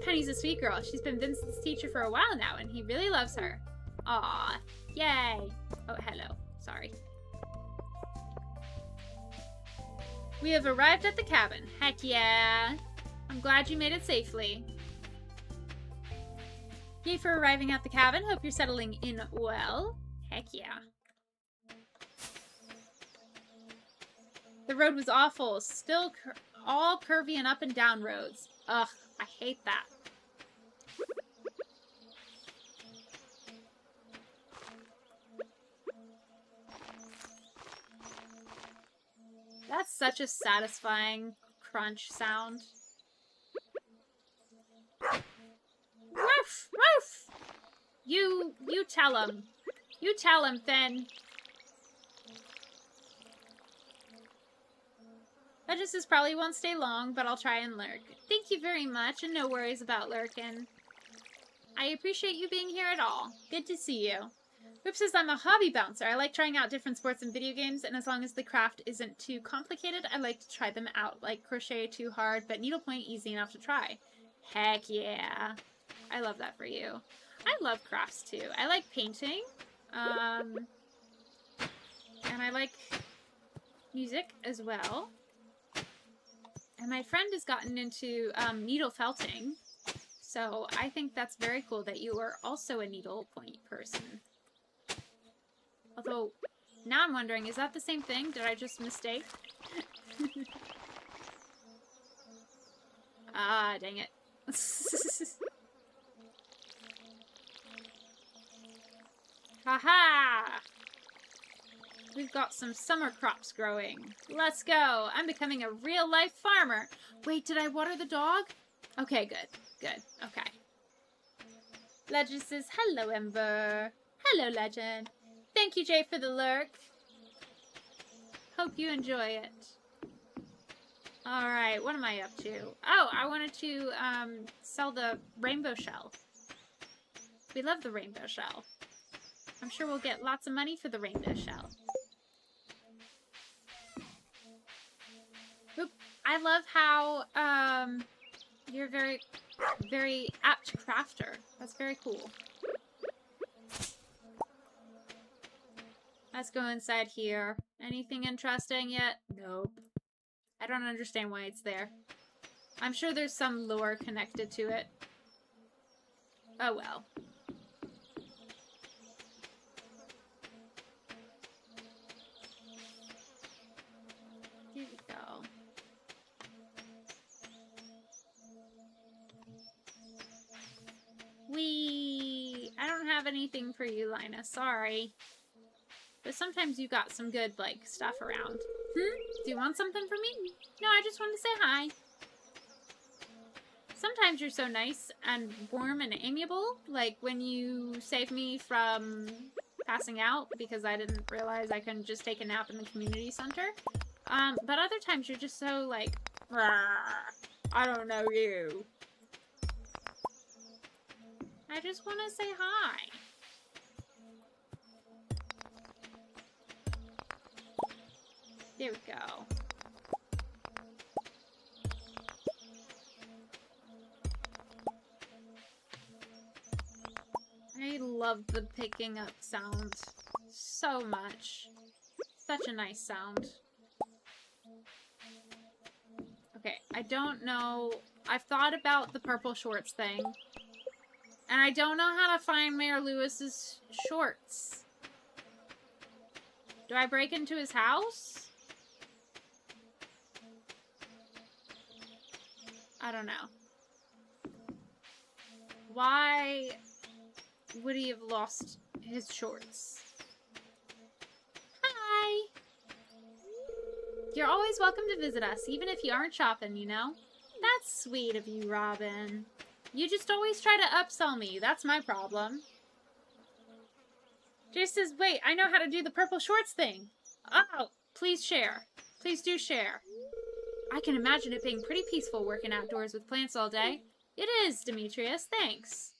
Penny's a sweet girl. She's been Vincent's teacher for a while now, and he really loves her. Aw. Yay! Oh, hello. Sorry. We have arrived at the cabin. Heck yeah! I'm glad you made it safely. Yay for arriving at the cabin. Hope you're settling in well. Heck yeah. The road was awful. Still all curvy and up and down roads. Ugh, I hate that. That's such a satisfying crunch sound. Woof! Woof! You tell him. You tell him, Finn. Registers probably won't stay long, but I'll try and lurk. Thank you very much, and no worries about lurking. I appreciate you being here at all. Good to see you. Whoop says, I'm a hobby bouncer. I like trying out different sports and video games, and as long as the craft isn't too complicated, I like to try them out. Like crochet too hard, but needlepoint easy enough to try. Heck yeah. I love that for you. I love crafts too. I like painting. And I like music as well. And my friend has gotten into needle felting. So I think that's very cool that you are also a needlepoint person. Although, now I'm wondering, is that the same thing? Did I just mistake? Ah, dang it. Haha! We've got some summer crops growing. Let's go! I'm becoming a real-life farmer! Wait, did I water the dog? Okay, good. Good. Okay. Legend says, hello, Ember. Hello, Legend. Thank you, Jay, for the lurk. Hope you enjoy it. Alright, what am I up to? Oh, I wanted to sell the rainbow shell. We love the rainbow shell. I'm sure we'll get lots of money for the rainbow shell. Oop. I love how you're very, very apt crafter. That's very cool. Let's go inside here. Anything interesting yet? Nope. I don't understand why it's there. I'm sure there's some lore connected to it. Oh well. Here we go. I don't have anything for you, Linus. Sorry. But sometimes you got some good, like, stuff around. Do you want something from me? No, I just wanted to say hi. Sometimes you're so nice and warm and amiable. Like when you saved me from passing out because I didn't realize I couldn't just take a nap in the community center. But other times you're just so like, I don't know you. I just want to say hi. There we go. I love the picking up sound so much. Such a nice sound. Okay, I don't know. I've thought about the purple shorts thing. And I don't know how to find Mayor Lewis's shorts. Do I break into his house? I don't know. Why would he have lost his shorts? Hi! You're always welcome to visit us, even if you aren't shopping, you know? That's sweet of you, Robin. You just always try to upsell me. That's my problem. Jay says, wait, I know how to do the purple shorts thing. Oh, please share. Please do share. I can imagine it being pretty peaceful working outdoors with plants all day. It is, Demetrius. Thanks.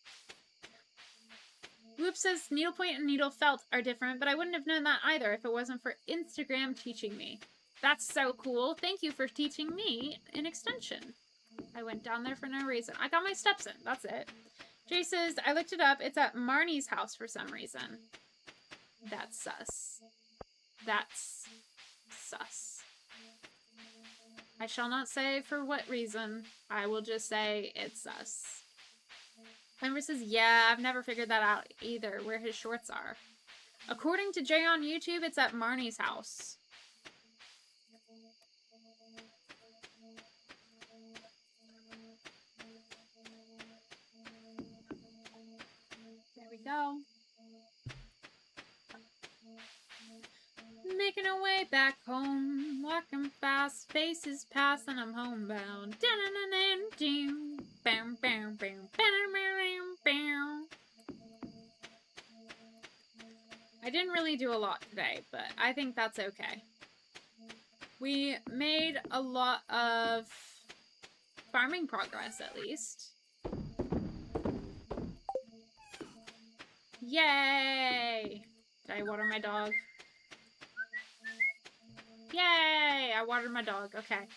Whoop says needlepoint and needle felt are different, but I wouldn't have known that either if it wasn't for Instagram teaching me. That's so cool. Thank you for teaching me an extension. I went down there for no reason. I got my steps in. That's it. Jay says, I looked it up. It's at Marnie's house for some reason. That's sus. That's sus. I shall not say for what reason. I will just say it's sus. Climber says, yeah, I've never figured that out either, where his shorts are. According to Jay on YouTube, it's at Marnie's house. There we go. Making our way back home, walking fast, faces pass, and I'm homebound. I didn't really do a lot today, but I think that's okay. We made a lot of farming progress, at least. Yay! Did I water my dog? Yay! I watered my dog. Okay.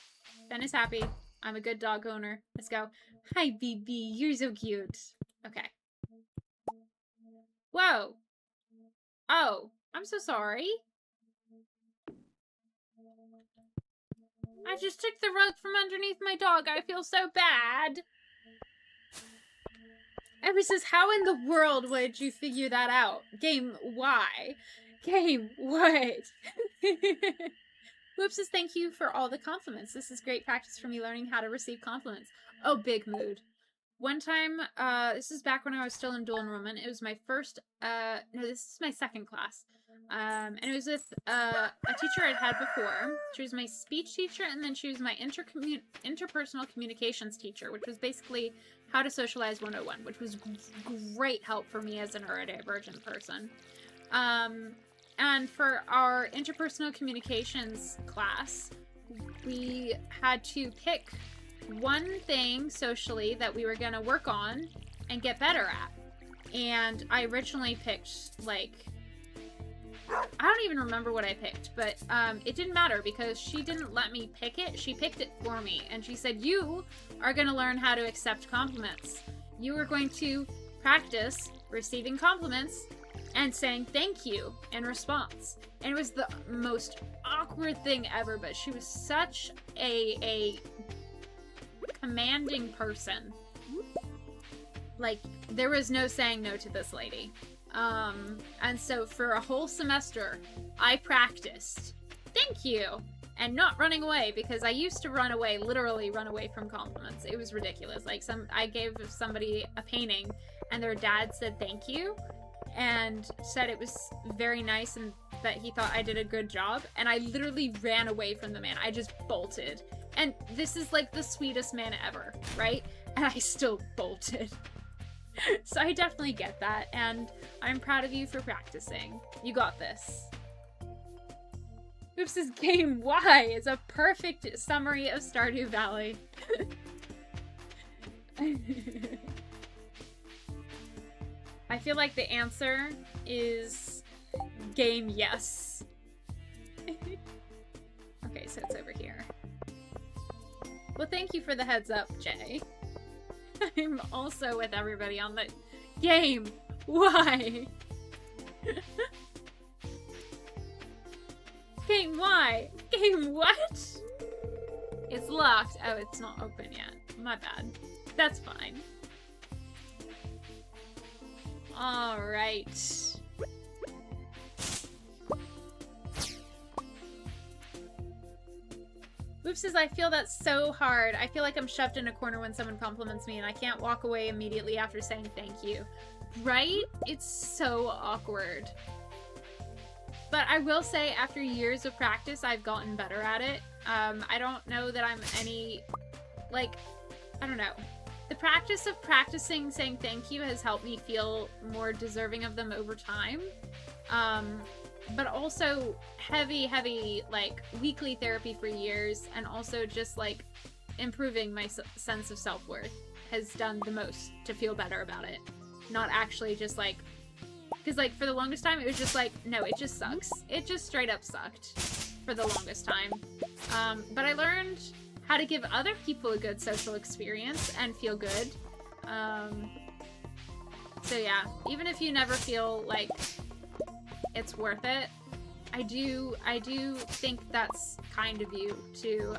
Ben is happy. I'm a good dog owner. Let's go. Hi, BB. You're so cute. Okay. Whoa. Oh, I'm so sorry. I just took the rug from underneath my dog. I feel so bad. Emma says, how in the world would you figure that out? Game, why? Game, what? Whoop says, thank you for all the compliments. This is great practice for me learning how to receive compliments. Oh, big mood. One time, this is back when I was still in dual enrollment. It was my first, no, this is my second class. And it was with a teacher I'd had before. She was my speech teacher, and then she was my interpersonal communications teacher, which was basically how to socialize 101, which was great help for me as a neurodivergent person. And for our interpersonal communications class, we had to pick one thing socially that we were going to work on and get better at. And I originally picked, like, I don't even remember what I picked, but it didn't matter because she didn't let me pick it. She picked it for me. And she said, you are going to learn how to accept compliments. You are going to practice receiving compliments and saying thank you in response. And it was the most awkward thing ever, but she was such a commanding person. Like, there was no saying no to this lady. And so for a whole semester, I practiced thank you and not running away, because I used to run away, literally run away from compliments. It was ridiculous. Like, I gave somebody a painting and their dad said thank you and said it was very nice and that he thought I did a good job, and I literally ran away from the man. I just bolted. And this is like the sweetest man ever, right? And I still bolted. So I definitely get that, and I'm proud of you for practicing. You got this. Oops' game Y is a perfect summary of Stardew Valley. I feel like the answer is game yes. Okay, so it's over here. Well, thank you for the heads up, Jay. I'm also with everybody on the game. Why? Game why? Game what? It's locked. Oh, it's not open yet. My bad. That's fine. Alright. Whoop says, I feel that's so hard. I feel like I'm shoved in a corner when someone compliments me and I can't walk away immediately after saying thank you. Right? It's so awkward. But I will say, after years of practice, I've gotten better at it. I don't know that I'm any, like, I don't know. The practice of practicing saying thank you has helped me feel more deserving of them over time. But also heavy, like, weekly therapy for years, and also just, like, improving my sense of self-worth has done the most to feel better about it. Not actually just, like, because, like, for the longest time, it was just like, no, it just sucks. It just straight up sucked for the longest time. But I learned how to give other people a good social experience and feel good. So yeah, even if you never feel like it's worth it, I do think that's kind of you to,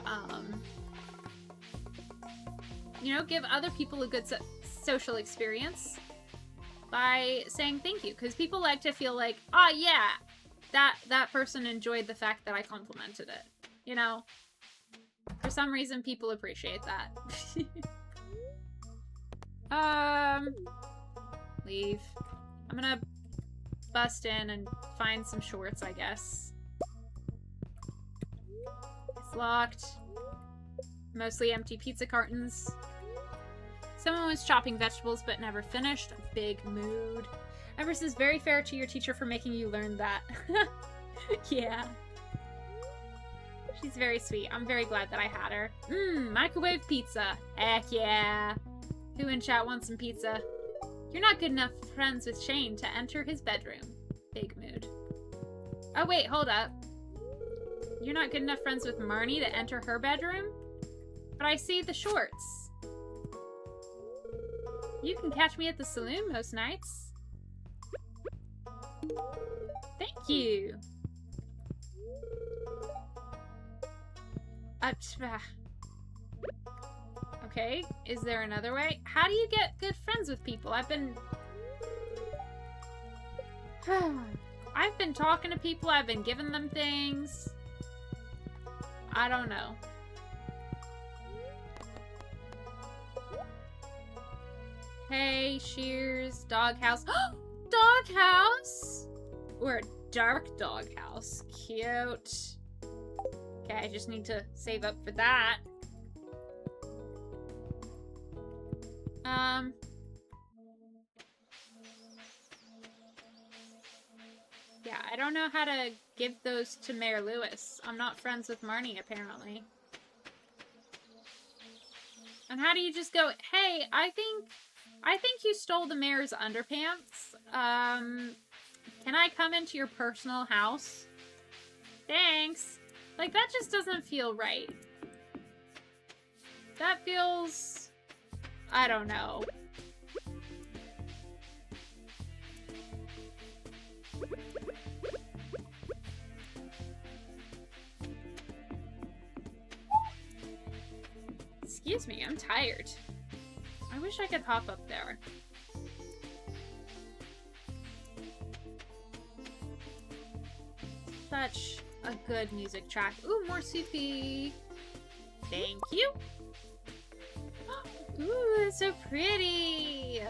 you know, give other people a good social experience by saying thank you, because people like to feel like, oh yeah, that person enjoyed the fact that I complimented it, you know? For some reason, people appreciate that. Leave. I'm gonna bust in and find some shorts, I guess. It's locked. Mostly empty pizza cartons. Someone was chopping vegetables but never finished. Big mood. Everest is very fair to your teacher for making you learn that. Yeah. She's very sweet. I'm very glad that I had her. Microwave pizza. Heck yeah. Who in chat wants some pizza? You're not good enough friends with Shane to enter his bedroom. Big mood. Oh wait, hold up. You're not good enough friends with Marnie to enter her bedroom? But I see the shorts. You can catch me at the saloon most nights. Thank you. Okay, is there another way? How do you get good friends with people? I've been talking to people, I've been giving them things. I don't know. Hey, Shears, doghouse. Doghouse! Or a dark doghouse. Cute. Okay, I just need to save up for that. Yeah, I don't know how to give those to Mayor Lewis. I'm not friends with Marnie, apparently. And how do you just go, hey, I think you stole the mayor's underpants. Can I come into your personal house? Thanks. Like, that just doesn't feel right. That feels... I don't know. Excuse me, I'm tired. I wish I could hop up there. Such a good music track. Ooh, more CP. Thank you. Ooh, it's so pretty.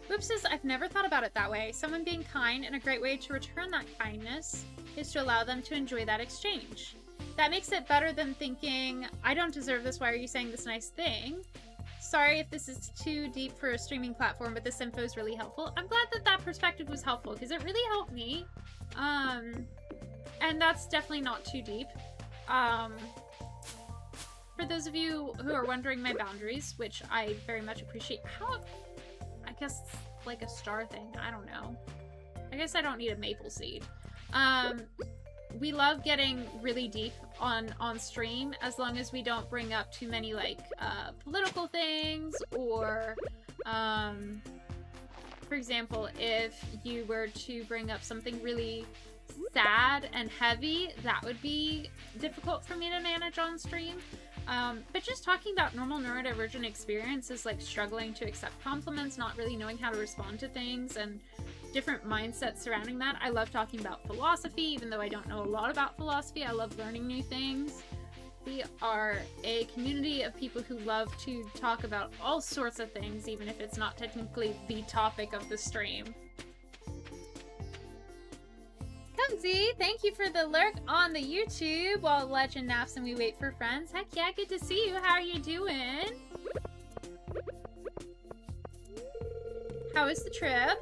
Whoops says, I've never thought about it that way. Someone being kind, and a great way to return that kindness is to allow them to enjoy that exchange. That makes it better than thinking, I don't deserve this, why are you saying this nice thing? Sorry if this is too deep for a streaming platform, but this info is really helpful. I'm glad that that perspective was helpful, because it really helped me. And that's definitely not too deep. For those of you who are wondering my boundaries, which I very much appreciate, I guess like a star thing, I don't know. I guess I don't need a maple seed. We love getting really deep on stream, as long as we don't bring up too many like political things, or for example, if you were to bring up something really sad and heavy, that would be difficult for me to manage on stream. But just talking about normal neurodivergent experiences, like struggling to accept compliments, not really knowing how to respond to things, and different mindsets surrounding that. I love talking about philosophy, even though I don't know a lot about philosophy. I love learning new things. We are a community of people who love to talk about all sorts of things, even if it's not technically the topic of the stream. Kumsy, thank you for the lurk on the YouTube while Legend naps and we wait for friends. Heck yeah, good to see you. How are you doing? How was the trip?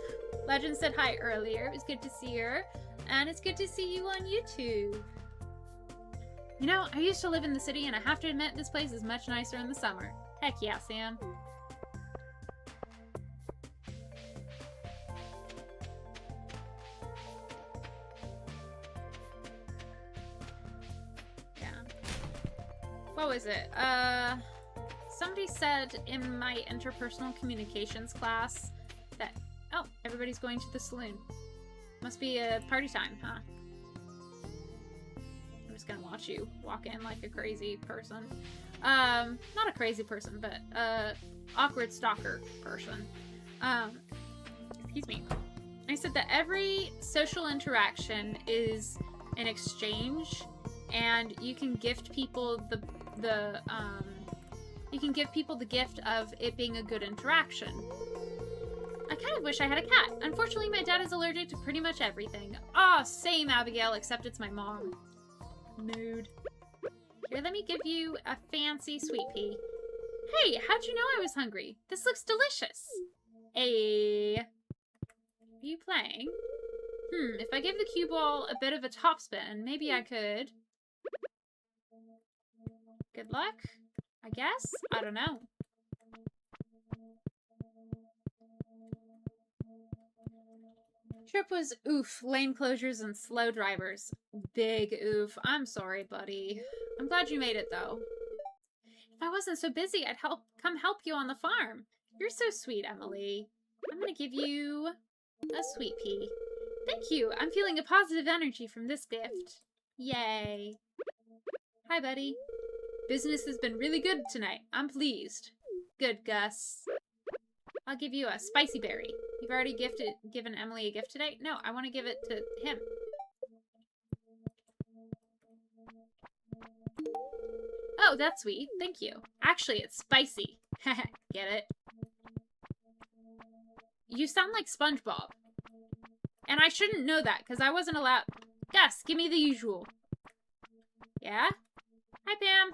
Legend said hi earlier. It was good to see her. And it's good to see you on YouTube. You know, I used to live in the city, and I have to admit, this place is much nicer in the summer. Heck yeah, Sam. Yeah. What was it? Somebody said in my interpersonal communications class that, oh, everybody's going to the saloon. Must be a party time, huh? I'm just gonna watch you walk in like a crazy person. Not a crazy person, but awkward stalker person. Excuse me. I said that every social interaction is an exchange, and you can gift people you can give people the gift of it being a good interaction. I kind of wish I had a cat. Unfortunately, my dad is allergic to pretty much everything. Ah, same, Abigail, except it's my mom. Mood. Here, let me give you a fancy sweet pea. Hey, how'd you know I was hungry? This looks delicious. Hey. Are you playing? If I give the cue ball a bit of a topspin, maybe I could. Good luck, I guess? I don't know. Trip was oof, lane closures and slow drivers. Big oof. I'm sorry, buddy. I'm glad you made it, though. If I wasn't so busy, I'd come help you on the farm. You're so sweet, Emily. I'm gonna give you a sweet pea. Thank you. I'm feeling a positive energy from this gift. Yay. Hi, buddy. Business has been really good tonight. I'm pleased. Good, Gus. I'll give you a spicy berry. You've already given Emily a gift today? No, I want to give it to him. Oh, that's sweet. Thank you. Actually, it's spicy. Get it? You sound like SpongeBob. And I shouldn't know that, because I wasn't allowed... Gus, give me the usual. Yeah? Hi, Pam.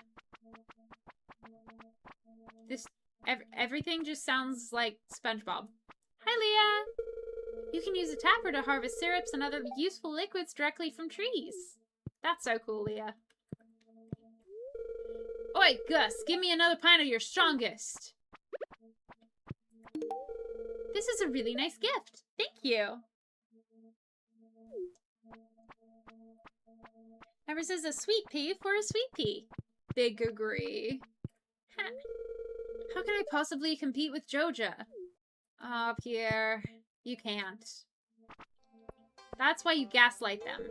Everything just sounds like SpongeBob. Hi, Leah. You can use a tapper to harvest syrups and other useful liquids directly from trees. That's so cool, Leah. Oi, Gus, give me another pint of your strongest. This is a really nice gift. Thank you. Never says a sweet pea for a sweet pea. Big agree. How can I possibly compete with Joja? Oh, Pierre, you can't. That's why you gaslight them.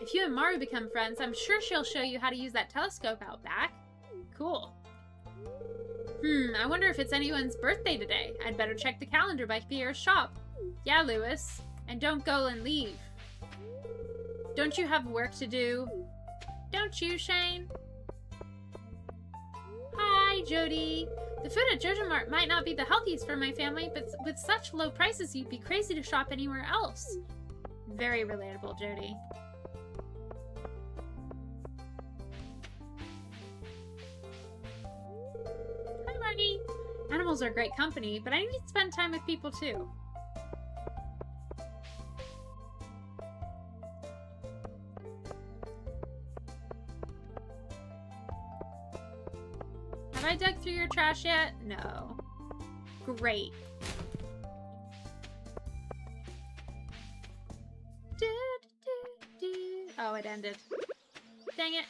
If you and Maru become friends, I'm sure she'll show you how to use that telescope out back. Cool. I wonder if it's anyone's birthday today. I'd better check the calendar by Pierre's shop. Yeah, Lewis. And don't go and leave. Don't you have work to do? Don't you, Shane? Hi, Jody. The food at Joja Mart might not be the healthiest for my family, but with such low prices, you'd be crazy to shop anywhere else. Very relatable, Jody. Hi, Marty. Animals are great company, but I need to spend time with people too. Have I dug through your trash yet? No. Great. Oh, it ended. Dang it.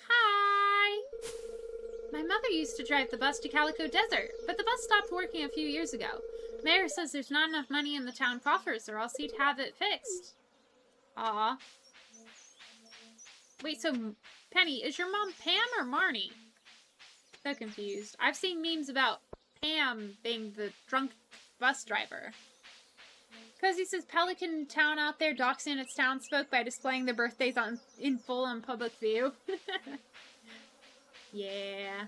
Hi! My mother used to drive the bus to Calico Desert, but the bus stopped working a few years ago. Mayor says there's not enough money in the town coffers or else he'd have it fixed. Aw. Wait, so Penny, is your mom Pam or Marnie? So confused. I've seen memes about Pam being the drunk bus driver. Cozy says Pelican Town out there doxing its townsfolk by displaying their birthdays in full on public view. Yeah.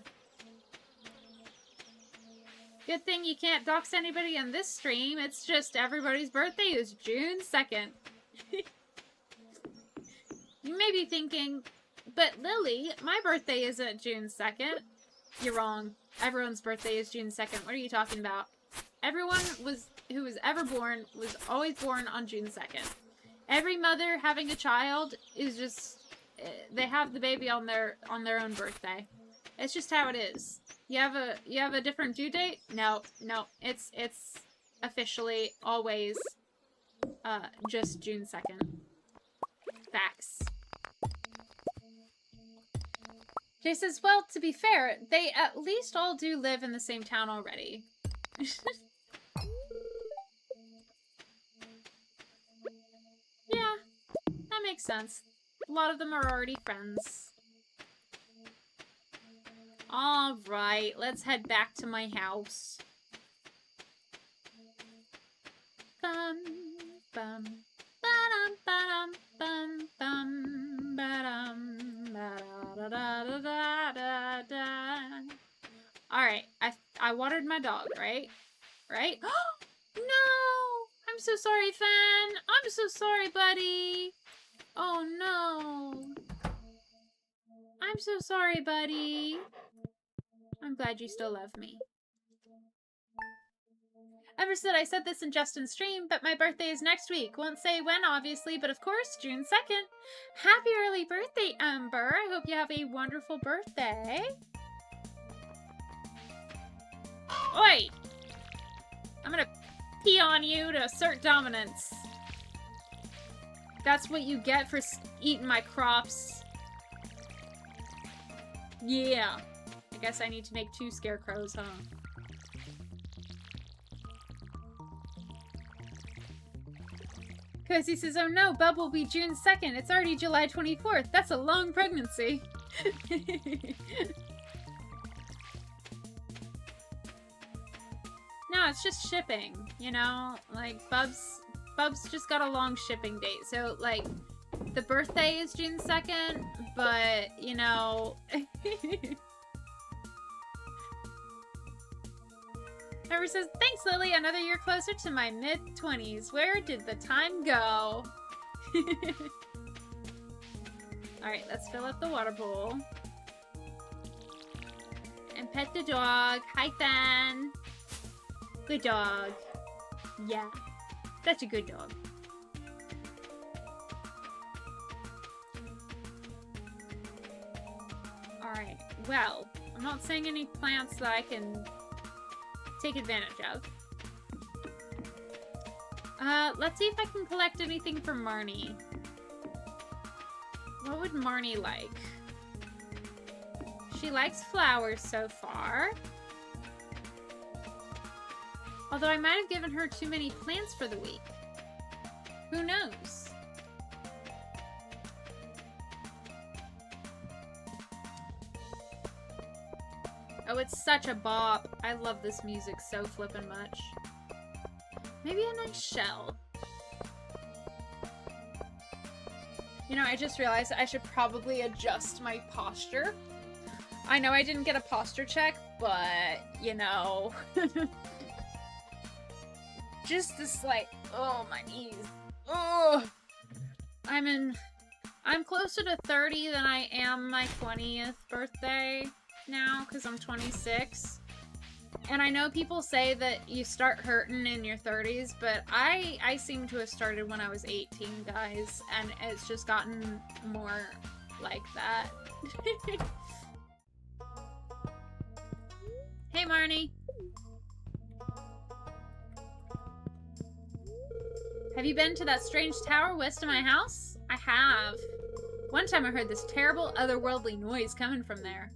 Good thing you can't dox anybody in this stream. It's just everybody's birthday is June 2nd. You may be thinking, but Lily, my birthday isn't June 2nd. You're wrong. Everyone's birthday is June 2nd. What are you talking about? Everyone who was ever born was always born on June 2nd. Every mother having a child is just... They have the baby on their own birthday. It's just how it is. You have a different due date? No. It's officially always just June 2nd. Facts. Jay says, well, to be fair, they at least all do live in the same town already. Yeah, that makes sense. A lot of them are already friends. Alright, let's head back to my house. Bum, bum, ba-dum, ba-dum, bum, bum, ba-dum, ba-da-da-da-da-da-da. Alright, I watered my dog, right? Right? No! I'm so sorry, Fan! I'm so sorry, buddy! Oh, no. I'm so sorry, buddy. I'm glad you still love me. Everson, I said this in Justin's stream, but my birthday is next week. Won't say when, obviously, but of course, June 2nd. Happy early birthday, Ember. I hope you have a wonderful birthday. Oi! I'm gonna pee on you to assert dominance. That's what you get for eating my crops. Yeah. I guess I need to make 2 scarecrows, huh? Because he says, oh no, Bub will be June 2nd. It's already July 24th. That's a long pregnancy. No, it's just shipping, you know? Like, Bub's just got a long shipping date. So, like, the birthday is June 2nd, but, you know... Ever says, thanks, Lily. Another year closer to my mid-20s. Where did the time go? Alright, let's fill up the water bowl. And pet the dog. Hi, Fan. Good dog. Yeah. Such a good dog. Alright, well, I'm not saying any plants that I can take advantage of. Let's see if I can collect anything from Marnie. What would Marnie like? She likes flowers so far. Although I might have given her too many plants for the week. Who knows? Oh, it's such a bop. I love this music so flippin' much. Maybe a nice shell. You know, I just realized I should probably adjust my posture. I know I didn't get a posture check, but, you know... just this, like, oh, my knees. Oh! I'm closer to 30 than I am my 20th birthday now, because I'm 26. And I know people say that you start hurting in your 30s, but I seem to have started when I was 18, guys, and it's just gotten more like that. Hey, Marnie. Have you been to that strange tower west of my house? I have. One time I heard this terrible otherworldly noise coming from there.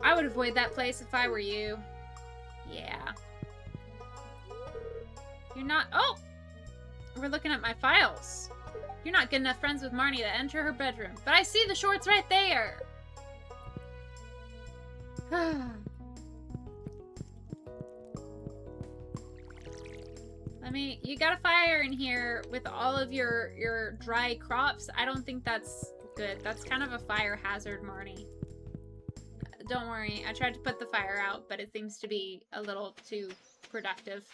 I would avoid that place if I were you. Yeah. You're not- oh! We're looking at my files. You're not good enough friends with Marnie to enter her bedroom, but I see the shorts right there! You got a fire in here with all of your dry crops. I don't think that's good. That's kind of a fire hazard, Marnie. Don't worry, I tried to put the fire out, but it seems to be a little too productive.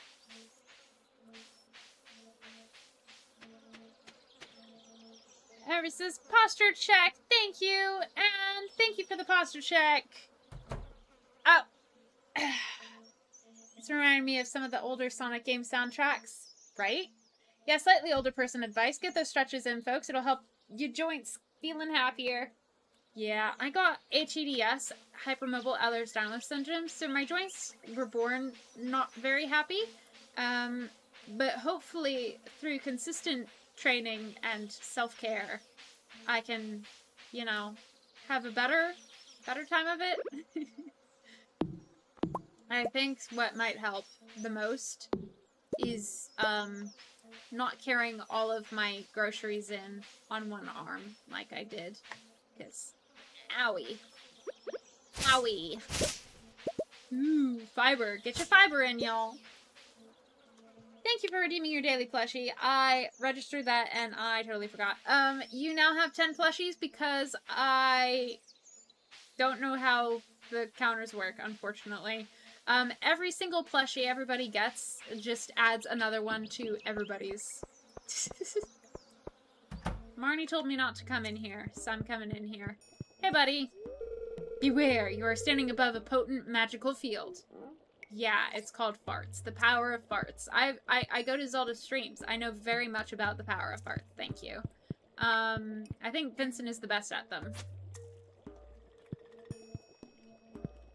Ever says posture check, thank you, and thank you for the posture check. Oh. It's reminding me of some of the older Sonic game soundtracks, right? Yeah, slightly older person advice. Get those stretches in, folks. It'll help your joints feeling happier. Yeah, I got HEDS, hypermobile Ehlers-Danlos syndrome, so my joints were born not very happy. But hopefully, through consistent training and self-care, I can, you know, have a better time of it. I think what might help the most is, not carrying all of my groceries in on one arm like I did. Because, owie. Owie. Ooh, fiber. Get your fiber in, y'all. Thank you for redeeming your daily plushie. I registered that and I totally forgot. You now have 10 plushies because I don't know how the counters work, unfortunately. Every single plushie everybody gets just adds another one to everybody's. Marnie told me not to come in here, so I'm coming in here. Hey, buddy. Beware, you are standing above a potent magical field. Yeah, it's called farts. The power of farts. I go to Zelda streams. I know very much about the power of farts. Thank you. I think Vincent is the best at them.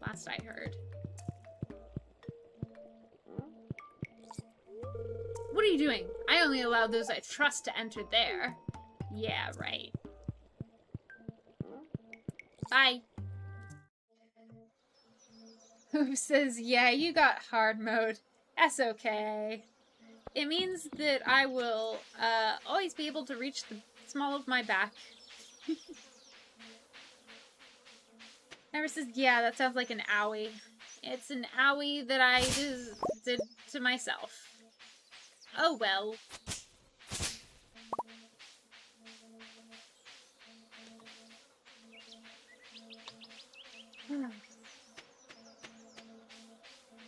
Last I heard. What are you doing? I I only allow those I trust to enter there. Yeah, right. Bye. Who says, yeah, you got hard mode. That's okay. It means that I will always be able to reach the small of my back. Never says, yeah, that sounds like an owie. It's an owie that I did to myself. Oh well.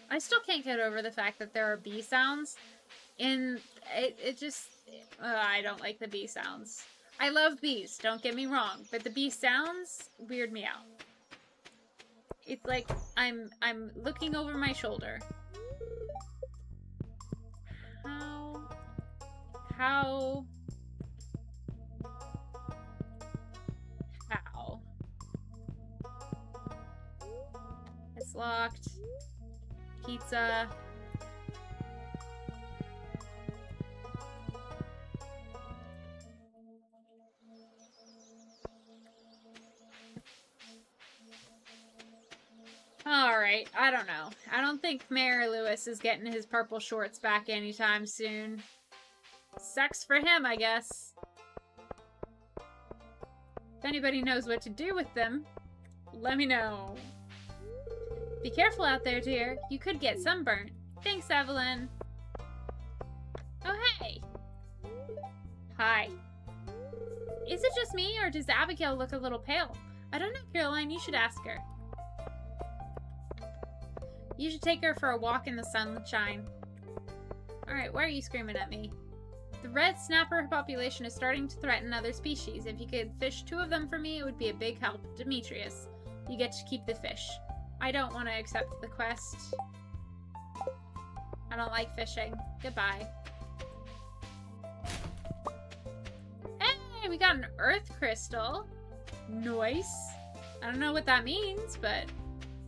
I still can't get over the fact that there are bee sounds. It just... I don't like the bee sounds. I love bees, don't get me wrong, but the bee sounds weird me out. It's like I'm looking over my shoulder. How? It's locked. Pizza. Alright, I don't know. I don't think Mayor Lewis is getting his purple shorts back anytime soon. Sucks for him, I guess. If anybody knows what to do with them, let me know. Be careful out there, dear. You could get sunburnt. Thanks, Evelyn. Oh, hey. Hi. Is it just me, or does Abigail look a little pale? I don't know, Caroline. You should ask her. You should take her for a walk in the sunshine. Alright, why are you screaming at me? The red snapper population is starting to threaten other species. If you could fish 2 of them for me, it would be a big help. Demetrius, you get to keep the fish. I don't want to accept the quest. I don't like fishing. Goodbye. Hey, we got an earth crystal. Nice. I don't know what that means, but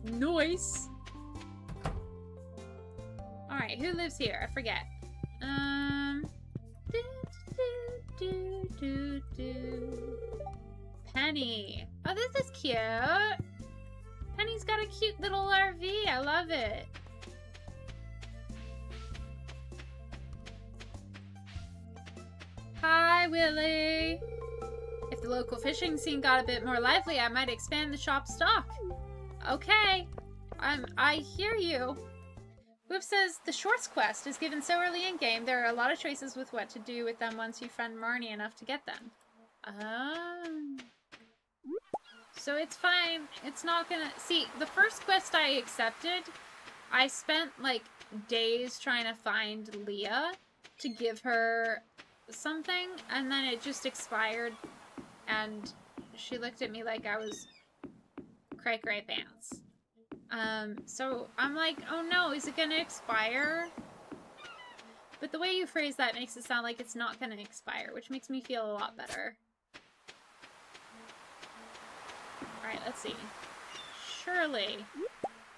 nice. Alright, who lives here? I forget. Penny. Oh, this is cute. Penny's got a cute little RV. I love it. Hi, Willie. If the local fishing scene got a bit more lively, I might expand the shop stock. Okay. I hear you. Whoop says, the shorts quest is given so early in game, there are a lot of choices with what to do with them once you friend Marnie enough to get them. So it's fine. It's not gonna... See, the first quest I accepted, I spent, like, days trying to find Leah to give her something, and then it just expired, and she looked at me like I was cray-cray pants. So I'm like, oh no, is it gonna expire? But the way you phrase that makes it sound like it's not gonna expire, which makes me feel a lot better. Alright, let's see. Surely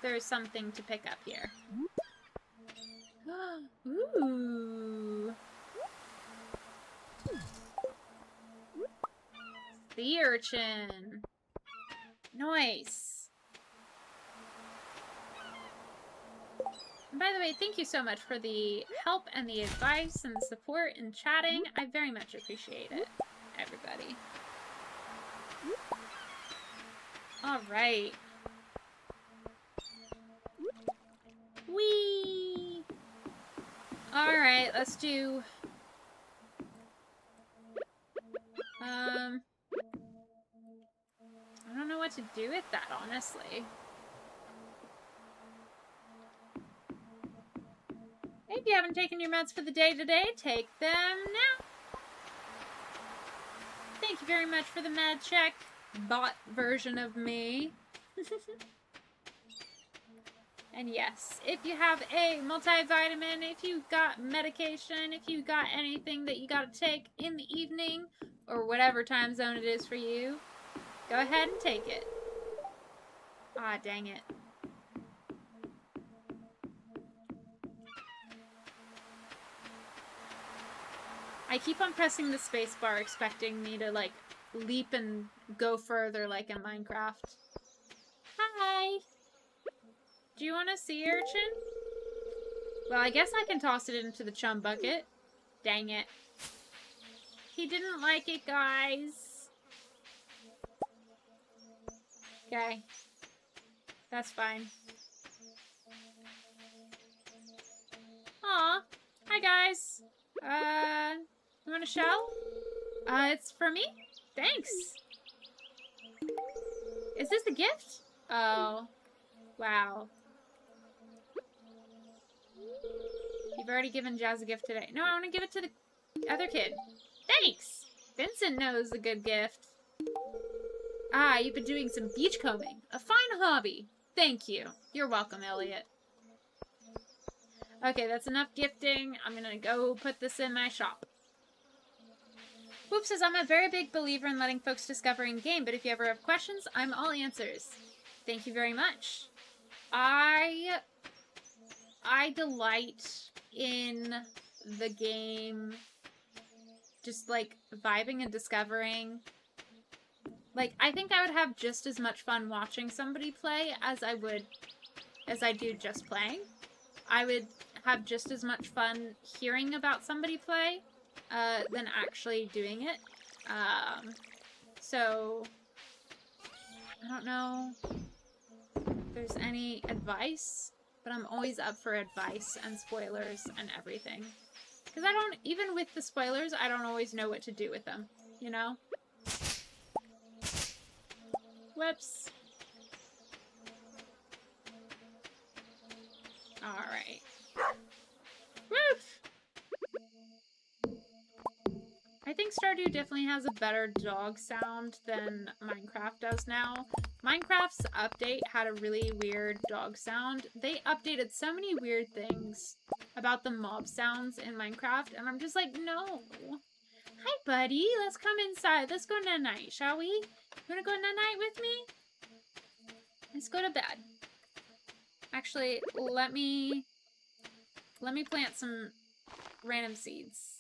there's something to pick up here. Ooh. The urchin. Nice. And by the way, thank you so much for the help and the advice and the support and chatting. I very much appreciate it, everybody. Alright. Whee! Alright, let's do... I don't know what to do with that, honestly. If you haven't taken your meds for the day today, take them now. Thank you very much for the med check, bot version of me. And yes, if you have a multivitamin, if you got medication, if you got anything that you gotta take in the evening, or whatever time zone it is for you, go ahead and take it. Ah, dang it. I keep on pressing the space bar expecting me to, like, leap and go further like in Minecraft. Hi! Do you want a sea urchin? Well, I guess I can toss it into the chum bucket. Dang it. He didn't like it, guys. Okay. That's fine. Aw. Hi, guys. You want a shell? It's for me? Thanks. Is this a gift? Oh. Wow. You've already given Jazz a gift today. No, I want to give it to the other kid. Thanks! Vincent knows a good gift. Ah, you've been doing some beachcombing. A fine hobby. Thank you. You're welcome, Elliot. Okay, that's enough gifting. I'm gonna go put this in my shop. Whoop says, I'm a very big believer in letting folks discover in game, but if you ever have questions, I'm all answers. Thank you very much. I delight in the game just, like, vibing and discovering. Like, I think I would have just as much fun watching somebody play as I do just playing. I would have just as much fun hearing about somebody play than actually doing it. So, I don't know if there's any advice, but I'm always up for advice and spoilers and everything. Because I don't, even with the spoilers, I don't always know what to do with them, you know? Whoops. Alright. Woof! I think Stardew definitely has a better dog sound than Minecraft does now. Minecraft's update had a really weird dog sound. They updated so many weird things about the mob sounds in Minecraft, and I'm just like, no. Hi, buddy. Let's come inside. Let's go night-night, shall we? You wanna go night-night with me? Let's go to bed. Actually, let me plant some random seeds.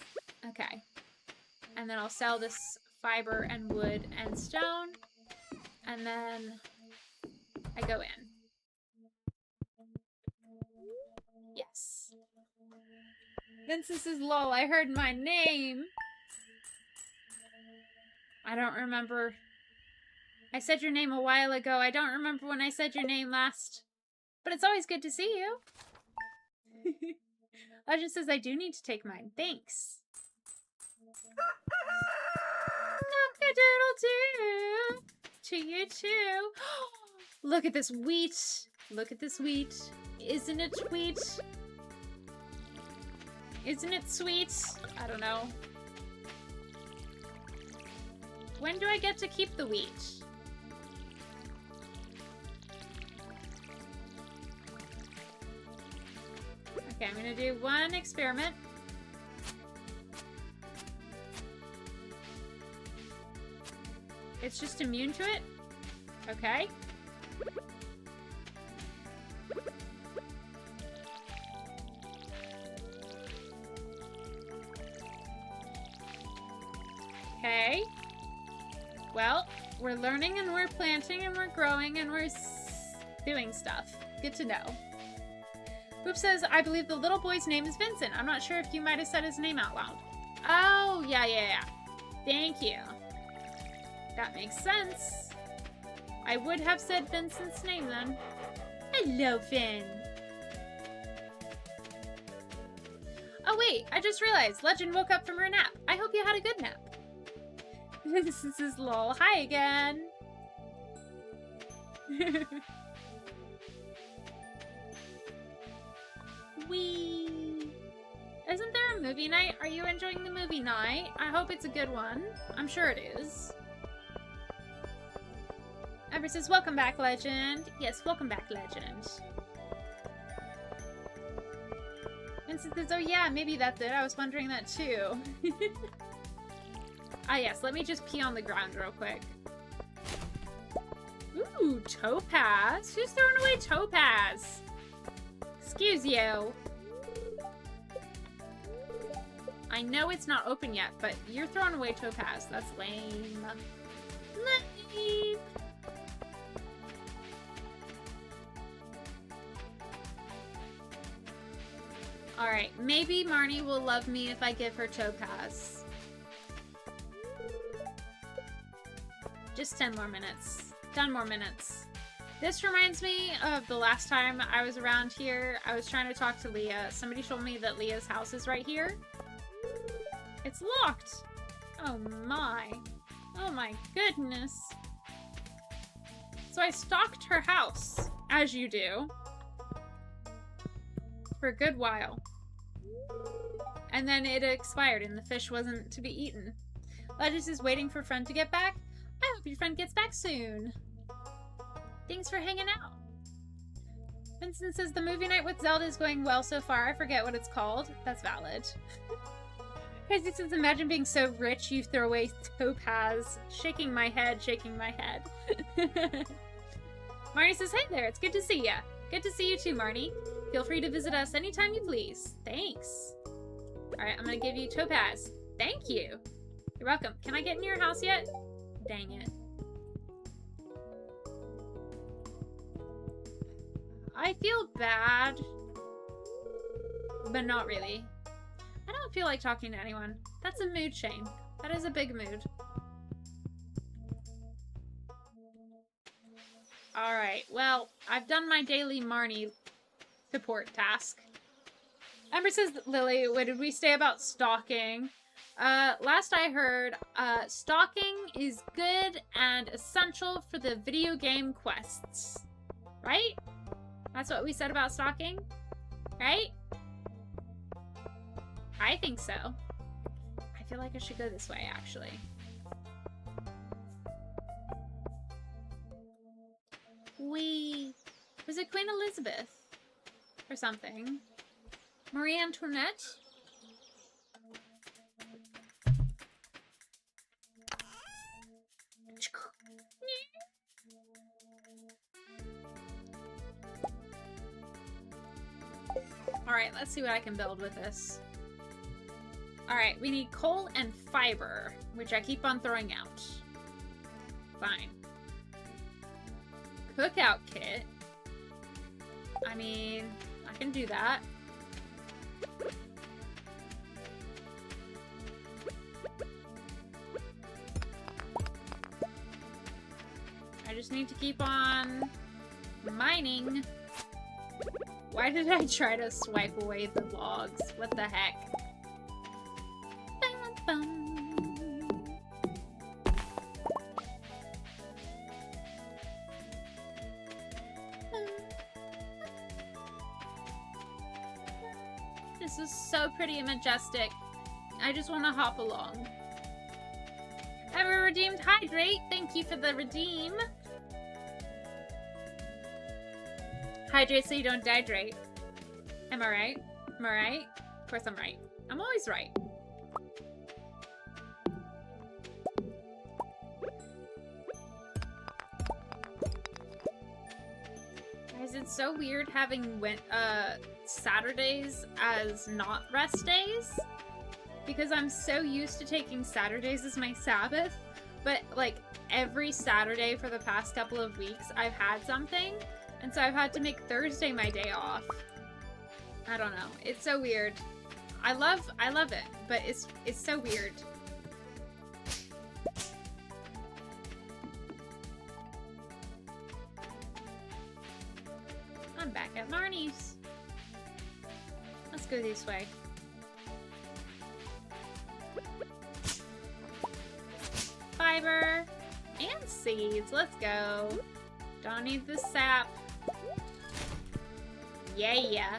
Okay. And then I'll sell this fiber and wood and stone. And then I go in. Yes. Vincent says, lol, I heard my name. I don't remember. I said your name a while ago. I don't remember when I said your name last. But it's always good to see you. Legend says, I do need to take mine. Thanks. Knock-a-doodle-doo. To you too. Look at this wheat. Look at this wheat. Isn't it sweet? Isn't it sweet? I don't know. When do I get to keep the wheat? Okay, I'm gonna do one experiment. It's just immune to it? Okay. Okay. Well, we're learning and we're planting and we're growing and we're doing stuff. Good to know. Boop says, I believe the little boy's name is Vincent. I'm not sure if you might have said his name out loud. Oh, yeah. Thank you. That makes sense. I would have said Vincent's name then. Hello, Finn. Oh wait, I just realized Legend woke up from her nap. I hope you had a good nap. This is lol. Hi again. Wee. Isn't there a movie night? Are you enjoying the movie night? I hope it's a good one. I'm sure it is. Amber says, welcome back, Legend. Yes, welcome back, Legend. Vincent says, oh yeah, maybe that's it. I was wondering that too. Ah yes, let me just pee on the ground real quick. Ooh, topaz. Who's throwing away topaz? Excuse you. I know it's not open yet, but you're throwing away topaz. That's lame. Lame. Alright, maybe Marnie will love me if I give her topaz. Just 10 more minutes. 10 more minutes. This reminds me of the last time I was around here. I was trying to talk to Leah. Somebody told me that Leah's house is right here. It's locked! Oh my. Oh my goodness. So I stalked her house, as you do, for a good while. And then it expired and the fish wasn't to be eaten. Legis is waiting for friend to get back. I hope your friend gets back soon. Thanks for hanging out. Vincent says the movie night with Zelda is going well so far. I forget what it's called. That's valid. Crazy says, imagine being so rich you throw away topaz. Shaking my head, shaking my head. Marnie says, hey there, it's good to see ya. Good to see you too, Marnie. Feel free to visit us anytime you please. Thanks. Alright, I'm gonna give you topaz. Thank you. You're welcome. Can I get in your house yet? Dang it. I feel bad, but not really. I don't feel like talking to anyone. That's a mood shame. That is a big mood. Alright, well, I've done my daily Marnie support task. Ember says, Lily, what did we say about stalking? Last I heard, stalking is good and essential for the video game quests. Right? That's what we said about stalking? Right? I think so. I feel like I should go this way, actually. Was it Queen Elizabeth? Or something? Marie Antoinette? Alright, let's see what I can build with this. Alright, we need coal and fiber, which I keep on throwing out. Fine. Cookout kit. I mean, I can do that. I just need to keep on mining. Why did I try to swipe away the logs? What the heck? Bum, bum. This is so pretty and majestic. I just want to hop along. Ever redeemed hydrate. Thank you for the redeem. Hydrate so you don't dehydrate. Am I right? Am I right? Of course I'm right. I'm always right. Guys, it's so weird having Saturdays as not rest days. Because I'm so used to taking Saturdays as my Sabbath. But, like, every Saturday for the past couple of weeks, I've had something. And so I've had to make Thursday my day off. I don't know. It's so weird. I love it, but it's so weird. I'm back at Marnie's. Let's go this way. Fiber and seeds. Let's go. Don't need the sap. Yeah.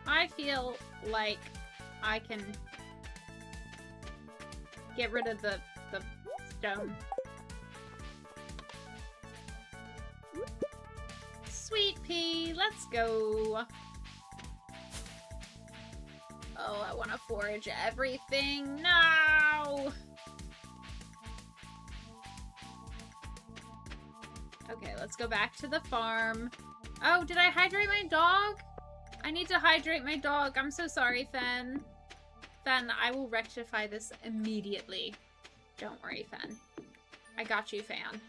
I feel like I can get rid of the stone. Sweet pea, let's go. Oh, I want to forage everything. No! Okay, let's go back to the farm. Oh, did I hydrate my dog? I need to hydrate my dog. I'm so sorry, Fen. Fen, I will rectify this immediately. Don't worry, Fen. I got you, Fan.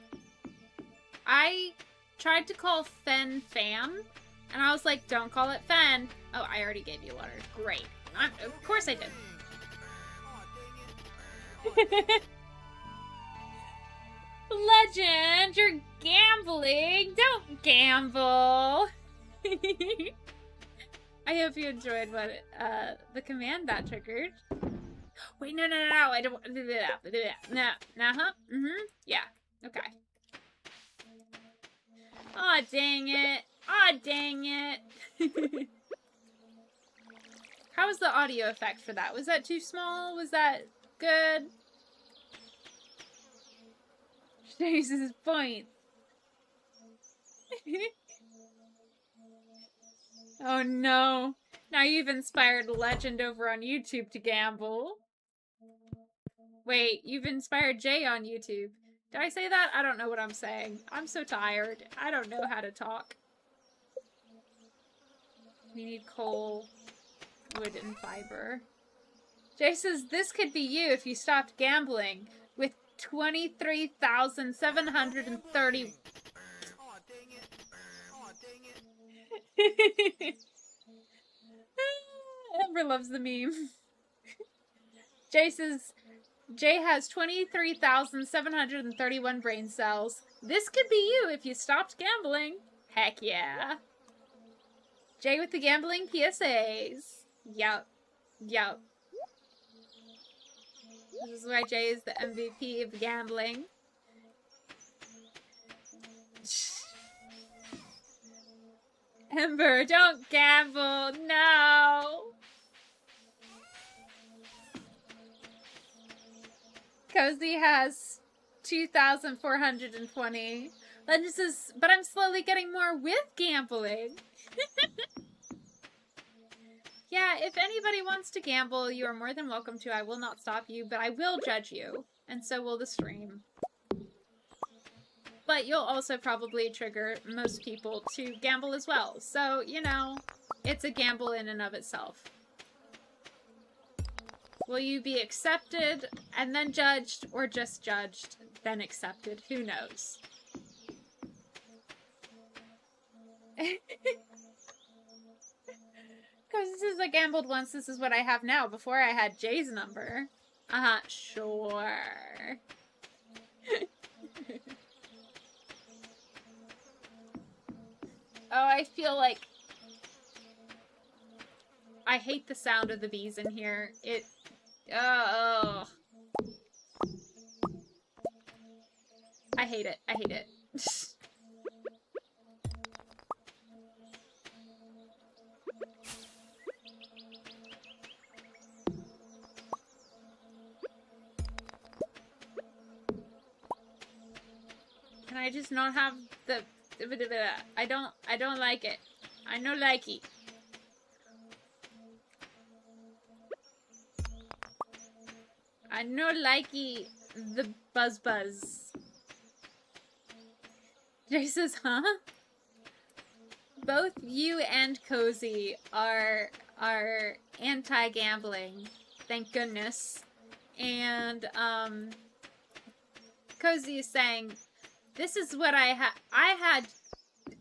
I tried to call Fen Fan, and I was like, don't call it Fen. Oh, I already gave you water. Great. Of course I did. Legend, you're gambling. Don't gamble. I hope you enjoyed what the command that triggered. Wait, no, I don't do that. No, huh? Yeah. Okay. Aw, dang it. Aw, dang it. How was the audio effect for that? Was that too small? Was that good? Jesus, point. Oh no. Now you've inspired Legend over on YouTube to gamble. Wait, you've inspired Jay on YouTube. Did I say that? I don't know what I'm saying. I'm so tired. I don't know how to talk. We need coal, wood, and fiber. Jay says, this could be you if you stopped gambling with 23,730. Aw, dang it. Aw, dang it. Amber loves the meme. Jay says, Jay has 23,731 brain cells. This could be you if you stopped gambling. Heck yeah. Jay with the gambling PSAs. Yup. Yup. This is why Jay is the MVP of gambling. Ember, don't gamble. No. Cozy has 2,420. Legend says, but I'm slowly getting more with gambling. Yeah, if anybody wants to gamble, you are more than welcome to. I will not stop you, but I will judge you. And so will the stream. But you'll also probably trigger most people to gamble as well. So, you know, it's a gamble in and of itself. Will you be accepted and then judged, or just judged, then accepted? Who knows? Because this is, I gambled once, this is what I have now, before I had Jay's number. Sure. Oh, I feel like... I hate the sound of the bees in here. Oh. I hate it. I hate it. Can I just not have the... I don't like it. I no like it. I no likey the buzz. Jay says, huh? Both you and Cozy are anti-gambling. Thank goodness. And Cozy is saying, this is what I had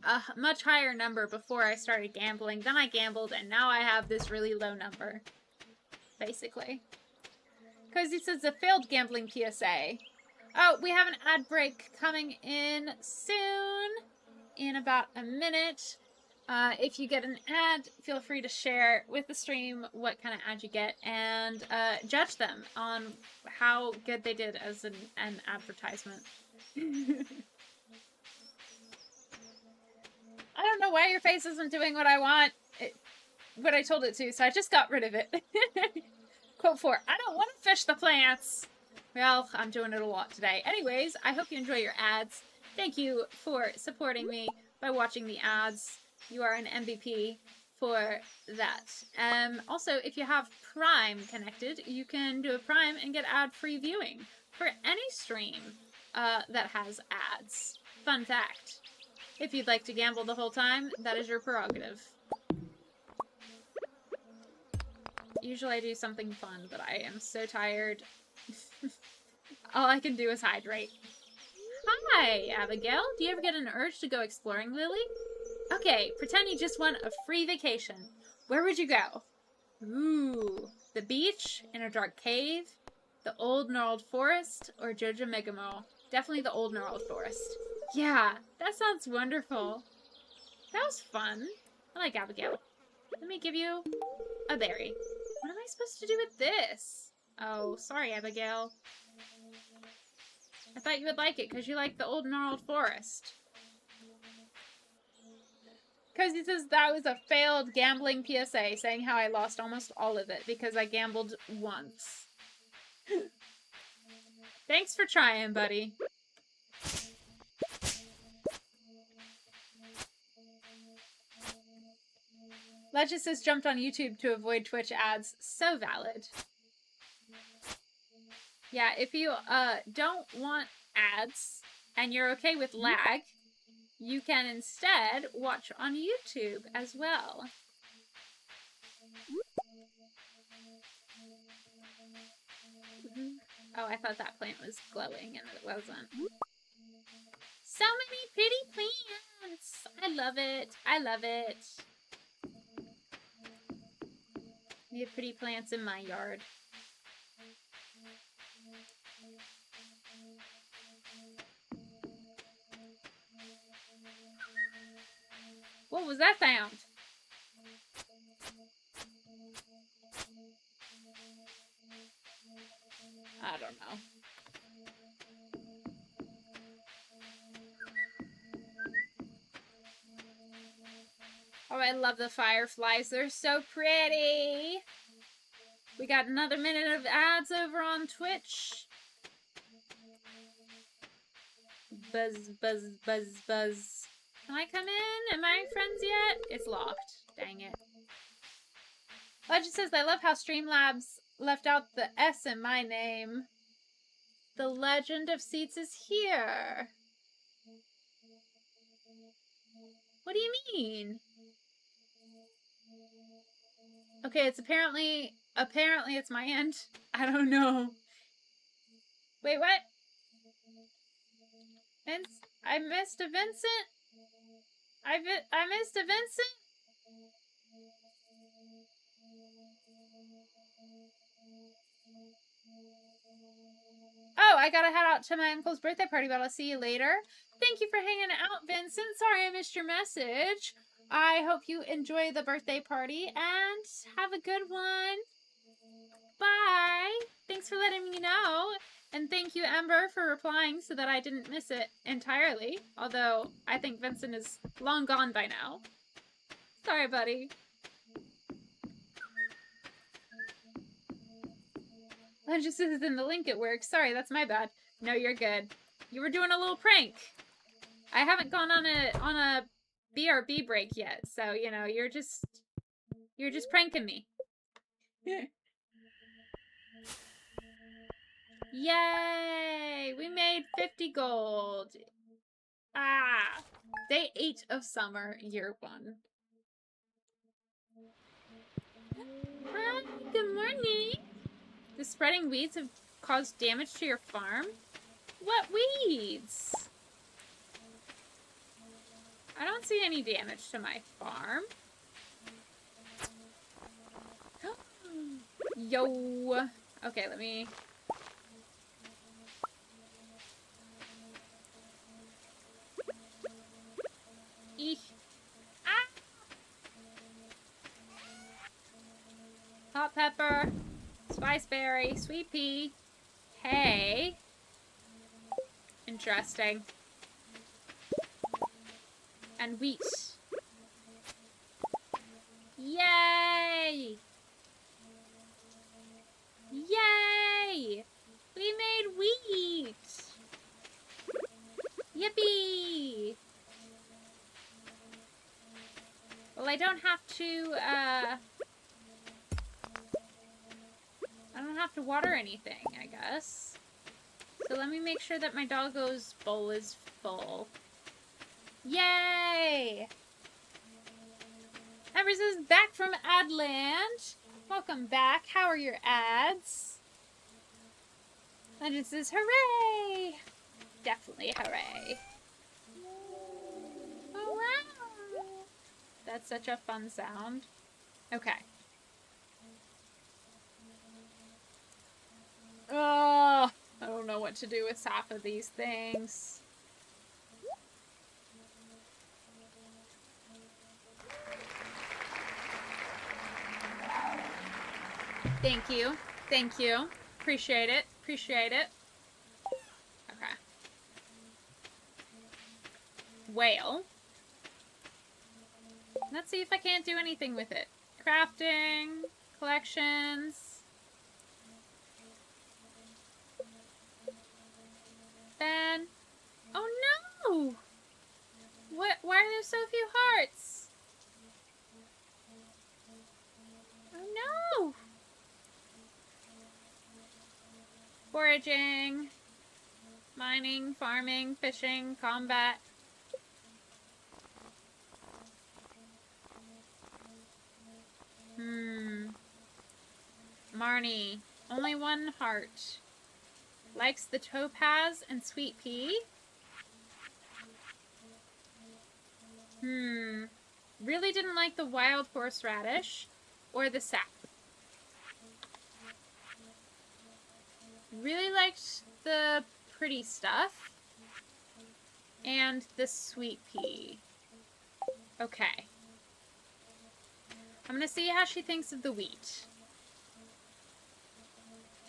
a much higher number before I started gambling. Then I gambled, and now I have this really low number. Basically. Cozy says a failed gambling PSA. Oh, we have an ad break coming in soon. In about a minute. If you get an ad, feel free to share with the stream what kind of ad you get and judge them on how good they did as an advertisement. I don't know why your face isn't doing what I want, what I told it to, so I just got rid of it. Quote 4, I don't want to fish the plants. Well, I'm doing it a lot today. Anyways, I hope you enjoy your ads. Thank you for supporting me by watching the ads. You are an MVP for that. Also, if you have Prime connected, you can do a Prime and get ad-free viewing for any stream that has ads. fun fact. If you'd like to gamble the whole time, that is your prerogative. Usually I do something fun, but I am so tired. All I can do is hydrate. Hi, Abigail. Do you ever get an urge to go exploring, Lily? Okay, pretend you just want a free vacation. Where would you go? Ooh, the beach, in a dark cave, the old gnarled forest, or Jojo Megamall? Definitely the old gnarled forest. Yeah, that sounds wonderful. That was fun. I like Abigail. Let me give you a berry. What am I supposed to do with this? Oh, sorry, Abigail. I thought you would like it because you like the old gnarled forest. Cozy says that was a failed gambling PSA, saying how I lost almost all of it because I gambled once. Thanks for trying, buddy. Legis says jumped on YouTube to avoid Twitch ads. So valid. Yeah, if you don't want ads and you're okay with lag, you can instead watch on YouTube as well. Oh, I thought that plant was glowing and it wasn't. So many pretty plants! I love it. I love it. We have pretty plants in my yard. What was that sound? I don't know. Oh, I love the fireflies. They're so pretty. We got another minute of ads over on Twitch. Buzz, buzz, buzz, buzz. Can I come in? Am I friends yet? It's locked. Dang it. Legend says, I love how Streamlabs left out the S in my name. The Legend of Seats is here. What do you mean? Okay, it's apparently it's my end. I don't know. Wait, what? Vince, I missed a Vincent? I missed a Vincent? Oh, I gotta head out to my uncle's birthday party, but I'll see you later. Thank you for hanging out, Vincent. Sorry I missed your message. I hope you enjoy the birthday party and have a good one. Bye. Thanks for letting me know. And thank you, Ember, for replying so that I didn't miss it entirely. Although, I think Vincent is long gone by now. Sorry, buddy. I just said in the link it works. Sorry, that's my bad. No, you're good. You were doing a little prank. I haven't gone on a BRB break yet, so you know, you're just pranking me. Yay! We made 50 gold. Ah! Day 8 of summer, year 1. Hi, good morning. The spreading weeds have caused damage to your farm? What weeds? I don't see any damage to my farm. Yo. Okay, let me... Eek. Ah! Hot pepper. Spiceberry. Sweet pea. Hay. Interesting. And wheat. Yay! Yay! We made wheat! Yippee! Well, I don't have to water anything, I guess. So let me make sure that my doggo's bowl is full. Yay! Embers is back from Adland. Welcome back. How are your ads? Legend says hooray! Definitely hooray. Oh wow! That's such a fun sound. Okay. Oh, I don't know what to do with half of these things. Thank you. Thank you. Appreciate it. Appreciate it. Okay. Whale. Let's see if I can't do anything with it. Crafting. Collections. Ben. Oh no! What? Why are there so few hearts? Oh no! Foraging, mining, farming, fishing, combat. Marnie, only one heart. Likes the topaz and sweet pea. Really didn't like the wild horseradish or the sap. Really liked the pretty stuff and the sweet pea. Okay. I'm gonna see how she thinks of the wheat.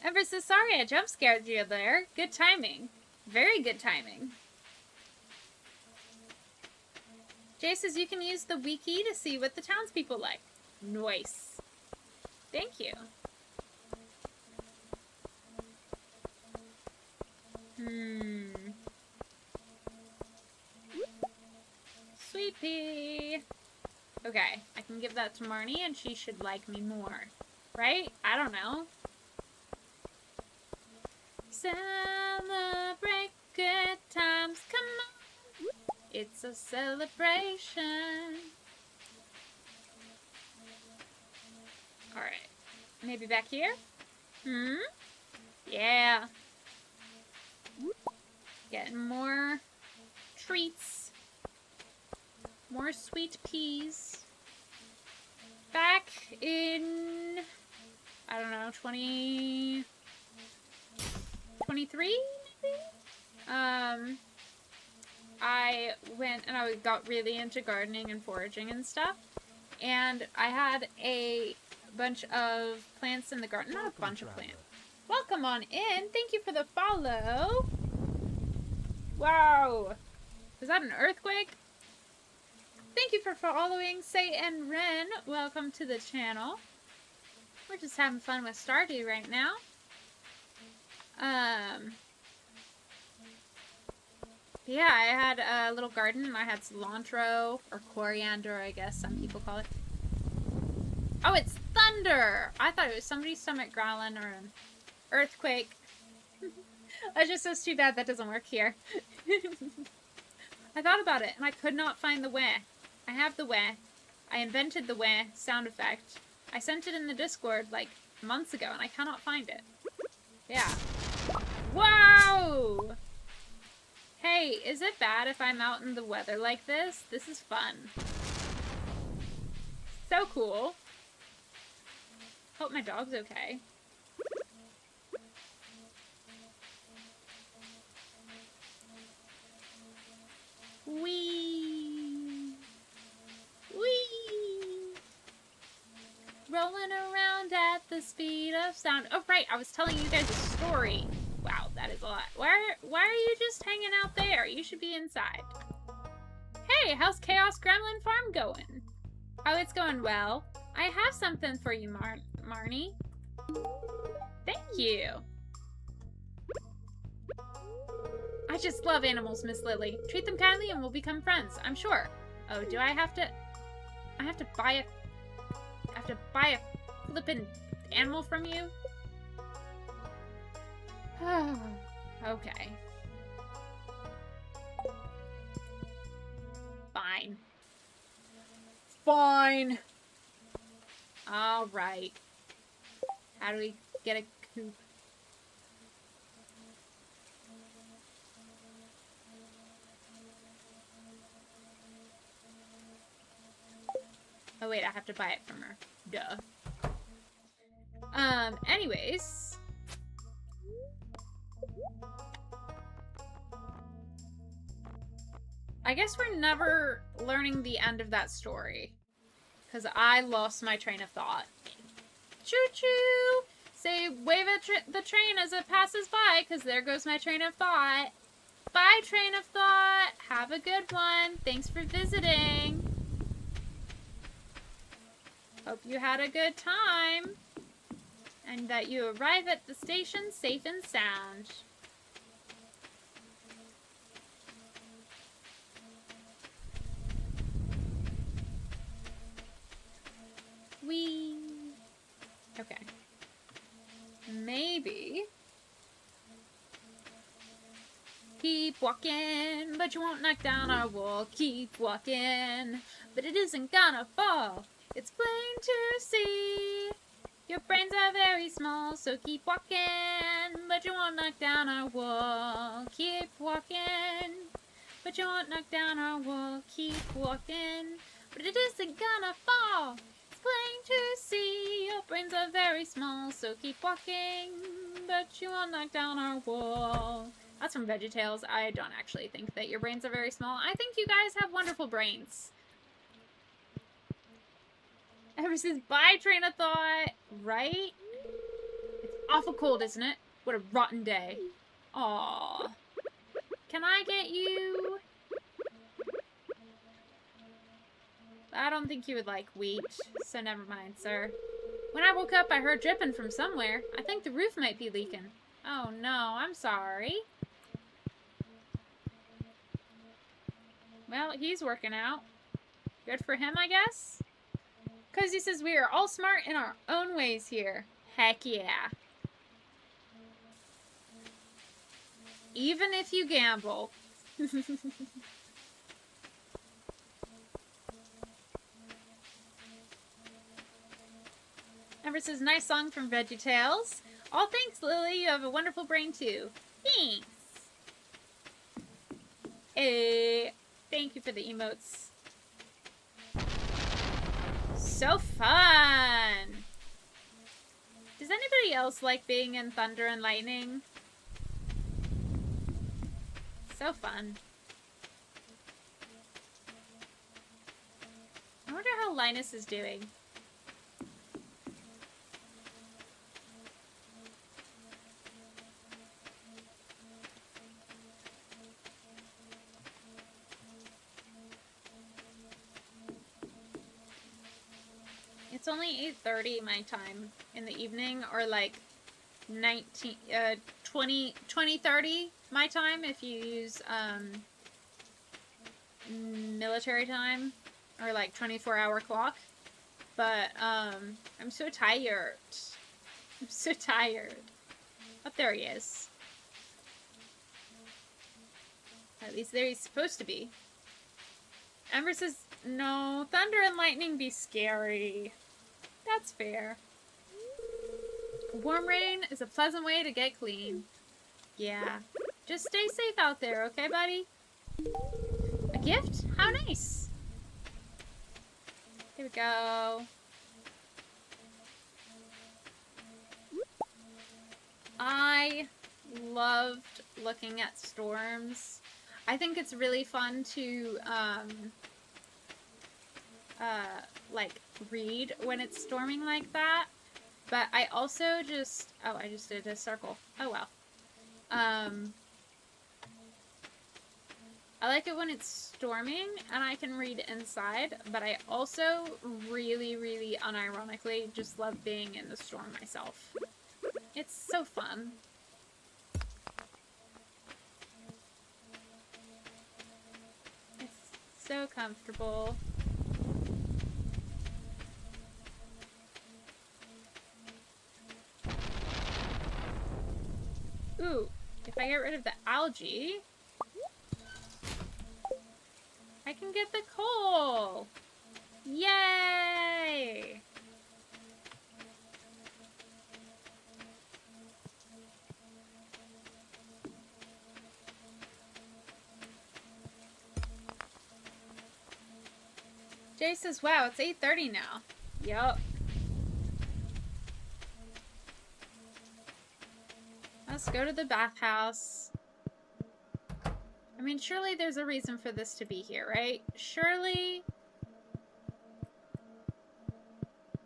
Ember says, sorry I jump scared you there. Good timing. Very good timing. Jay says you can use the wiki to see what the townspeople like. Nice. Thank you. Sweet pea. Okay, I can give that to Marnie and she should like me more. Right? I don't know. Celebrate good times, come on. It's a celebration. Alright. Maybe back here? Yeah. Getting more treats. More sweet peas. Back in, I don't know, 2023 maybe? I went and I got really into gardening and foraging and stuff. And I had a bunch of plants in the garden. Not a bunch of plants. Welcome on in. Thank you for the follow. Wow. Was that an earthquake? Thank you for following Say and Ren. Welcome to the channel. We're just having fun with Stardew right now. Yeah, I had a little garden and I had cilantro, or coriander, I guess some people call it. Oh, it's thunder! I thought it was somebody's stomach growling or an earthquake. I just says too bad that doesn't work here. I thought about it and I could not find the wah. I have the wah. I invented the wah sound effect. I sent it in the Discord like months ago and I cannot find it. Yeah. Wow! Hey, is it bad if I'm out in the weather like this? This is fun. So cool. Hope my dog's okay. Whee! Whee! Rolling around at the speed of sound. Oh, right, I was telling you guys a story. Wow, that is a lot. Why are you just hanging out there? You should be inside. Hey, how's Chaos Gremlin Farm going? Oh, it's going well. I have something for you, Marnie. Thank you. I just love animals, Miss Lily. Treat them kindly and we'll become friends, I'm sure. Oh, do I have to buy a flippin' animal from you? Okay. fine. Alright. How do we get a coop? Oh wait, I have to buy it from her. Duh. Anyways. I guess we're never learning the end of that story. Because I lost my train of thought. Choo-choo! Say, wave at the train as it passes by, because there goes my train of thought. Bye, train of thought! Have a good one. Thanks for visiting. Hope you had a good time. And that you arrive at the station safe and sound. Whee! Okay. Maybe. Keep walking, but you won't knock down our wall. Keep walking, but it isn't gonna fall. It's plain to see. Your brains are very small, so keep walking, but you won't knock down our wall. Keep walking, but you won't knock down our wall. Keep walking, but it isn't gonna fall. It's plain to see. Your brains are very small, so keep walking, but you won't knock down our wall. That's from VeggieTales. I don't actually think that your brains are very small. I think you guys have wonderful brains. Ever since bye, train of thought, right? It's awful cold, isn't it? What a rotten day. Aww. Can I get you? I don't think you would like wheat, so never mind, sir. When I woke up, I heard dripping from somewhere. I think the roof might be leaking. Oh no, I'm sorry. Well, he's working out. Good for him, I guess? Cozy says we are all smart in our own ways here. Heck yeah. Even if you gamble. Amber says, nice song from VeggieTales. Oh, thanks, Lily. You have a wonderful brain, too. Thanks. Hey, thank you for the emotes. So fun! Does anybody else like being in thunder and lightning? So fun. I wonder how Linus is doing. It's only 8:30 my time in the evening, or like 20:30 my time if you use military time, or like 24-hour clock. But I'm so tired. I'm so tired. Oh, there he is. At least there he's supposed to be. Ember says, no, thunder and lightning be scary. That's fair. Warm rain is a pleasant way to get clean. Yeah. Just stay safe out there, okay, buddy? A gift? How nice. Here we go. I loved looking at storms. I think it's really fun to, like, read when it's storming like that. But I also just... Oh, I just did a circle. Oh, well. I like it when it's storming and I can read inside. But I also really, really unironically just love being in the storm myself. It's so fun. It's so comfortable. Ooh, if I get rid of the algae, I can get the coal. Yay! Jay says, wow, it's 8:30 now. Yup. Let's go to the bathhouse. I mean, surely there's a reason for this to be here, right? Surely...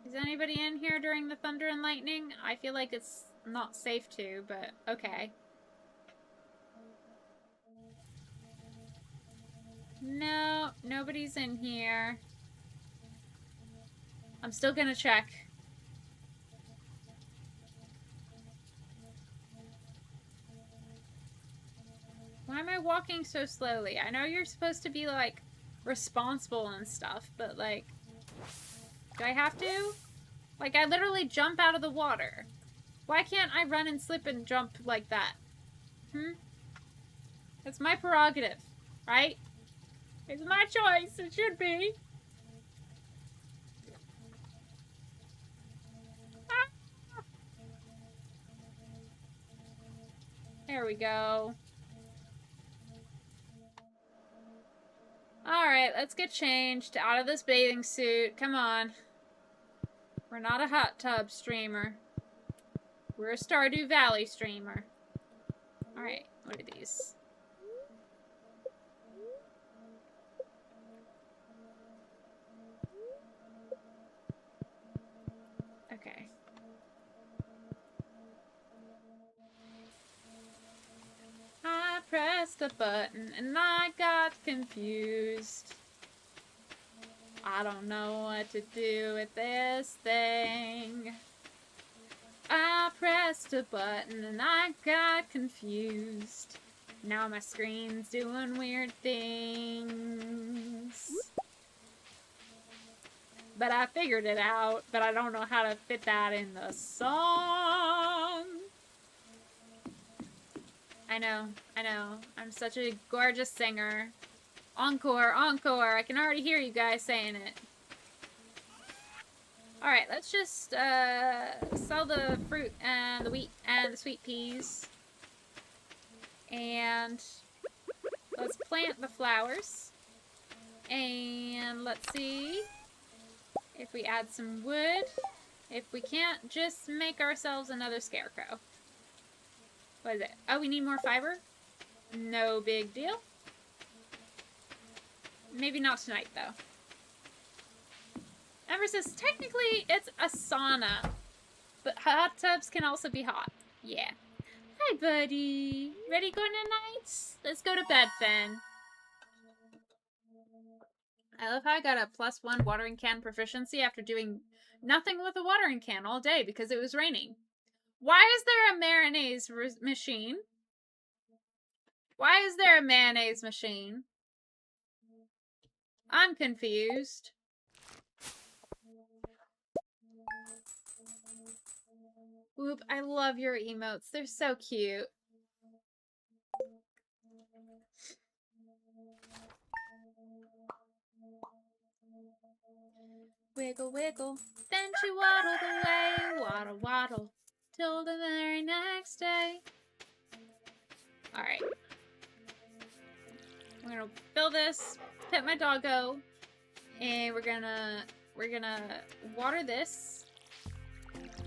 Is anybody in here during the thunder and lightning? I feel like it's not safe to, but okay. No, nobody's in here. I'm still gonna check. Why am I walking so slowly? I know you're supposed to be, like, responsible and stuff, but, like... Do I have to? Like, I literally jump out of the water. Why can't I run and slip and jump like that? It's my prerogative, right? It's my choice. It should be. Ah! There we go. Alright, let's get changed out of this bathing suit. Come on. We're not a hot tub streamer. We're a Stardew Valley streamer. Alright, what are these? Okay. I pressed a button and I got confused. I don't know what to do with this thing. I pressed a button and I got confused. Now my screen's doing weird things. But I figured it out, but I don't know how to fit that in the song. I know. I'm such a gorgeous singer. Encore, encore. I can already hear you guys saying it. Alright, let's just sell the fruit and the wheat and the sweet peas. And let's plant the flowers. And let's see if we add some wood. If we can't, just make ourselves another scarecrow. What is it? Oh, we need more fiber? No big deal. Maybe not tonight, though. Ember says, technically, it's a sauna. But hot tubs can also be hot. Yeah. Hi, buddy. Ready going tonight? Let's go to bed, then. I love how I got a +1 watering can proficiency after doing nothing with a watering can all day because it was raining. Why is there a mayonnaise machine? Why is there a mayonnaise machine? I'm confused. Whoop, I love your emotes. They're so cute. Wiggle, wiggle, then she waddled away. Waddle, waddle, till the very next day. Alright. We're gonna fill this, pet my doggo, and we're gonna water this,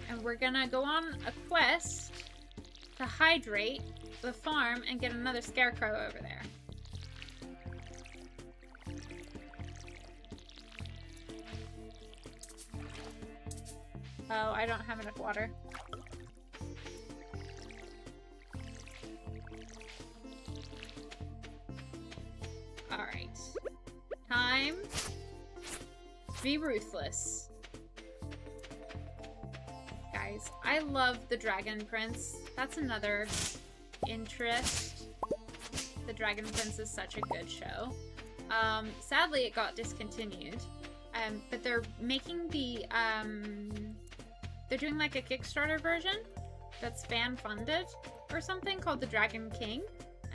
and we're gonna go on a quest to hydrate the farm and get another scarecrow over there. Oh, I don't have enough water. Alright. Time to be ruthless. Guys, I love the Dragon Prince. That's another interest. The Dragon Prince is such a good show. Sadly, it got discontinued. But they're making the, they're doing like a Kickstarter version that's fan-funded or something called The Dragon King.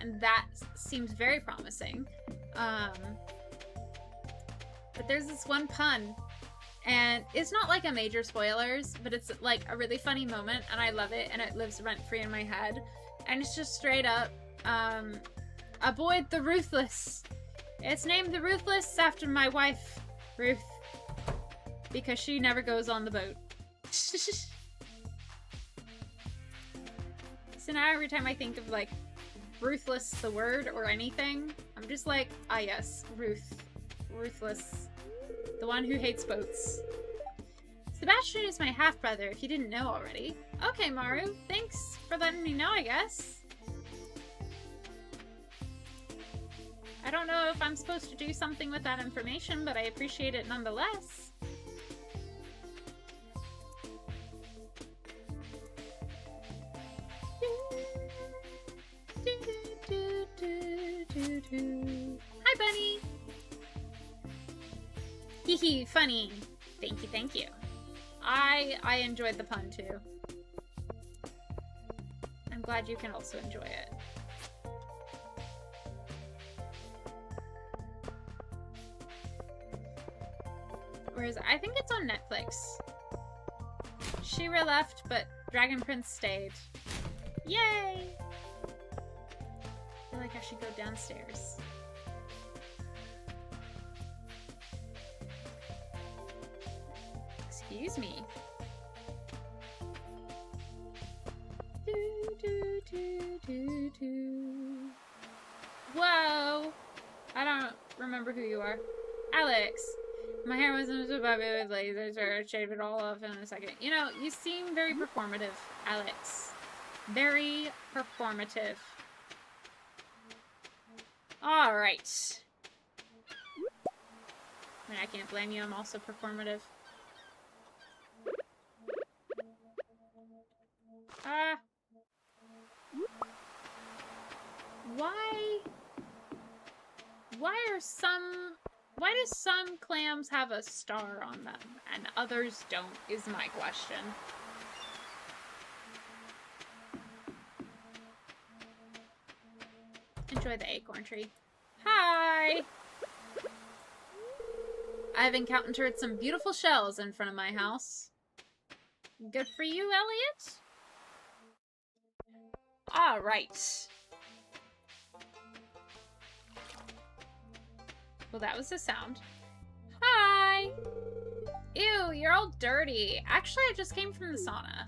And that seems very promising. but there's this one pun, and it's not like a major spoilers, but it's like a really funny moment, and I love it, and it lives rent-free in my head. And it's just straight up, avoid the Ruthless. It's named the Ruthless after my wife, Ruth, because she never goes on the boat. So now every time I think of, like, Ruthless, the word, or anything, I'm just like, ah yes, Ruth. Ruthless. The one who hates boats. Sebastian is my half-brother, if you didn't know already. Okay, Maru, thanks for letting me know, I guess. I don't know if I'm supposed to do something with that information, but I appreciate it nonetheless. Hi, Bunny! Hee funny. Thank you, thank you. I enjoyed the pun too. I'm glad you can also enjoy it. Whereas I think it's on Netflix. She-Ra left, but Dragon Prince stayed. Yay! I feel like I should go downstairs. Excuse me. Whoa! I don't remember who you are. Alex! My hair wasn't so bad with lasers, or I'd shave it all off in a second. You know, you seem very performative, Alex. Very performative. Alright. I mean, I can't blame you, I'm also performative. Why do some clams have a star on them and others don't, is my question. Enjoy the acorn tree. Hi! I've encountered some beautiful shells in front of my house. Good for you, Elliot. Alright. Well, that was the sound. Hi! Ew, you're all dirty. Actually, I just came from the sauna.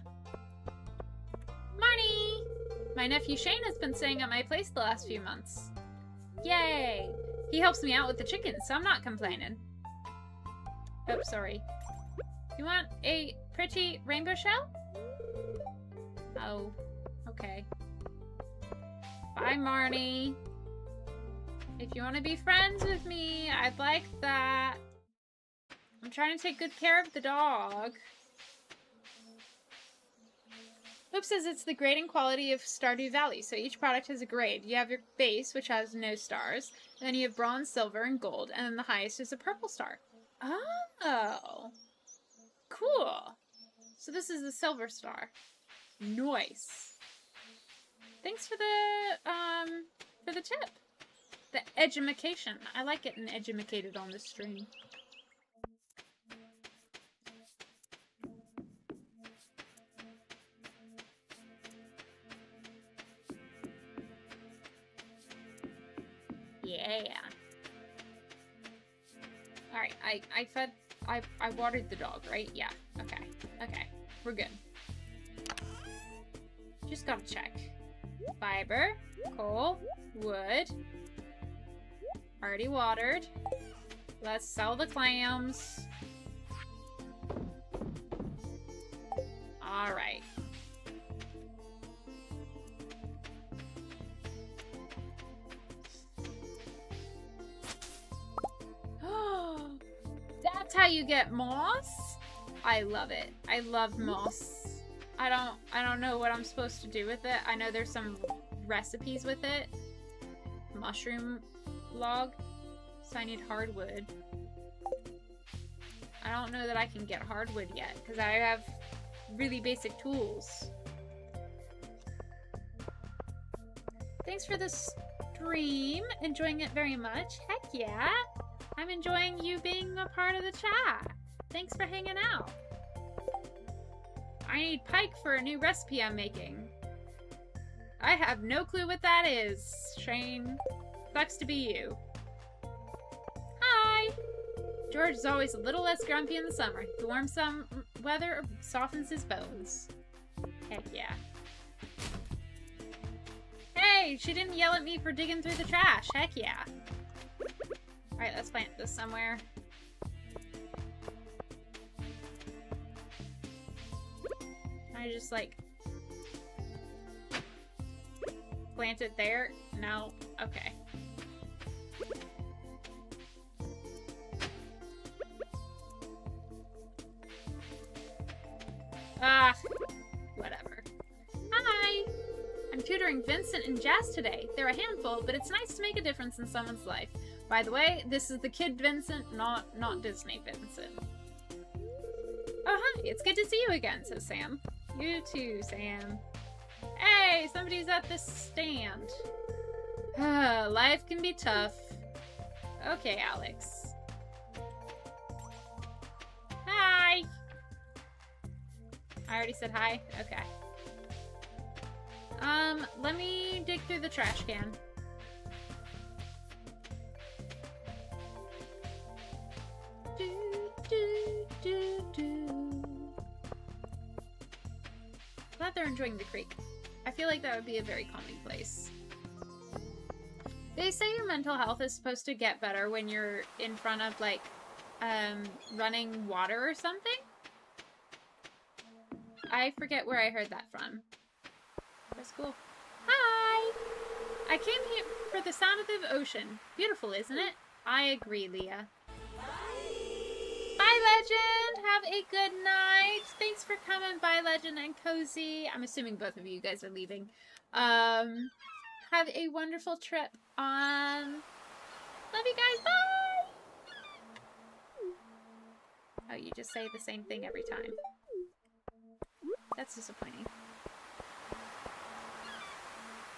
Marnie! My nephew Shane has been staying at my place the last few months. Yay! He helps me out with the chickens, so I'm not complaining. Oh, sorry. You want a pretty rainbow shell? Oh, okay. Bye, Marnie. If you want to be friends with me, I'd like that. I'm trying to take good care of the dog. Hope says it's the grading quality of Stardew Valley, so each product has a grade. You have your base, which has no stars, and then you have bronze, silver, and gold, and then the highest is a purple star. Oh. Cool. So this is the silver star. Nice. Thanks for the tip. The edumacation. I like getting edumacated on this stream. Yeah. Alright, I watered the dog, right? Yeah. Okay. Okay. We're good. Just gotta check. Fiber, coal, wood. Already watered. Let's sell the clams. Alright. That's how you get moss? I love it. I love moss. I don't know what I'm supposed to do with it. I know there's some recipes with it. Mushroom log. So I need hardwood. I don't know that I can get hardwood yet because I have really basic tools. Thanks for the stream. Enjoying it very much. Heck yeah. I'm enjoying you being a part of the chat. Thanks for hanging out. I need pike for a new recipe I'm making. I have no clue what that is, Shane. Sucks to be you. Hi! George is always a little less grumpy in the summer. The warm weather softens his bones. Heck yeah. Hey, she didn't yell at me for digging through the trash. Heck yeah. Alright, let's plant this somewhere. I just like plant it there? No. Okay. Ah, whatever. Hi! I'm tutoring Vincent and Jazz today. They're a handful, but it's nice to make a difference in someone's life. By the way, this is the kid Vincent, not Disney Vincent. Oh, hi! It's good to see you again, says Sam. You too, Sam. Hey, somebody's at this stand. Life can be tough. Okay, Alex. Hi! I already said hi? Okay. Let me dig through the trash can. Glad they're enjoying the creek. I feel like that would be a very calming place. They say your mental health is supposed to get better when you're in front of, like, running water or something? I forget where I heard that from. That's cool. Hi! I came here for the sound of the ocean. Beautiful, isn't it? I agree, Leah. Bye, Legend! Have a good night! Thanks for coming by, Legend and Cozy. I'm assuming both of you guys are leaving. Have a wonderful trip on... Love you guys, bye! Oh, you just say the same thing every time. That's disappointing.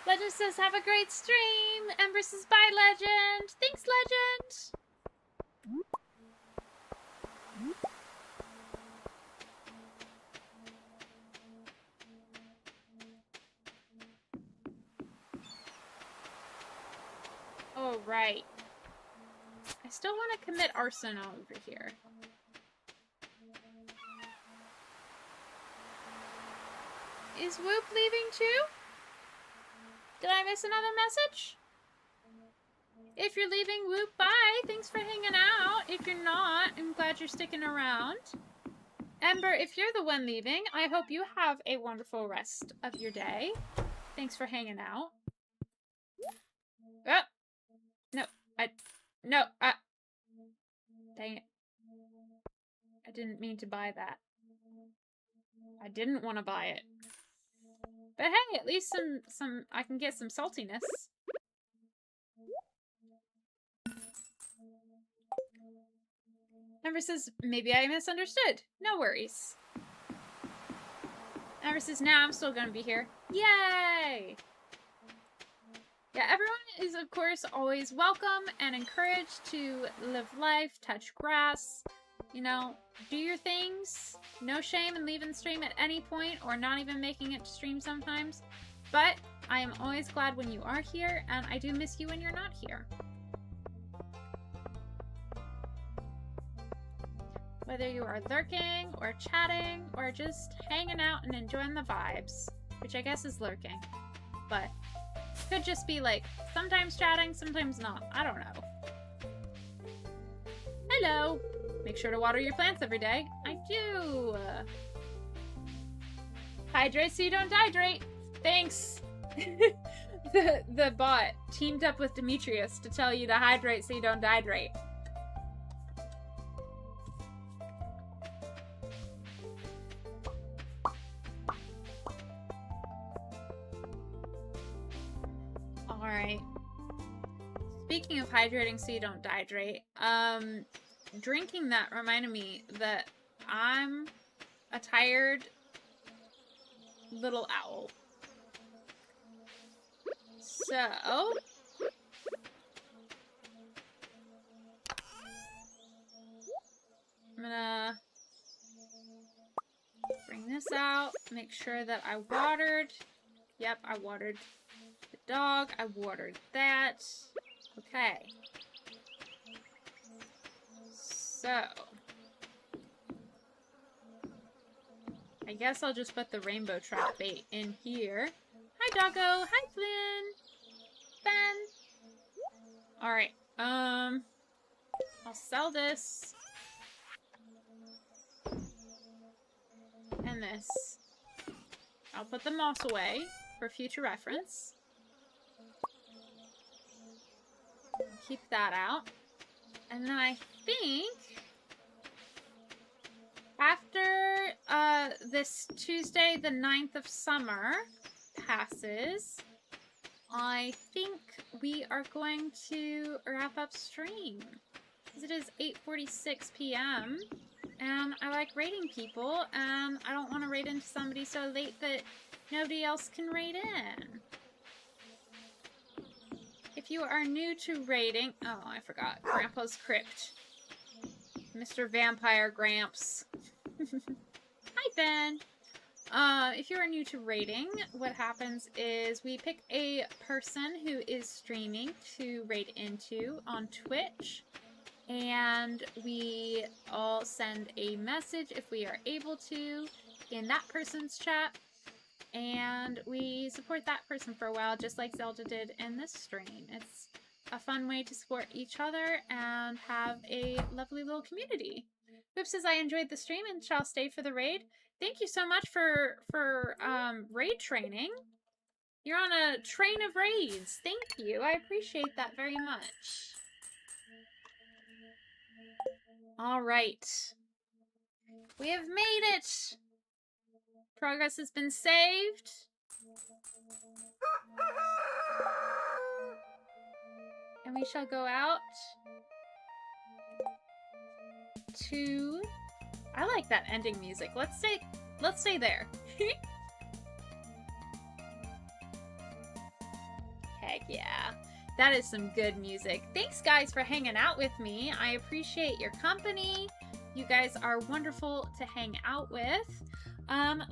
Legend says, have a great stream! Ember says, bye, Legend! Thanks, Legend! Oh, right. I still want to commit arson over here. Is Whoop leaving too? Did I miss another message? If you're leaving, Whoop, bye. Thanks for hanging out. If you're not, I'm glad you're sticking around. Ember, if you're the one leaving, I hope you have a wonderful rest of your day. Thanks for hanging out. Oh! No, dang it. I didn't mean to buy that. I didn't want to buy it. But hey, at least I can get some saltiness. Ember says, maybe I misunderstood. No worries. Ember says, nah, I'm still gonna be here. Yay! Yeah, everyone is, of course, always welcome and encouraged to live life, touch grass, you know, do your things. No shame in leaving stream at any point or not even making it to stream sometimes. But I am always glad when you are here, and I do miss you when you're not here. Whether you are lurking or chatting or just hanging out and enjoying the vibes, which I guess is lurking, but could just be like sometimes chatting, sometimes not. I don't know. Hello! Make sure to water your plants every day. I do! Hydrate so you don't dehydrate. Thanks! the bot teamed up with Demetrius to tell you to hydrate so you don't dehydrate. Alright. Speaking of hydrating so you don't dehydrate, drinking that reminded me that I'm a tired little owl. So, out. Make sure that I watered. Yep, I watered the dog. I watered that. Okay. So. I guess I'll just put the rainbow trout bait in here. Hi, doggo. Hi, Flynn. Ben. Alright. I'll sell this. And this. I'll put the moss away for future reference. Keep that out. And then I think after this Tuesday, the 9th of summer passes, I think we are going to wrap up stream. Because it is 8:46 p.m. and I like raiding people, and I don't want to raid into somebody so late that nobody else can raid in. If you are new to raiding... Oh, I forgot. Grandpa's Crypt. Mr. Vampire Gramps. Hi, Ben. If you are new to raiding, what happens is we pick a person who is streaming to raid into on Twitch, and we all send a message if we are able to in that person's chat, and we support that person for a while, just like Zelda did in this stream. It's a fun way to support each other and have a lovely little community. Hoop says, I enjoyed the stream and shall stay for the raid. Thank you so much for raid training. You're on a train of raids. Thank you. I appreciate that very much. All right. We have made it. Progress has been saved. And we shall go out to... I like that ending music. Let's stay there. Heck yeah. That is some good music. Thanks, guys, for hanging out with me. I appreciate your company. You guys are wonderful to hang out with.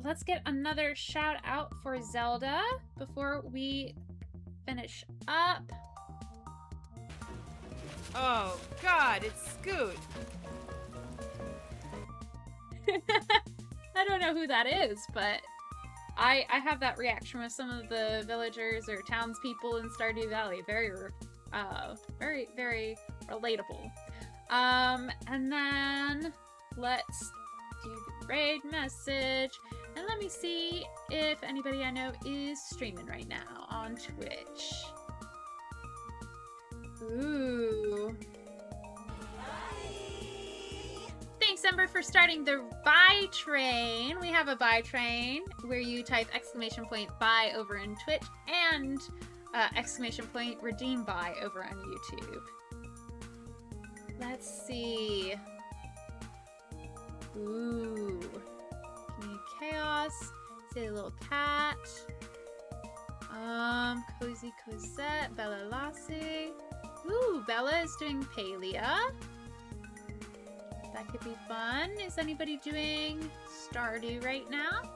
Let's get another shout out for Zelda before we finish up. Oh, God, it's Scoot. I don't know who that is, but I have that reaction with some of the villagers or townspeople in Stardew Valley. Very relatable. And then let's do the raid message. And let me see if anybody I know is streaming right now on Twitch. Ooh. Thanks, Ember, for starting the buy train. We have a buy train where you type !buy over in Twitch and !redeem buy over on YouTube. Let's see. Ooh. Community Chaos. Say a little cat. Cozy Cosette. Bella Lassie. Ooh, Bella is doing Palia. That could be fun. Is anybody doing Stardew right now?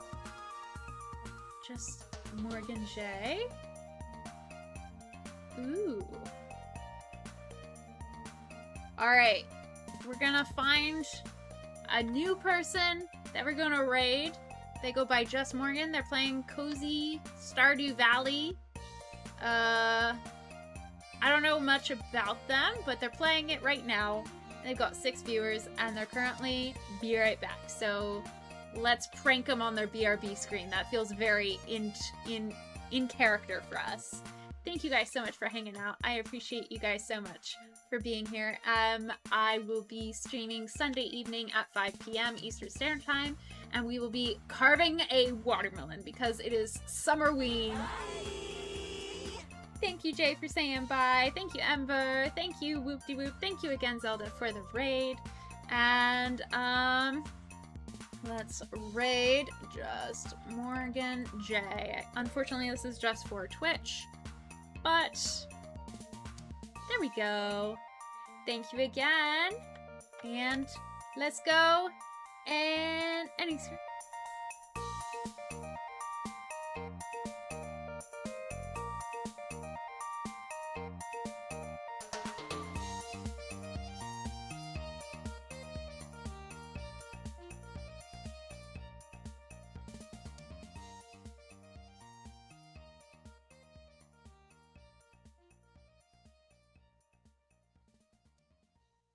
Just Morgan J. Ooh. Alright. We're gonna find a new person that we're gonna raid. They go by Just Morgan. They're playing Cozy Stardew Valley. I don't know much about them, but they're playing it right now. They've got 6 viewers, and they're currently be right back. So let's prank them on their BRB screen. That feels very in character for us. Thank you guys so much for hanging out. I appreciate you guys so much for being here. I will be streaming Sunday evening at 5 p.m. Eastern Standard Time, and we will be carving a watermelon because it is Summerween. Thank you, Jay, for saying bye. Thank you, Ember. Thank you, Whoop-de-Whoop. Thank you again, Zelda, for the raid. And, let's raid Just Morgan J. Unfortunately, this is just for Twitch. But, there we go. Thank you again. And let's go. And,